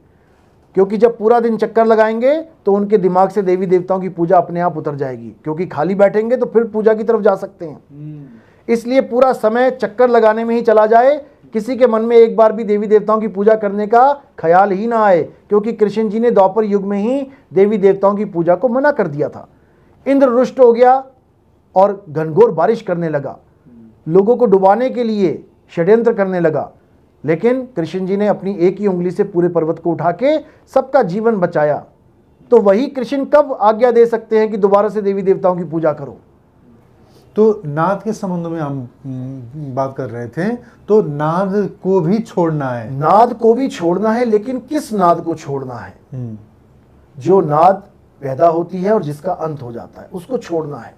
C: क्योंकि जब पूरा दिन चक्कर लगाएंगे तो उनके दिमाग से देवी देवताओं की पूजा अपने आप उतर जाएगी, क्योंकि खाली बैठेंगे तो फिर पूजा की तरफ जा सकते हैं। इसलिए पूरा समय चक्कर लगाने में ही चला जाए, किसी के मन में एक बार भी देवी देवताओं की पूजा करने का ख्याल ही ना आए, क्योंकि कृष्ण जी ने द्वापर युग में ही देवी देवताओं की पूजा को मना कर दिया था। इंद्र रुष्ट हो गया और घनघोर बारिश करने लगा, लोगों को डुबाने के लिए षड्यंत्र करने लगा, लेकिन कृष्ण जी ने अपनी एक ही उंगली से पूरे पर्वत को उठा के सबका जीवन बचाया। तो वही कृष्ण कब आज्ञा दे सकते हैं कि दोबारा से देवी देवताओं की पूजा करो?
B: तो नाद के संबंध में हम बात कर रहे थे, तो नाद को भी छोड़ना है।
C: नाद को भी छोड़ना है, लेकिन किस नाद को छोड़ना है? जो नाद पैदा होती है और जिसका अंत हो जाता है, उसको छोड़ना है।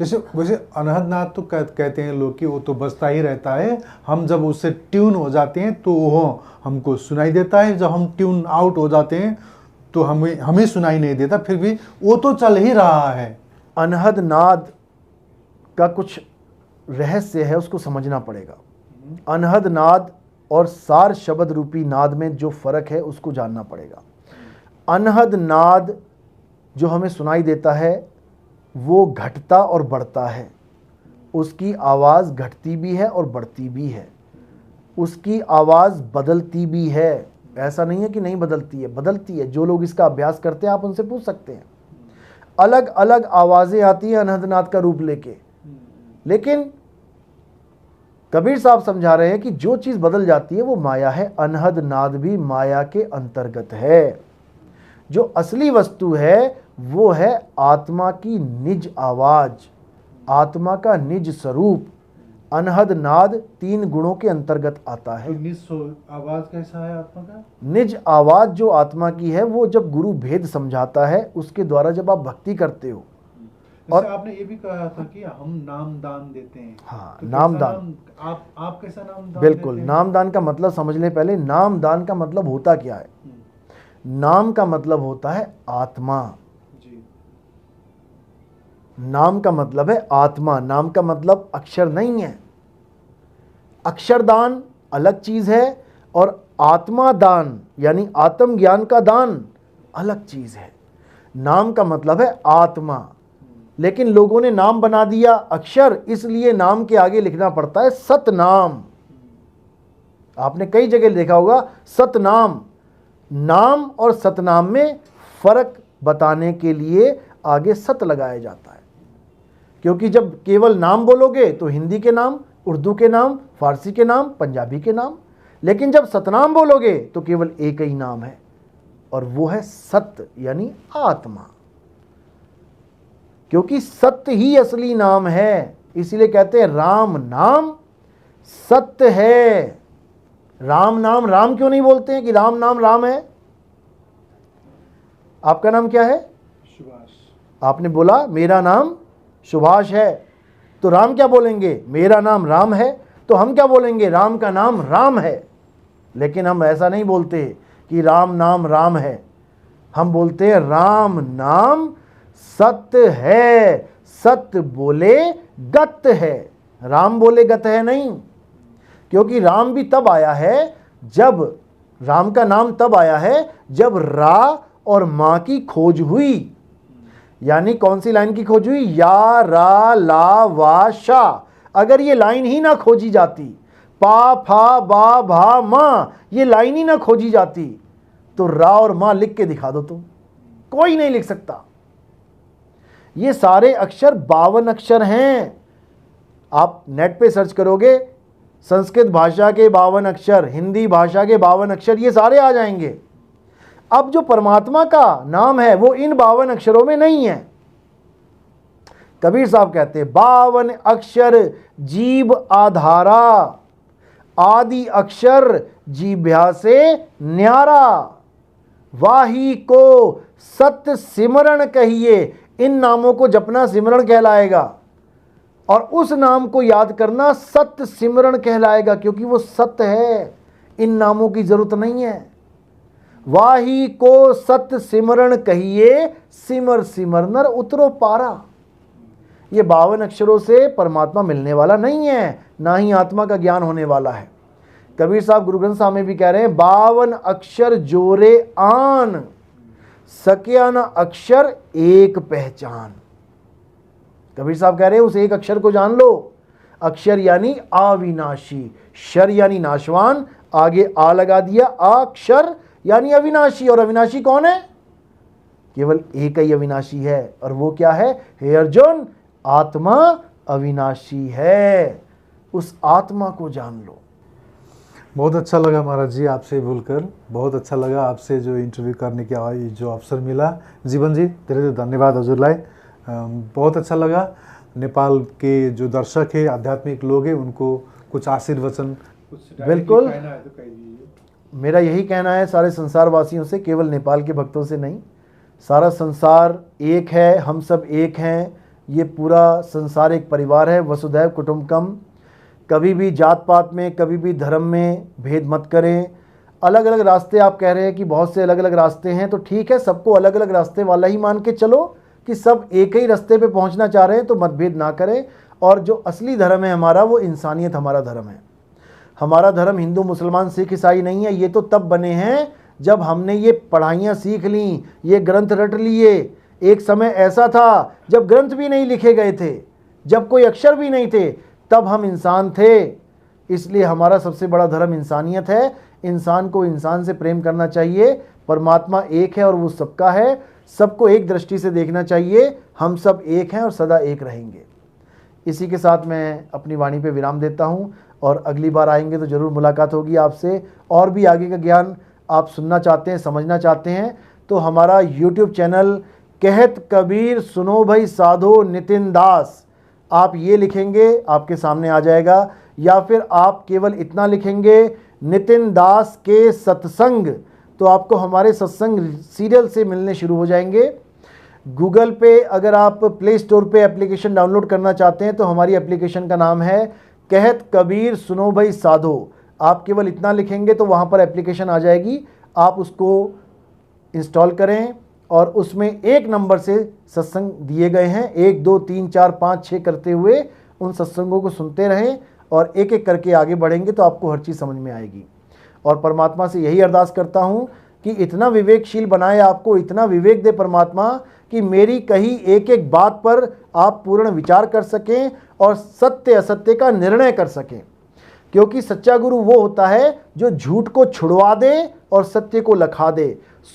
B: जैसे वैसे अनहद नाद तो कहते हैं लोग कि वो तो बजता ही रहता है, हम जब उससे ट्यून हो जाते हैं तो वो हमको सुनाई देता है, जब हम ट्यून आउट हो जाते हैं तो हमें सुनाई नहीं देता, फिर भी वो तो चल ही रहा है।
C: अनहद नाद का कुछ रहस्य है, उसको समझना पड़ेगा। अनहद नाद और सार शब्द रूपी नाद में जो फर्क है उसको जानना पड़ेगा। अनहद नाद जो हमें सुनाई देता है वो घटता और बढ़ता है, उसकी आवाज़ घटती भी है और बढ़ती भी है, उसकी आवाज़ बदलती भी है। ऐसा नहीं है कि नहीं बदलती है, बदलती है। जो लोग इसका अभ्यास करते हैं आप उनसे पूछ सकते हैं, अलग अलग आवाज़ें आती हैं अनहद नाद का रूप लेके। लेकिन कबीर साहब समझा रहे हैं कि जो चीज़ बदल जाती है वो माया है। अनहद नाद भी माया के अंतर्गत है। जो असली वस्तु है वो है आत्मा की निज आवाज, आत्मा का निज स्वरूप, अनहद नाद 3 गुणों के अंतर्गत आता है।
B: तो आवाज कैसा है आत्मा का?
C: निज आवाज जो आत्मा की है वो जब गुरु भेद समझाता है उसके द्वारा जब आप भक्ति करते हो।
B: और आपने ये भी कहा था कि हम नाम दान देते हैं।
C: हाँ,
B: तो
C: नाम
B: कैसा
C: दान।
B: आप कैसा नाम दान
C: बिल्कुल,
B: देते हैं?
C: नाम दान का मतलब समझ लें पहले। नाम दान का मतलब होता क्या है? नाम का मतलब होता है आत्मा।
B: जी।
C: नाम का मतलब है आत्मा। नाम का मतलब अक्षर नहीं है। अक्षरदान अलग चीज है और आत्मा दान यानी आत्म ज्ञान का दान अलग चीज है। नाम का मतलब है आत्मा, लेकिन लोगों ने नाम बना दिया अक्षर, इसलिए नाम के आगे लिखना पड़ता है सतनाम। आपने कई जगह देखा होगा सतनाम। नाम और सतनाम में फर्क बताने के लिए आगे सत लगाया जाता है, क्योंकि जब केवल नाम बोलोगे तो हिंदी के नाम, उर्दू के नाम, फारसी के नाम, पंजाबी के नाम, लेकिन जब सतनाम बोलोगे तो केवल एक ही नाम है और वो है सत्य यानी आत्मा, क्योंकि सत्य ही असली नाम है। इसीलिए कहते हैं राम नाम सत्य है। राम नाम, राम क्यों नहीं बोलते हैं कि राम नाम राम है? आपका नाम क्या है?
B: सुभाष।
C: आपने बोला मेरा नाम सुभाष है, तो राम क्या बोलेंगे? मेरा नाम राम है। तो हम क्या बोलेंगे? राम का नाम राम है। लेकिन हम ऐसा नहीं बोलते कि राम नाम राम है, हम बोलते हैं राम नाम सत्य है। सत्य बोले गत है, राम बोले गत है नहीं, क्योंकि राम भी तब आया है जब, राम का नाम तब आया है जब रा और मां की खोज हुई। यानी कौन सी लाइन की खोज हुई? या रा ला वा शा। अगर ये लाइन ही ना खोजी जाती, पा फा बा भा मा, ये लाइन ही ना खोजी जाती, तो रा और मां लिख के दिखा दो तुम, कोई नहीं लिख सकता। ये सारे अक्षर 52 अक्षर हैं। आप नेट पे सर्च करोगे संस्कृत भाषा के 52 अक्षर, हिंदी भाषा के 52 अक्षर, ये सारे आ जाएंगे। अब जो परमात्मा का नाम है वो इन 52 अक्षरों में नहीं है। कबीर साहब कहते हैं 52 अक्षर जीव आधारा, आदि अक्षर जीभ्या से न्यारा, वाही को सत्य सिमरण कहिए। इन नामों को जपना सिमरण कहलाएगा और उस नाम को याद करना सत्य सिमरण कहलाएगा, क्योंकि वो सत्य है। इन नामों की जरूरत नहीं है। वाही को सत्य सिमरण कहिए, सिमर सिमर नर उतरो पारा। ये 52 अक्षरों से परमात्मा मिलने वाला नहीं है, ना ही आत्मा का ज्ञान होने वाला है। कबीर साहब गुरु ग्रंथ साहब में भी कह रहे हैं 52 अक्षर जोरे आन, सकिया न अक्षर एक पहचान। कबीर साहब कह रहे हैं उस एक अक्षर को जान लो। अक्षर यानी अविनाशी, शर यानी नाशवान, आगे आ लगा दिया, अक्षर यानी अविनाशी। और अविनाशी कौन है? केवल एक ही अविनाशी है, और वो क्या है? हे अर्जुन, आत्मा अविनाशी है। उस आत्मा को जान लो।
B: बहुत अच्छा लगा महाराज जी आपसे बोलकर, बहुत अच्छा लगा आपसे जो इंटरव्यू करने की जो अवसर मिला। जीवन जी धेरै धेरै धन्यवाद हजुरलाई। बहुत अच्छा लगा। नेपाल के जो दर्शक है, आध्यात्मिक लोग हैं, उनको कुछ आशीर्वचन,
C: बिल्कुल मेरा यही कहना है सारे संसार वासियों से, केवल नेपाल के भक्तों से नहीं। सारा संसार एक है, हम सब एक हैं। ये पूरा संसार एक परिवार है, वसुधैव कुटुंबकम। कभी भी जात पात में, कभी भी धर्म में भेद मत करें। अलग अलग रास्ते, आप कह रहे हैं कि बहुत से अलग अलग रास्ते हैं, तो ठीक है, सबको अलग अलग रास्ते वाला ही मान के चलो कि सब एक ही रास्ते पे पहुंचना चाह रहे हैं, तो मतभेद ना करें। और जो असली धर्म है हमारा, वो इंसानियत हमारा धर्म है। हमारा धर्म हिंदू मुसलमान सिख ईसाई नहीं है। ये तो तब बने हैं जब हमने ये पढ़ाइयाँ सीख लीं, ये ग्रंथ रट लिए। एक समय ऐसा था जब ग्रंथ भी नहीं लिखे गए थे, जब कोई अक्षर भी नहीं थे, तब हम इंसान थे। इसलिए हमारा सबसे बड़ा धर्म इंसानियत है। इंसान को इंसान से प्रेम करना चाहिए। परमात्मा एक है और वो सबका है। सबको एक दृष्टि से देखना चाहिए। हम सब एक हैं और सदा एक रहेंगे। इसी के साथ मैं अपनी वाणी पे विराम देता हूँ, और अगली बार आएंगे तो ज़रूर मुलाकात होगी आपसे। और भी आगे का ज्ञान आप सुनना चाहते हैं, समझना चाहते हैं, तो हमारा YouTube चैनल कहत कबीर सुनो भाई साधो नितिन दास, आप ये लिखेंगे, आपके सामने आ जाएगा। या फिर आप केवल इतना लिखेंगे नितिन दास के सत्संग, तो आपको हमारे सत्संग सीरियल से मिलने शुरू हो जाएंगे। गूगल पे अगर आप प्ले स्टोर पे एप्लीकेशन डाउनलोड करना चाहते हैं तो हमारी एप्लीकेशन का नाम है कहत कबीर सुनो भाई साधो। आप केवल इतना लिखेंगे तो वहाँ पर एप्लीकेशन आ जाएगी, आप उसको इंस्टॉल करें और उसमें 1 नंबर से सत्संग दिए गए हैं, 1 2 3 4 5 6 करते हुए उन सत्संगों को सुनते रहें और एक एक करके आगे बढ़ेंगे तो आपको हर चीज़ समझ में आएगी। और परमात्मा से यही अरदास करता हूँ कि इतना विवेकशील बनाए आपको, इतना विवेक दे परमात्मा कि मेरी कही एक एक बात पर आप पूर्ण विचार कर सकें और सत्य असत्य का निर्णय कर सकें। क्योंकि सच्चा गुरु वो होता है जो झूठ को छुड़वा दे और सत्य को लखा दे।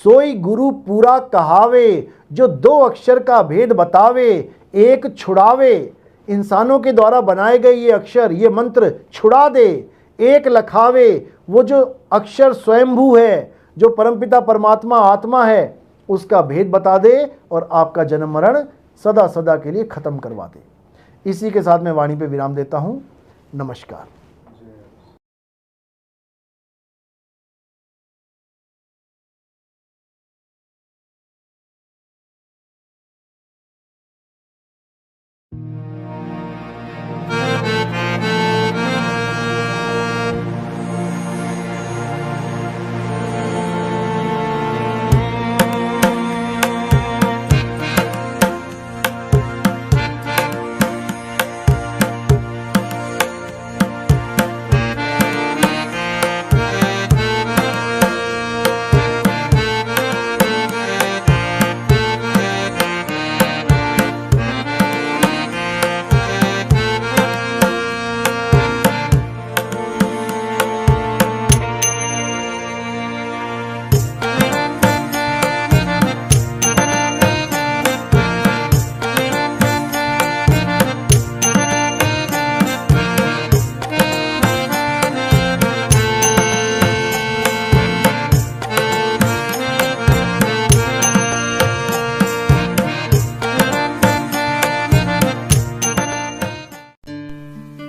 C: सोई गुरु पूरा कहावे, जो 2 अक्षर का भेद बतावे, एक छुड़ावे। इंसानों के द्वारा बनाए गए ये अक्षर, ये मंत्र छुड़ा दे, एक लखावे। वो जो अक्षर स्वयंभू है, जो परमपिता परमात्मा आत्मा है, उसका भेद बता दे और आपका जन्म मरण सदा सदा के लिए खत्म करवा दे। इसी के साथ मैं वाणी पे विराम देता हूं। नमस्कार।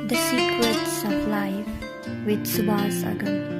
A: The Secrets of Life with Subhas Agam.